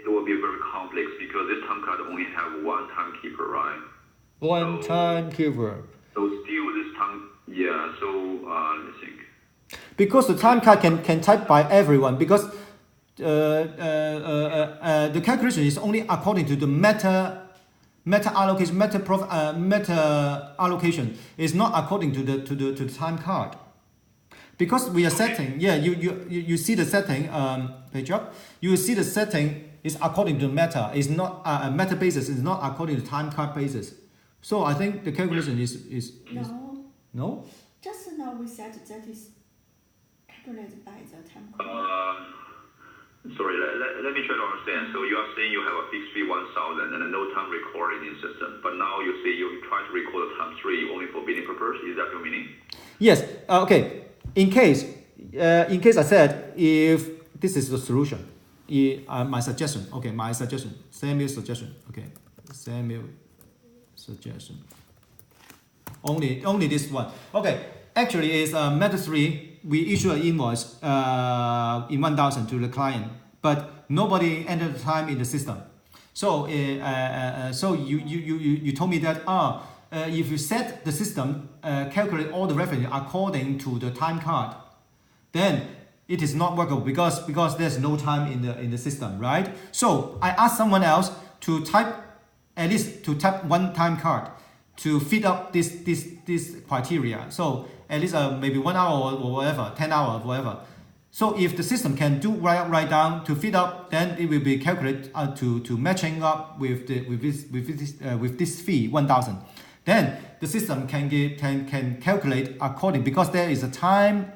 It will be very complex because this time card only have one timekeeper, right? One timekeeper. So still this time, yeah. So let me think. Because the time card can type by everyone, because the calculation is only according to the meta allocation. It's not according to the time card. Because we are setting, yeah, you see the setting, page up. You see the setting is according to meta. It's not meta basis. Is not according to time card basis. So I think the calculation is no. Just now we said that is calculated by the time card. Sorry, let me try to understand. So you are saying you have a fixed fee 1,000 and a no time recording in system, but now you say you try to record a time 3 only for billing purpose. Is that your meaning? Yes. Okay. In case I said if this is the solution, my suggestion. Okay, my suggestion. Samuel's suggestion. Okay, Samuel suggestion. Only this one. Okay. Actually, is method 3. We issue an invoice in 1,000 to the client, but nobody entered the time in the system. So so you told me that if you set the system calculate all the revenue according to the time card, then it is not workable because there's no time in the system, right? So I asked someone else to type one time card to fit up this criteria. So at least maybe 1 hour or whatever, 10 hours, whatever. So if the system can do write down to fit up, then it will be calculated to matching up with this fee 1,000. Then the system can calculate according, because there is a time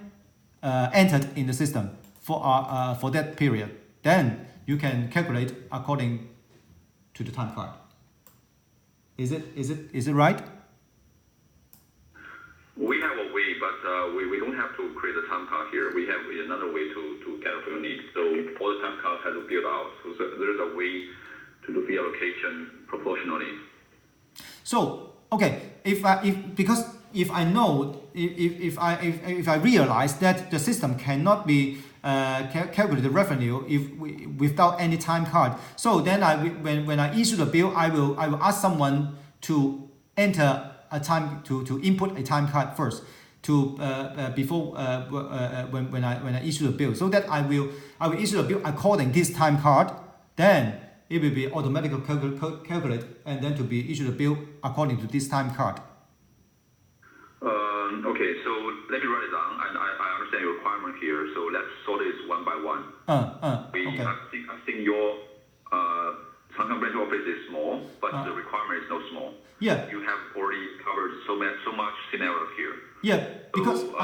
entered in the system for that period. Then you can calculate according to the time card. Is it right? We have a way, but we don't have to create a time card here. We have another way to cater for your needs. So all the time cards have to build out. So there's a way to do fee allocation proportionally. So okay, if I realize that the system cannot be calculate the revenue without any time card, so then when I issue the bill, I will ask someone to enter a time to input a time card first before when I issue the bill, so that I will issue the bill according this time card. Then it will be automatically calculated and then to be issued a bill according to this time card. Okay, so let me write it down, and I understand your requirement here. So let's sort it one by one. Okay. I think your Hong branch office is small, but the requirement is not small. Yeah. You have already covered so much scenarios here. Yeah, because so,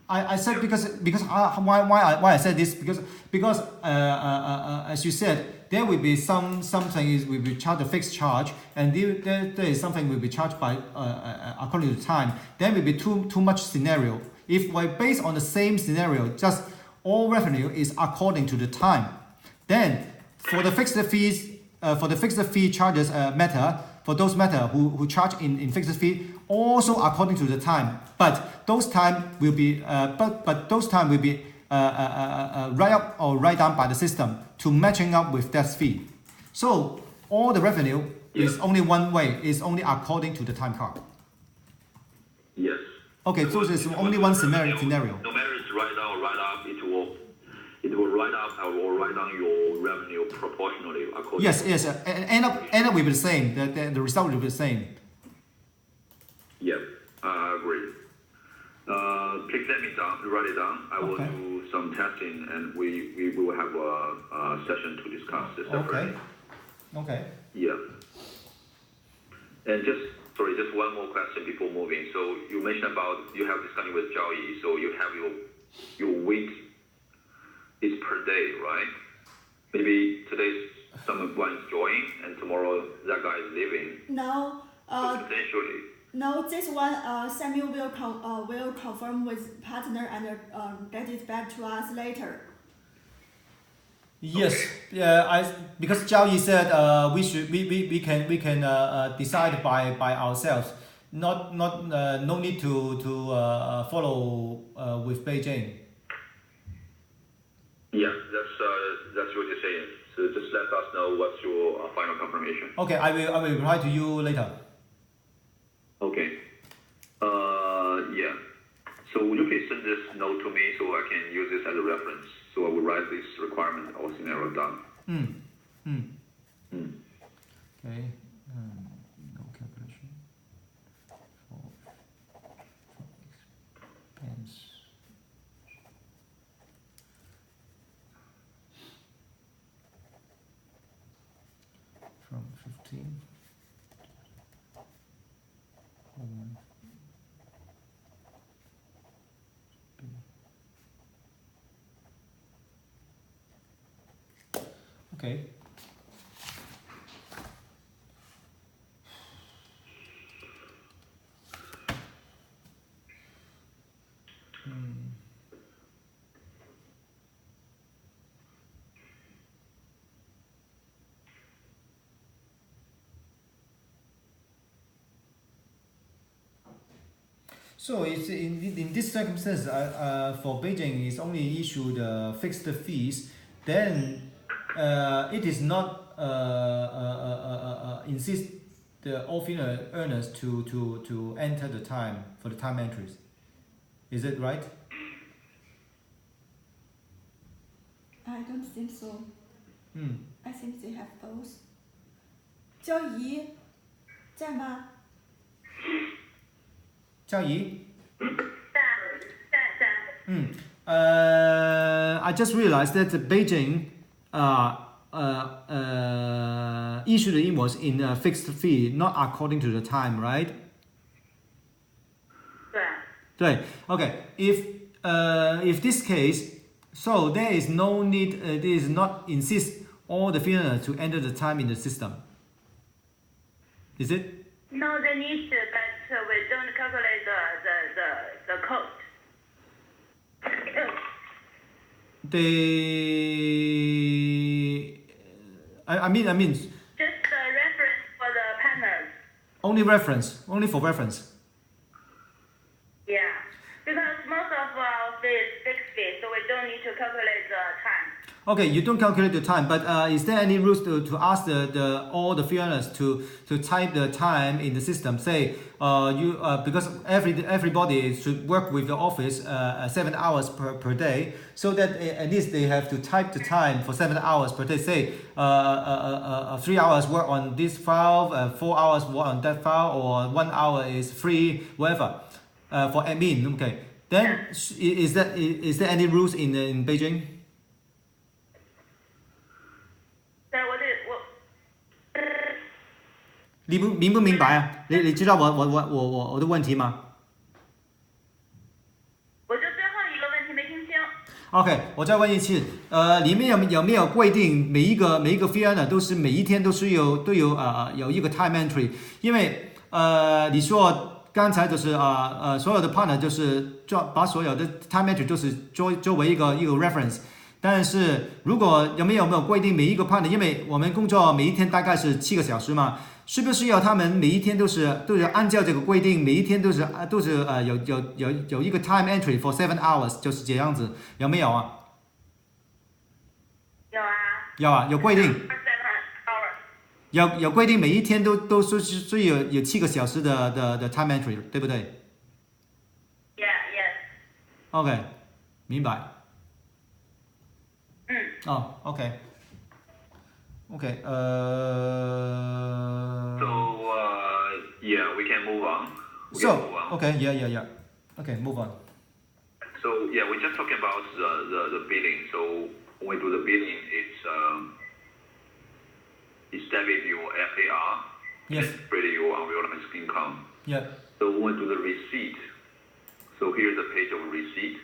I said because why I said this because as you said, there will be something will be charged a fixed charge, and there is something will be charged by according to time. There will be too much scenario. If we based on the same scenario, just all revenue is according to the time, then for the fixed fees charges matter, for those matter who charge in fixed fee also according to the time, but those time will be write up or write down by the system to matching up with that fee. So all the revenue is only one way, is only according to the time card. Yes. Okay, so there's only one scenario. No matter it's write down or write up, it will will write down your revenue proportionally according. Yes, yes. End up will be the same. The result will be the same. Yeah, I agree. Please let me write it down. I will do some testing, and we will have a session to discuss this separately. Okay. Yeah. And just one more question before moving. So you mentioned about you have discussion with Zhao Yi. So you have your weight is per day, right? Maybe today someone is joining, and tomorrow that guy is leaving. No. So potentially. No, this one Samuel will confirm with partner and get it back to us later. Yes, yeah. Because Zhao Yi said we can decide by ourselves. No need to follow with Beijing. Yeah, that's what you're saying. So just let us know what's your final confirmation. Okay, I will reply to you later. Okay. Yeah. So would you please send this note to me so I can use this as a reference? So I will write this requirement or scenario down. Okay. No calculation for expense. From 15. Okay. So it's in this circumstance, for Beijing, it's only issued fixed fees. Then it is not insist the all earners to enter the time for the time entries. Is it right? I don't think so. I think they have both. 交怡在吗？交怡。在。I just realized that Beijing issued the invoice in a fixed fee, not according to the time, right? 对。对 Okay. If this case, so there is no need. There is not insist all the freelancers to enter the time in the system. Is it? No, they need to, but we don't calculate the cost. I mean. Just the reference for the partners. Only for reference. Yeah, because most of our fee is fixed fee, so we don't need to calculate the time. Okay, you don't calculate the time, but is there any rules to ask all the freelancers to type the time in the system? Say because everybody should work with the office 7 hours per day, so that at least they have to type the time for 7 hours per day. Say 3 hours work on this file, 4 hours work on that file, or 1 hour is free, whatever. For admin, okay. Then is there any rules in Beijing? 你明不明白啊？你知道我的问题吗？我就最后一个问题没听清。OK， 我再问一次，里面有没有规定每一个 freelancer 都是每一天都有一个 time entry？ 因为你说刚才就是所有的 partner 就是把所有的 time entry 就是作为一个 reference。但是如果有没有规定每一个 partner， 因为我们工作每一天大概是7个小时嘛，是不是要他们每一天都是按照这个规定，每一天都是有一个 time entry for 7 hours， 就是这样子，有没有啊？有啊。有啊，有规定。有规定每一天都是有7个小时的 time entry， 对不对 ？Yeah, yes. OK， 明白。Oh, okay. Okay. Yeah, we can move on. Okay, yeah. Okay, move on. So yeah, we're just talking about the billing. So when we do the billing, it's debit your FAR, Yes. and credit your unrealized income. Yeah. So when we do the receipt, so here's a page of receipt.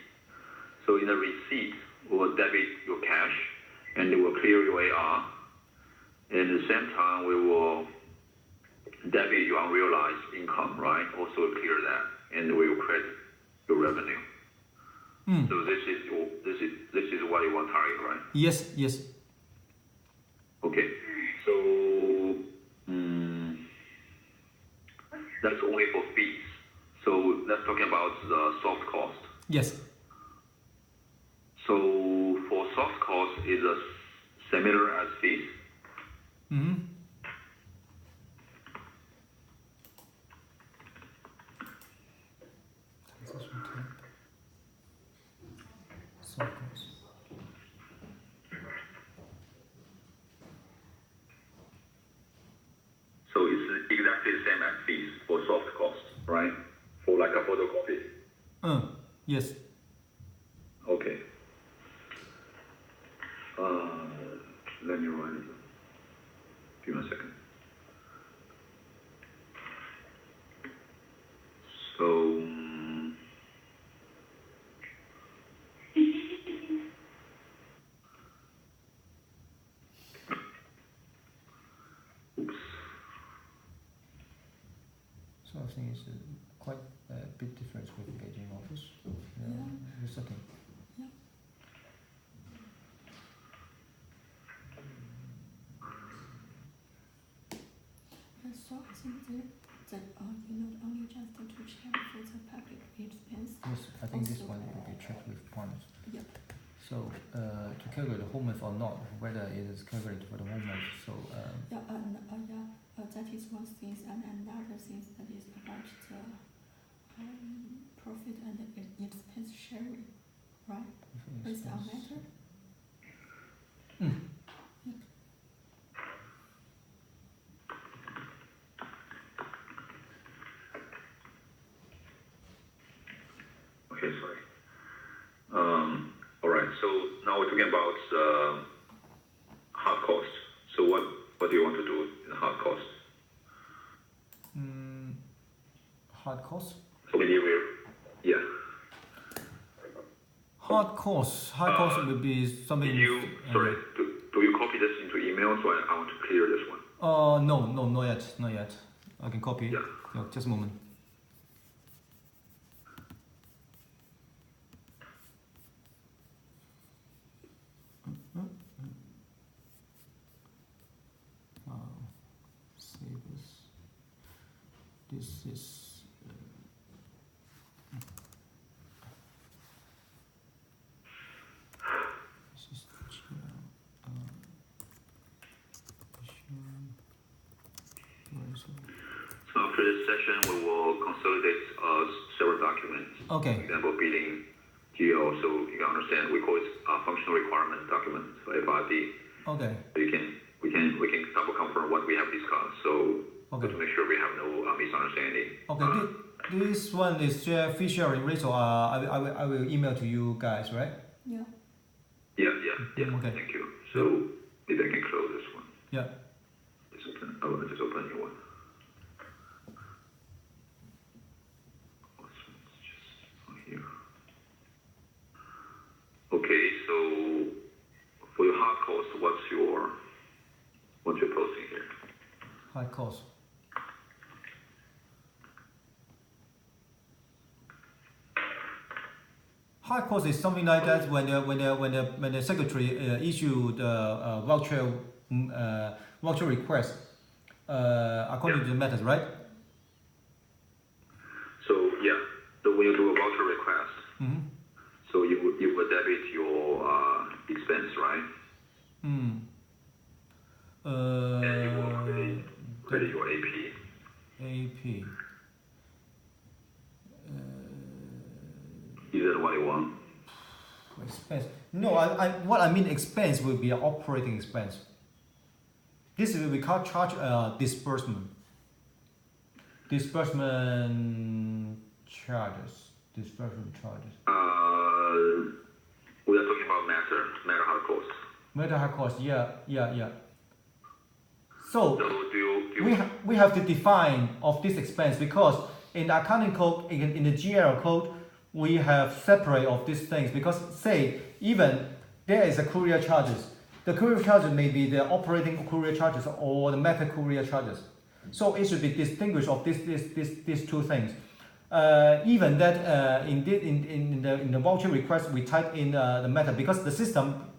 So in the receipt, we'll debit your cash, and it will clear your AR. And at the same time, we will debit your unrealized income, right? Also clear that, and we will credit your revenue. So this is what you want to target, right? Yes. Okay. So that's only for fees. So let's talk about the soft cost. Yes. So for soft cost is similar as fees. Soft cost. So it's exactly the same as fees for soft cost, right? For like a photocopy. Yes. Okay. Let me write it. Give me a second. So oops. So I think it's quite a big difference with Beijing office. Just a second. So I think that you not only just to check for the public expense. Yes, I think this also, one will be checked with partners. Yep. So to calculate the whole month or not, whether it is calculated for the whole month. So that is one thing, and another thing that is about the profit and expense sharing, right? Is that matter? Okay, sorry. All right. So now we're talking about hard cost. So what do you want to do in hard cost? Hard cost. So yeah. Hard cost would be something. Do you copy this into email? So I want to clear this one. No, not yet. I can copy. Yeah. No, just a moment. Save this. This is. So after this session, we will consolidate several documents. Okay. For example, billing, GL, so you can understand. We call it functional requirement document, so FRD. Okay. We can double confirm what we have discussed. So okay. To make sure we have no misunderstanding. Okay. This one is fee sharing rate, so I will email to you guys, right? Yeah. Yeah. Okay. Thank you. So maybe I can close this one. Yeah. Just open a new one. Here. Okay, so for your hard cost, what's your posting here? Hard cost. Hard cost is something like that when the secretary issue the voucher request according to the methods, right? So yeah, so when you do a voucher request, so you would debit your expense, right? And you will credit your AP. AP. Is that what you want? Expense. No, what I mean expense will be an operating expense. This will be called charge disbursement. Disbursement charges. Disbursement charges. We are talking about matter hard cost. Matter hard cost. Yeah. So do you we have to define of this expense because in the accounting code, in the GL code, we have separate of these things because say even there is a courier charges. The courier charges may be the operating courier charges or the meta courier charges. So it should be distinguished of these two things. Even that in the voucher request we type in the meta because the system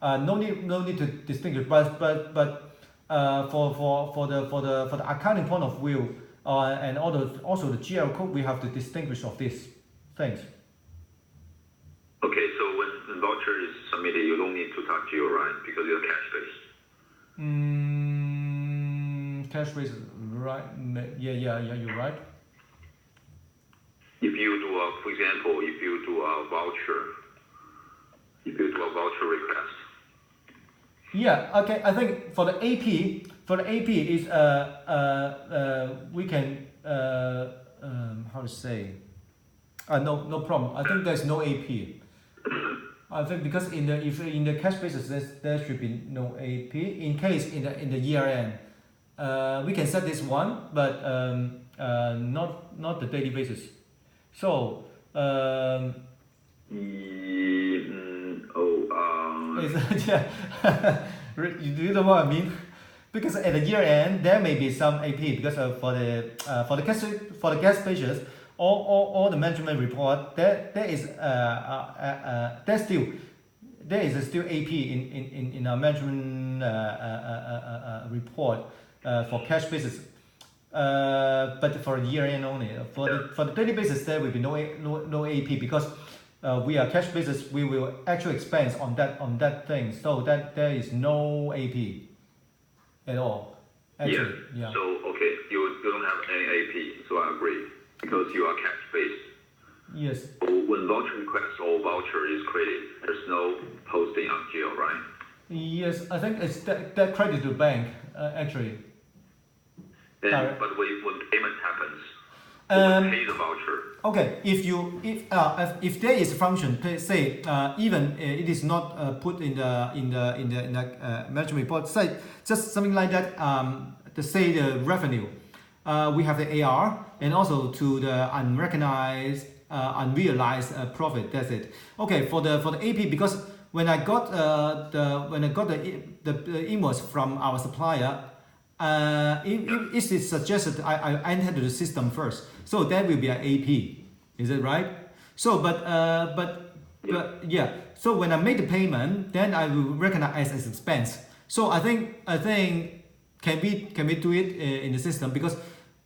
no need to distinguish, but for the accounting point of view and also the GL code we have to distinguish of these things. Okay, so when the voucher is submitted, you don't need to touch GL, right? Because you're cash based. Cash based, right? Yeah, you're right. If you do for example, if you do a voucher request. Yeah, okay. I think for the AP is we can how to say no problem. I think there's no AP. I think because in the cash basis there should be no AP. In case in the year end, we can set this one, but not the daily basis. So yeah, you know what I mean? Because at the year end there may be some AP because for the cash basis all the management report there is still AP in our management report for cash basis. But for year end only. For the daily basis, there will be no AP because we are cash basis. We will actually expense on that thing, so that there is no AP at all. Actually, yeah. So okay, you don't have any AP, so I agree because you are cash based. Yes. So when voucher request or voucher is created, there's no posting on GL, right? Yes, I think it's that credit to bank actually. But when payment happens, who will pay the voucher? Okay, if there is a function, say even it is not put in the management report, say just something like that. To say the revenue, we have the AR and also to the unrecognized, unrealized profit. That's it. Okay, for the AP because when I got the invoice from our supplier. It is suggested I enter the system first, so that will be an AP. Is it right? So, but yeah. So when I make the payment, then I will recognize as expense. So I think can we do it in the system because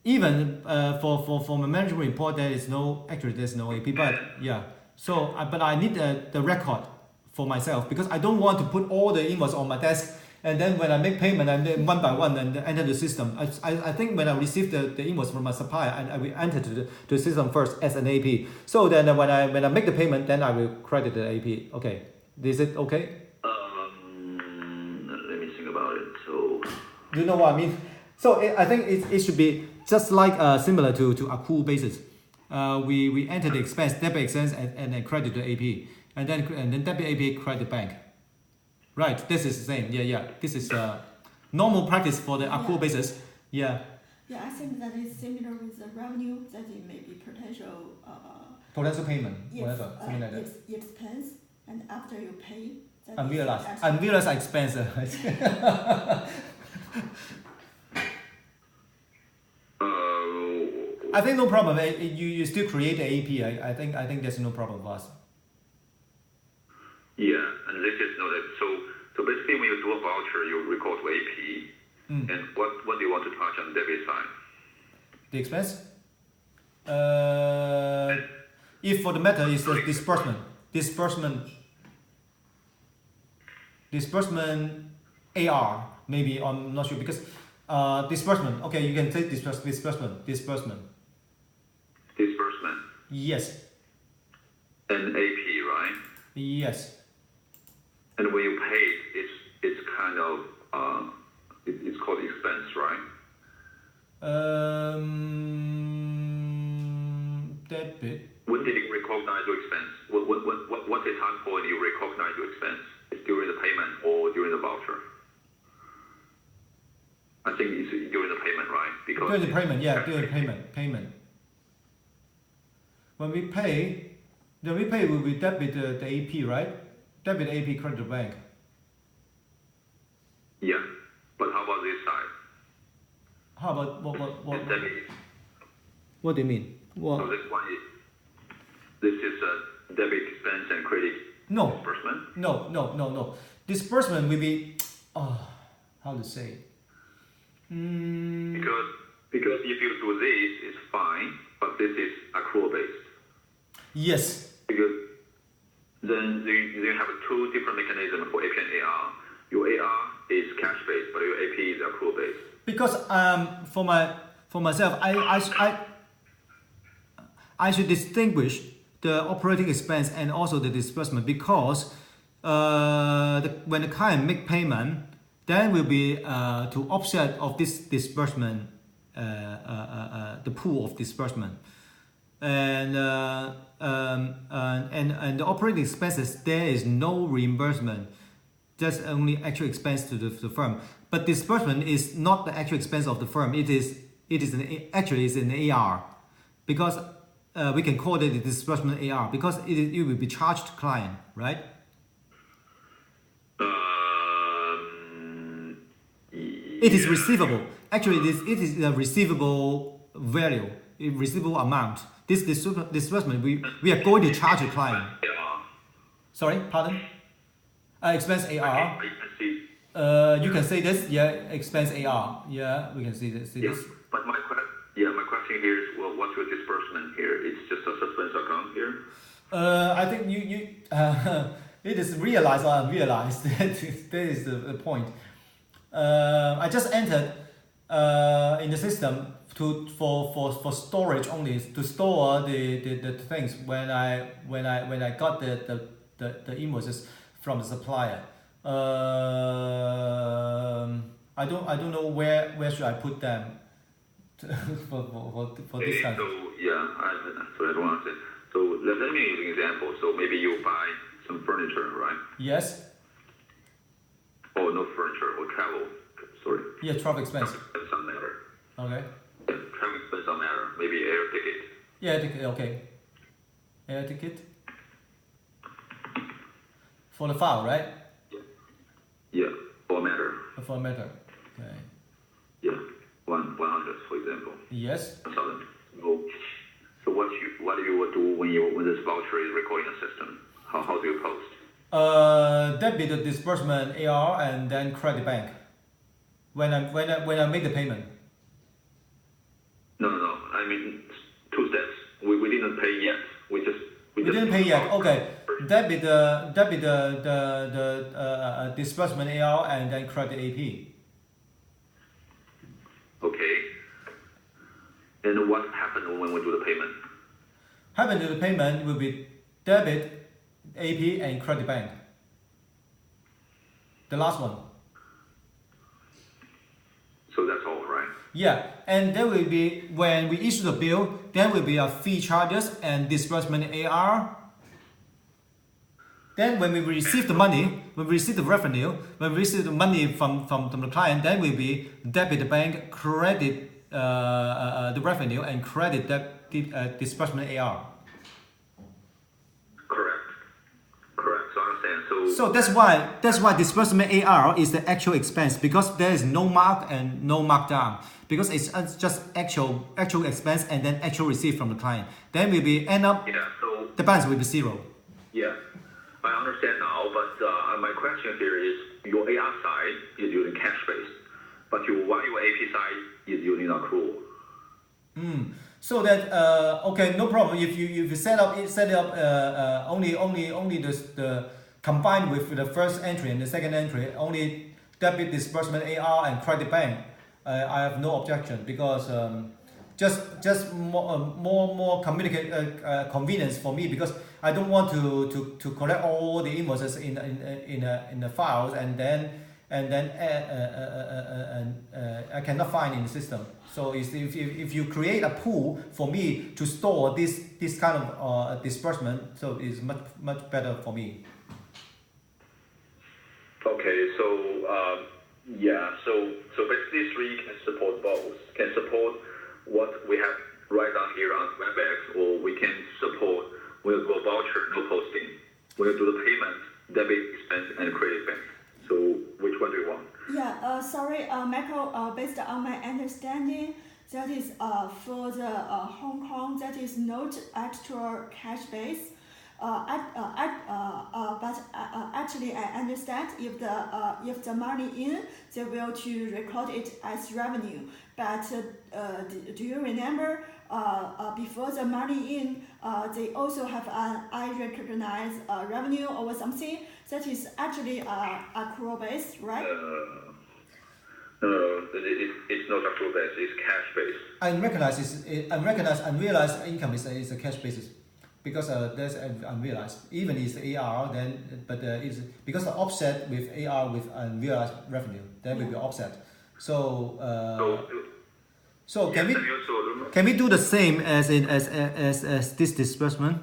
even for my management report there's no AP. But yeah. So but I need the record for myself because I don't want to put all the invoice on my desk. And then when I make payment, I one by one and enter the system. I think when I receive the invoice from my supplier, I will enter to the system first as an AP. So then when I make the payment, then I will credit the AP. Okay, is it okay? Let me think about it. So you know what I mean? So I think it should be just like similar to accrual basis. We enter the expense, debit expense, and then credit the AP, and then debit AP, credit bank. Right, this is the same. Yeah. This is normal practice for the accrual basis. Yeah. Yeah, I think that is similar with the revenue, that it may be potential payment, whatever, something like that. Expense, and after you pay, unrealized expense. I think no problem. You still create the AP. I think there's no problem for us. Yeah, and this is not so basically when you do a voucher, you record to AP. And what do you want to touch on debit side? The expense? If for the matter is the disbursement AR, maybe I'm not sure because disbursement. Okay, you can take disbursement. Disbursement. Yes. And AP, right? Yes. And when you pay, it's kind of it's called expense, right? Debit. When did you recognize your expense? What's the time point you recognize your expense? It's during the payment or during the voucher? I think it's during the payment, right? Because During the payment, yeah, during payment. When we pay, will be debit the AP, right? Debit AP credit the bank. yeah, but how about this side? How about what? It's debit. What do you mean? So What? this is a debit expense and credit No, disbursement. no. Disbursement will be, how to say? Because if you do this, it's fine, but this is accrual based. Yes. Because then you have two different mechanisms for AP and AR. Your AR is cash based, but your AP is accrual based. Because for myself, I should distinguish the operating expense and also the disbursement, because when the client make payment, then will be to offset of this disbursement, the pool of disbursement, and the operating expenses, there is no reimbursement, just only actual expense to the firm. But disbursement is not the actual expense of the firm. Actually is an AR, because we can call it the disbursement AR, because it will be charged to client, right? It is receivable. Actually, it is a receivable value, a receivable amount. This disbursement, we are going to charge a client. AR. Sorry, pardon? Expense AR. I see. You can say this, yeah, expense AR. Yeah, we can see this. Yeah, but my question here is, well, what's your disbursement here? It's just a suspense account here. I think you it is realized or unrealized. That is the point. I just entered in the system for storage only, to store the things when I got the invoices from the supplier. I don't know where should I put them for this kind. So yeah, so I don't want to say. So let me use an example. So maybe you buy some furniture, right? Yes. Or no furniture, or travel. Sorry. Yeah, travel expense. Travel expense doesn't matter. Okay. Yeah, travel expense doesn't matter. Maybe air ticket. Yeah, ticket. Okay. Air ticket. For the file, right? Yeah, for a matter. For a matter. Okay. Yeah, 100, for example. Yes. 1,000. So what you will do when this voucher is recording the system? How do you post? Debit the disbursement AR and then credit bank. When I make the payment. No. I mean, 2 steps. We didn't pay yet. We didn't pay yet. Okay. Debit the disbursement AR and then credit AP. Okay. And what happened when we do the payment? Happen to the payment will be debit AP and credit bank. The last one. So that's all, right? Yeah, and there will be, when we issue the bill, there will be a fee charges and disbursement AR. Then when we receive the money, when we receive the revenue, when we receive the money from the client, then will be debit the bank, credit the revenue, and credit that disbursement AR. Correct. So I understand. So that's why disbursement AR is the actual expense, because there is no mark and no markdown, because it's just actual expense and then actual receipt from the client. Then will be end up, yeah. So the balance will be zero. yeah, I understand now. But my question here is, your AR side is using cash based, but your AP side is using accrual. So that okay, no problem. If you set up only the combined with the first entry and the second entry, only debit disbursement AR and credit bank, I have no objection, because just more convenience for me, because I don't want to collect all the invoices in the files and then I cannot find in the system. So if you create a pool for me to store this kind of disbursement, so it's much better for me. Okay, so basically 3 can support both. Can support what we have right down here on WebEx, or we can support we'll go voucher, no posting. We'll do the payment, debit, expense, and credit bank. So which one do you want? Yeah, sorry, Michael, based on my understanding, that is for the Hong Kong, that is not actual cash base. But actually, I understand if the money in, they will to record it as revenue. But do you remember before the money in, they also have an I recognize revenue or something that is actually accrual based, right? No, it's not accrual based. It's cash based. Unrealized income is a cash basis. Because there's unrealized, even is AR, then but it's because the offset with AR with unrealized revenue, then will be offset. So can we do the same as this disbursement?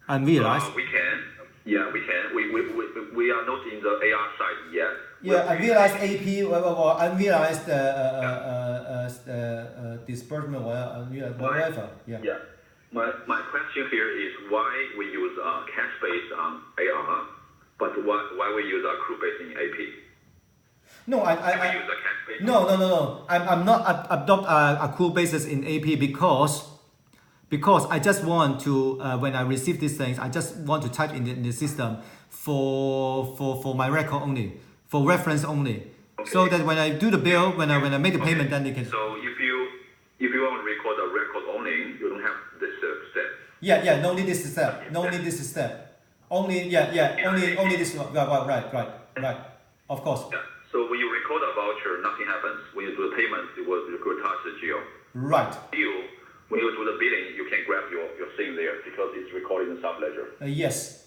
Unrealized. We can. Yeah, we can. We are not in the AR side yet. Yeah, unrealized AP or unrealized disbursement or unrealized whatever. Yeah. Yeah. My question here is why we use cash based on AR, but why we use accrual based in AP? No, we use a cash based. No. I'm not adopt accrual basis in AP because I just want to when I receive these things, I just want to type in the system for my record only, for reference only, okay. So that when I do the bill, when I make the payment, then they can. So if you want to record a record only, you don't have this step. Yeah. No need this step. No need this step. Only only this one. Right. Of course. Yeah. So when you record a voucher, nothing happens. When you do the payment, it will touch the geo. Right. When you do the billing, you can grab your thing there because it's recorded in subledger. Yes.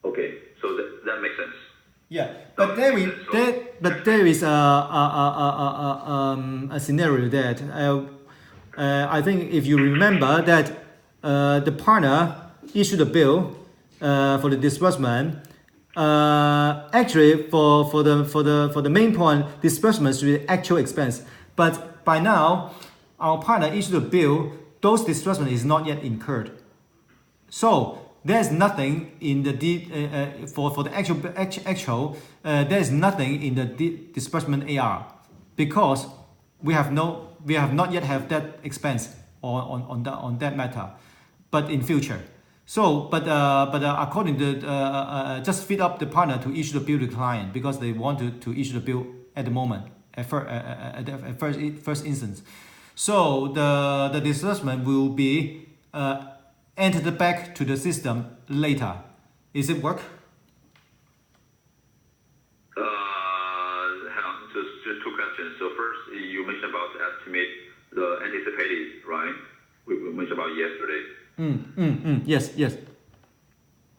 Okay, so that makes sense. Yeah, but there is a scenario that I think if you remember that the partner issued a bill for the disbursement. Actually, for the main point, disbursement is the actual expense. But by now, our partner issued a bill. Those disbursement is not yet incurred. So there's nothing in the for the actual there's nothing in the disbursement AR because we have not yet have that expense on that matter, but in future. So, but according to just feed up the partner to issue the bill to the client because they want to issue the bill at the moment at first instance. So the disbursement will be entered back to the system later. Is it work? Just 2 questions. So first, you mentioned about estimate the anticipated, right? We mentioned about yesterday. Yes.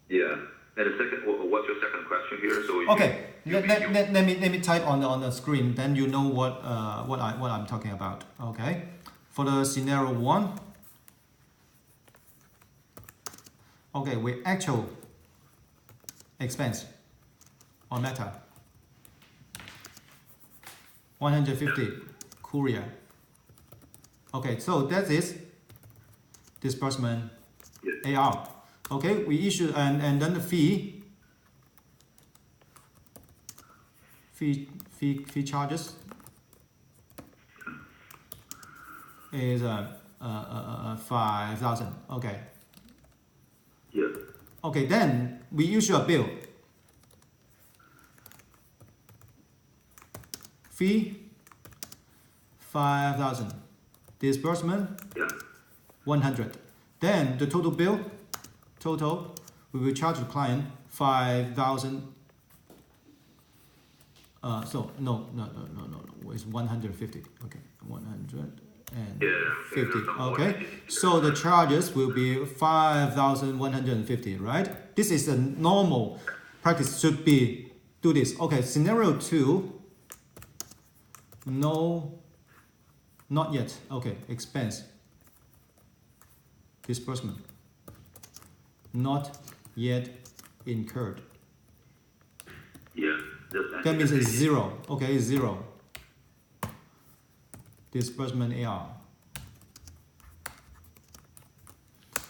Yeah. And the second, what's your second question here? So okay. Let me type on the screen. Then you know what I'm talking about. Okay. For the scenario 1. Okay, with actual expense on matter 150 courier. Okay, so that is disbursement AR. Okay, we issue and then the fee charges is 5,000. Okay. Yeah. Okay, then we issue a bill. Fee 5,000. Disbursement 100. Then the total bill, we will charge the client 5,000 So no. It's 150. Okay, 150. Okay, so the charges will be 5,150, right? This is a normal practice. Should be do this. Okay, scenario 2. No, not yet. Okay, expense disbursement not yet incurred. Yeah, that means it's 0. Okay, 0. Disbursement AR.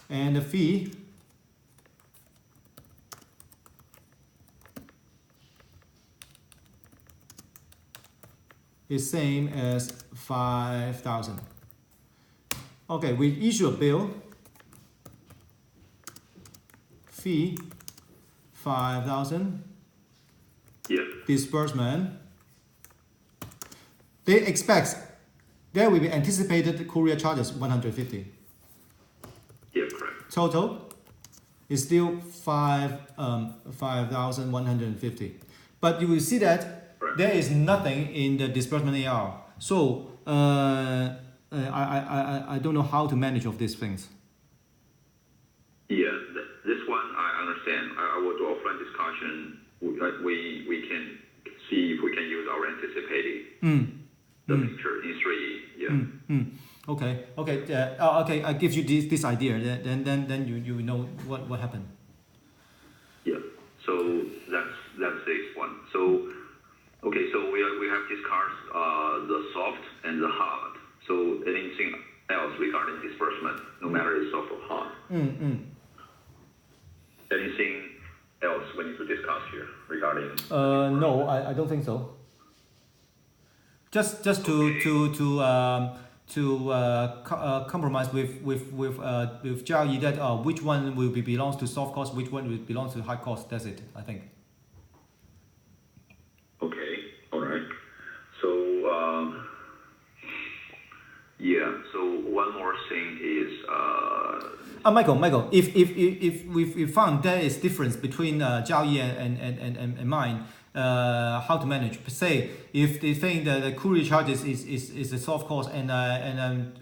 And the fee is same as 5,000. Okay, we issue a bill. Fee 5,000. Yeah. Disbursement. They expect there will be anticipated courier charges 150. Yeah, correct. Total is still 5,150. But you will see that there is nothing in the disbursement AR. So I don't know how to manage of these things. Yeah, this one I understand. I will do offline discussion. We can see if we can use our anticipated the picture in 3E. Yeah. Okay. Okay. I give you this idea. Then you know what happened. Yeah. So that's this one. So okay. So we have discussed the soft and the hard. So anything else regarding disbursement, no matter it's soft or hard. Anything else we need to discuss here regarding? No, I don't think so. Just to compromise with Jiao Yi that which one will be belongs to soft cost, which one will belongs to high cost. That's it, I think. Okay, all right. So yeah. So one more thing is. Michael, if we found there is difference between Jiao Yi and mine, how to manage? Say if they think that the courier charges is a soft cost and I'm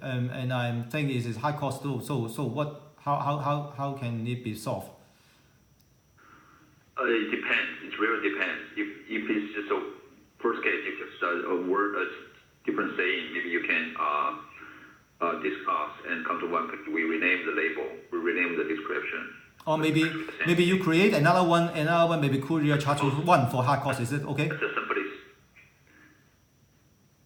thinking it is high cost too. So what? How can it be solved? It depends. It really depends. If it's just a first case, if it's a word, a different saying, maybe you can discuss and come to one. We rename the label. We rename the description. Or maybe you create another one maybe courier charge 1 for hard cost. Is it okay? That's somebody's.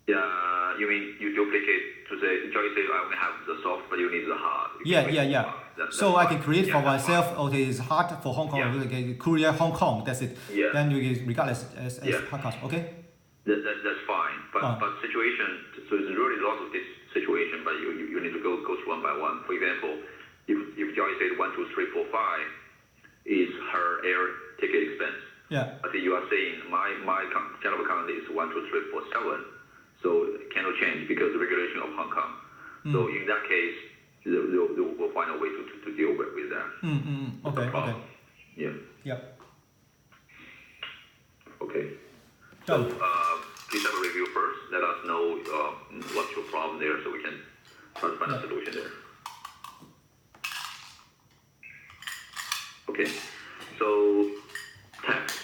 Yeah, you mean you duplicate to say Joy say I only have the soft, but you need the hard. Yeah. So I can create for myself. Okay, it's hard for Hong Kong. Okay, courier Hong Kong. That's it. Yeah. Then you regard as hard cost. Okay. That's fine. But situation. So it's really lots of this situation, but you need to go through one by one. For example, if Joy said 1, 2, 3, 4, 5 is her air ticket expense. Yeah. I think you are saying my channel account is 1, 2, 3, 4, 7. So it cannot change because the regulation of Hong Kong. So in that case, we'll find a way to deal with that. Okay. Yeah. Yep. Okay. Done. So please have a review first. Let us know what's your problem there, so we can try to find a solution there. Okay. So tax.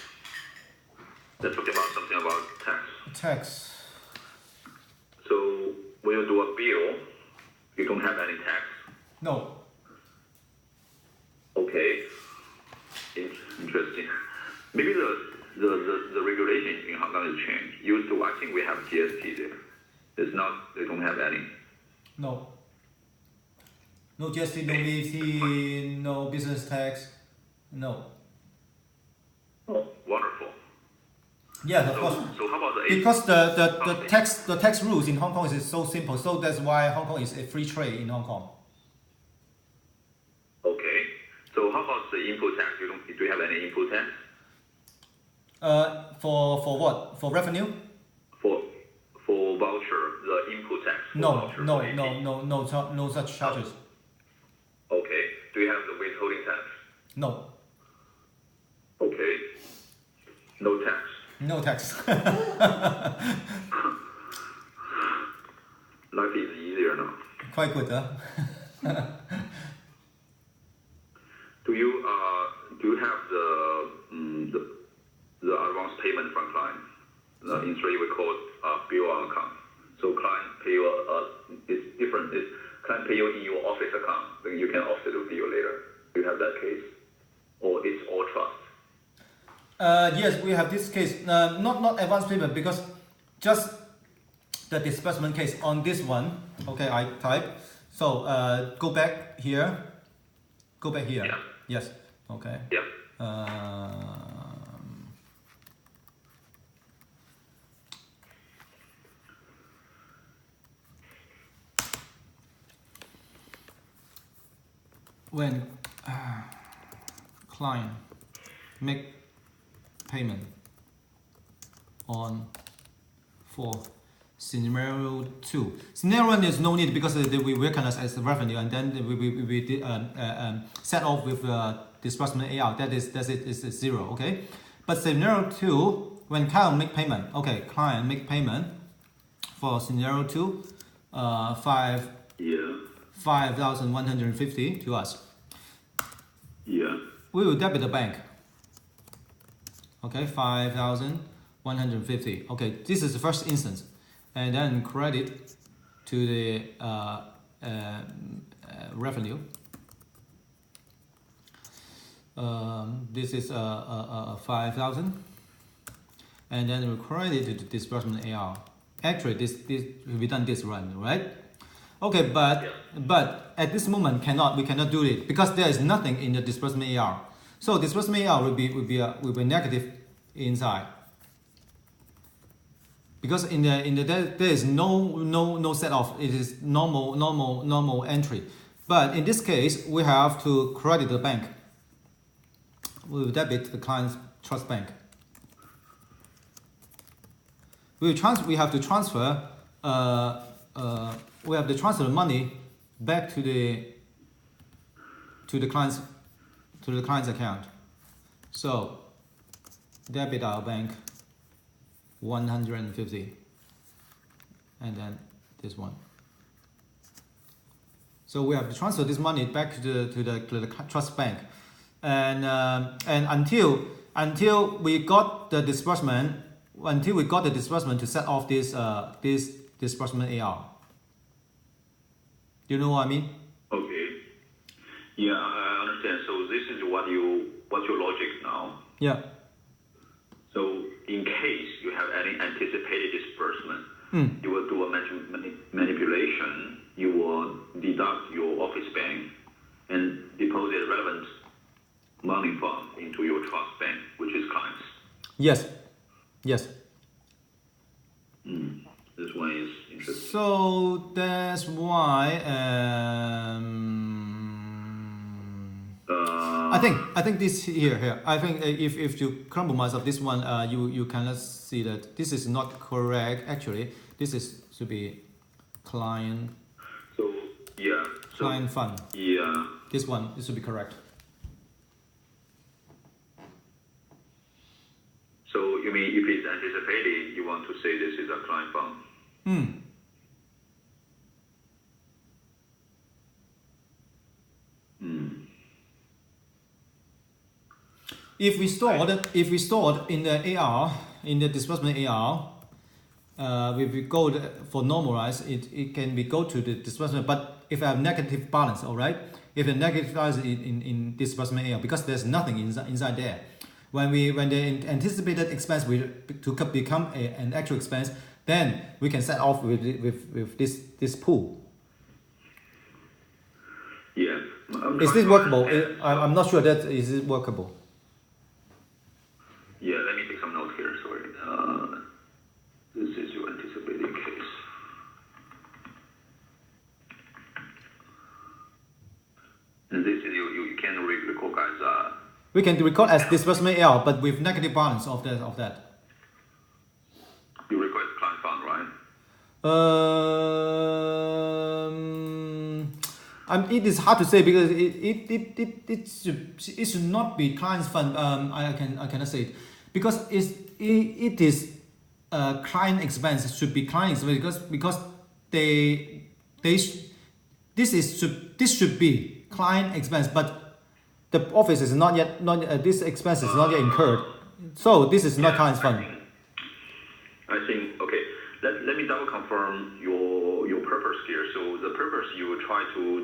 Let's talk about something about tax. Tax. So when you do a bill, you don't have any tax. No. Okay. Interesting. Maybe the regulation in Hong Kong has changed. Used to, I think we have GST there. It's not. They don't have any. No. No GST, no VAT, no business tax. No. Oh, wonderful. Yeah, of course. So how about the Because the tax rules in Hong Kong is so simple, so that's why Hong Kong is a free trade in Hong Kong. Okay. So how about the input tax? Do you have any input tax? For what? For revenue? For voucher, the input tax. No such charges. Okay. Do you have the withholding tax? No. Okay. No tax. No tax. Life is easier now. Quite good, huh? Do you have the advance payment from client? In Australia we call it bill on account. So client pay you it's different. It's client pay you in your office account, then you can offset the bill later. Do you have that case, or it's all trust? Yes, we have this case. Not advance payment because just the disbursement case on this one. Okay, I type. So go back here. Go back here. Yeah. Yes. Okay. Yeah. When client make payment on for scenario 2. Scenario 1 is no need because we recognize as revenue, and then we set off with disbursement AR. That is is 0. Okay, but scenario 2, when client make payment, okay, client make payment for scenario 2, 5,150 to us. Yeah. We will debit the bank. Okay, 5,150. Okay, this is the first instance, and then credit to the revenue. This is 5,000, and then we credit to the disbursement AR. Actually, this we done this run, right? Okay, but at this moment we cannot do it because there is nothing in the disbursement AR. So disbursement AR will be negative inside because in the there is no set off. It is normal entry. But in this case, we have to credit the bank. We will debit the client's trust bank. We have to transfer. We have to transfer the money back to the client's account. So debit our bank 150, and then this one. So we have to transfer this money back to the trust bank, and until we got the disbursement, to set off this disbursement AR. You know what I mean? Okay. Yeah, I understand. So this is what's your logic now? Yeah. So in case you have any anticipated disbursement, you will do a manipulation. You will deduct your office bank and deposit relevant money fund into your trust bank, which is clients. Yes. Yes. This one is interesting. So that's why I think this here. I think if you compromise of this one, you cannot see that this is not correct. Actually, this should be client. So yeah. Client fund. Yeah. This should be correct. So you mean if it's anticipated, you want to say this is a client fund? If we stored in the AR, in the disbursement AR, if we go for normalize, it can be go to the disbursement. But if I have negative balance, all right, if the negative balance in disbursement AR, because there's nothing inside there. When the anticipated expense will to become an actual expense, then we can set off with this pool. Yeah. Is this workable? I'm not sure that is it workable. Yeah, let me take some notes here. Sorry. This is your anticipated case. And this is you can record as we can record as disbursement AR, but with negative balance of that. You record client fund, right? It is hard to say because it should not be client's fund. I cannot say it, because it is client expense, should be client expense, because this should be client expense, but the office is not yet this expense is not yet incurred, so this is not client's fund. I think okay. Let me double confirm your purpose here. So the purpose, you will try to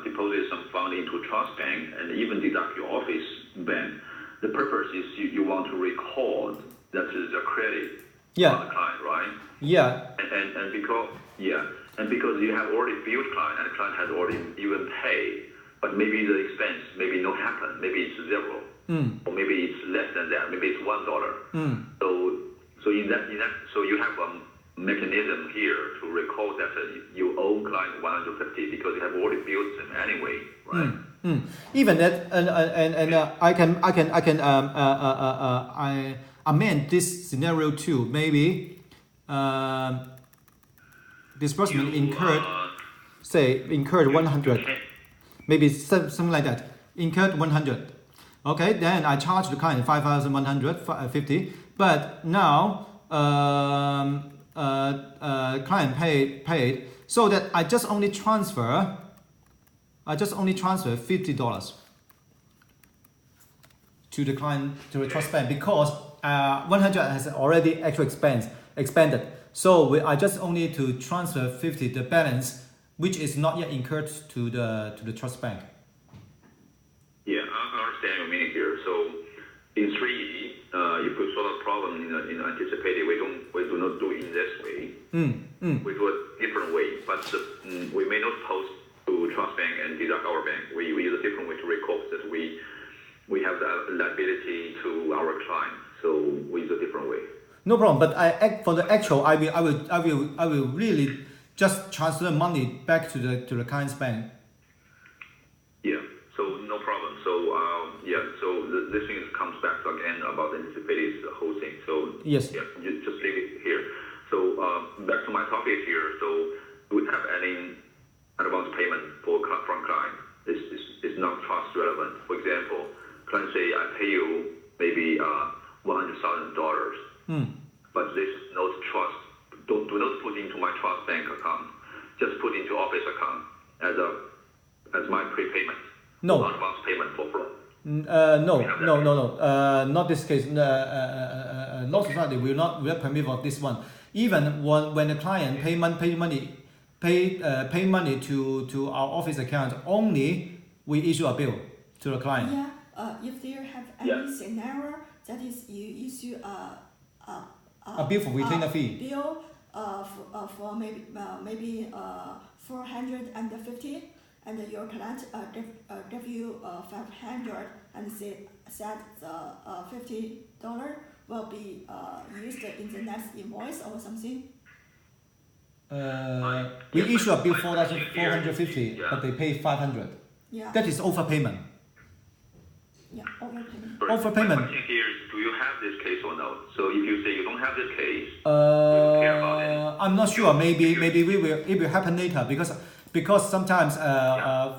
deposit some fund into trust bank and even deduct your office bank. The purpose is you want to record that is a credit on the client, right? Yeah. And because you have already billed client and the client has already even paid, but maybe the expense maybe not happen, maybe it's zero, or maybe it's less than that, maybe it's $1. So in that so you have a mechanism here to record that you owe client 150 because you have already billed them anyway, right? Even that, and I amend this scenario too. Maybe disbursement incurred 100, maybe something like that. Incurred 100. Okay, then I charge the client 5,150. But now client paid, so that I just only transfer $50 to the client, to the trust bank, because 100 has already actually expanded. So I just only need to transfer 50, the balance, which is not yet incurred to the trust bank. Yeah, I understand your meaning here. So in 3E, if we solve a problem in anticipated, we do not do it in this way. We do it different way, but we may not post to trust bank and deduct our bank. We use a different way to record that we have the liability to our client. So we use a different way. No problem. But for the actual, I will really just transfer money back to the client's bank. Yeah. So no problem. So so this thing comes back again about anticipated the whole thing. So yes. Yeah, just leave it here. So back to my topic here. So do we have any advance payment from client? It's not trust relevant. For example, client say I pay you maybe $100,000, but this is not trust. Do not put into my trust bank account. Just put into office account as my prepayment. No. Advance payment for fraud. No. Not this case. Law society will not permit for this one. Even when the client pay money to our office account, only we issue a bill to the client. Yeah. If there have any scenario that is you issue a bill for retainer fee. Bill for maybe 450. And your client give you 500 and said the $50 will be used in the next invoice or something. We issue a bill for 450, but they pay 500. Yeah. That is overpayment. Yeah, overpayment. Overpayment. My question here is, do you have this case or no? So if you say you don't have this case, you don't care about it. I'm not sure. Maybe it will happen later because sometimes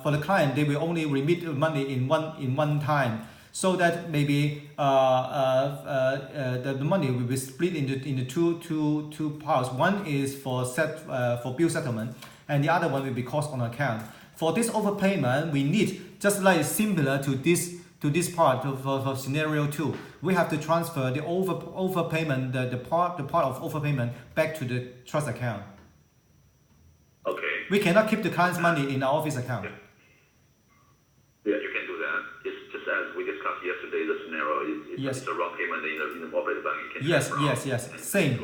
for the client they will only remit money in one time, so that maybe the money will be split into two parts. One is for bill settlement, and the other one will be cost on account. For this overpayment, we need, just like similar to this part for scenario 2, we have to transfer the overpayment, the part of overpayment back to the trust account. Okay. We cannot keep the client's money in our office account. Yeah, you can do that. It's just as we discussed yesterday, the scenario it's a wrong payment in the office bank. You can Yes. Same.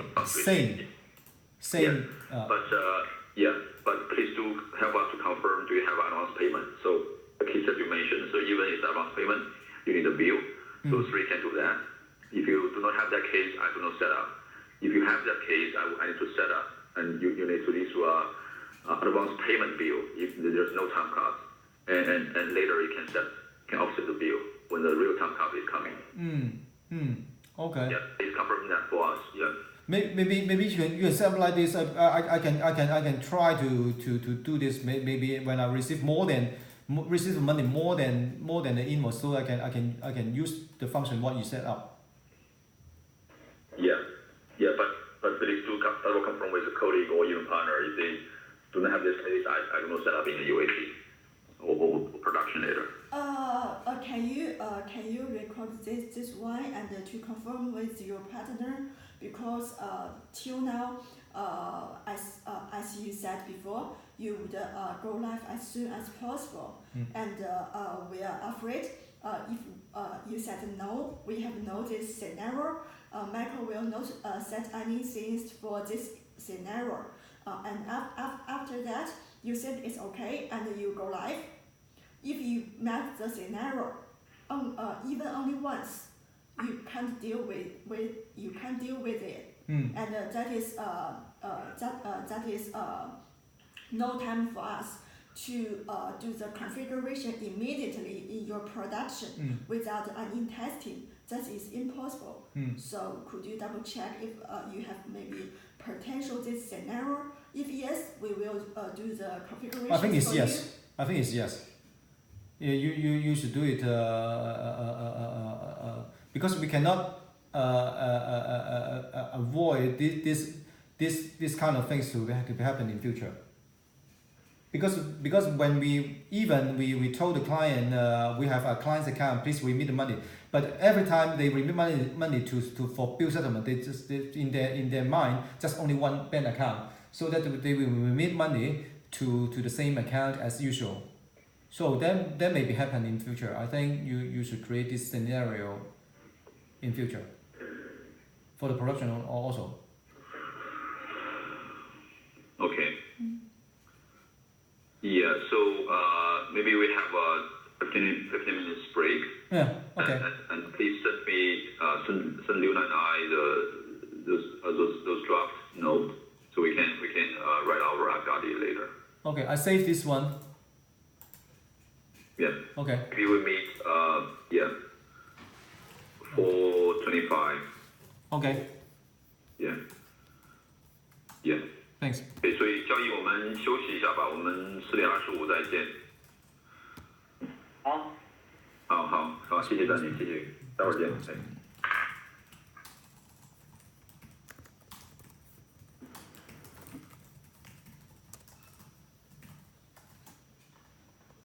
But please do help us to confirm, do you have advance payment? So the case that you mentioned, so even if it's advance payment, you need a bill. So 3 can do that. If you do not have that case, I do not set up. If you have that case, I need to set up, and you need to issue advance payment bill if there's no time card, and later you can offset the bill when the real time card is coming. Okay. Yeah, please confirm that for us. Yeah. Maybe you can set up like this. I can try to do this. Maybe when I receive money more than the invoice, so I can use the function what you set up. I will confirm with a colleague or even partner. If they do not have this case, I will set up in the UAT or production later. Can you record this one and to confirm with your partner, because till now, as you said before, you would go live as soon as possible, and we are afraid if you said no, we have no this scenario. Michael will not set anything for this scenario, and after that, you said it's okay and you go live. If you met the scenario, even only once, you can't deal with it, and that is no time for us to do the configuration immediately in your production without any testing. That is impossible. So could you double check if you have maybe potential this scenario? If yes, we will do the configuration. I think it's yes. I think it's yes. You should do it because we cannot avoid this kind of things to happen in future. Because when we told the client we have a client's account, please remit the money, but every time they remit money for bill settlement, they in their mind just only one bank account, so that they will remit money to the same account as usual. So that may be happen in future. I think you should create this scenario in future for the production also. Okay. Yeah. So maybe we have a 15 minutes break. Yeah. Okay. And please send me send Liu and I those draft notes so we can write our Agadi later. Okay. I save this one. Yeah. Okay. Maybe we meet 4:25. Okay. Yeah. Yeah. Thanks. 对，所以交易我们休息一下吧，我们4:25再见。好。好，谢谢丹尼，谢谢，待会儿见。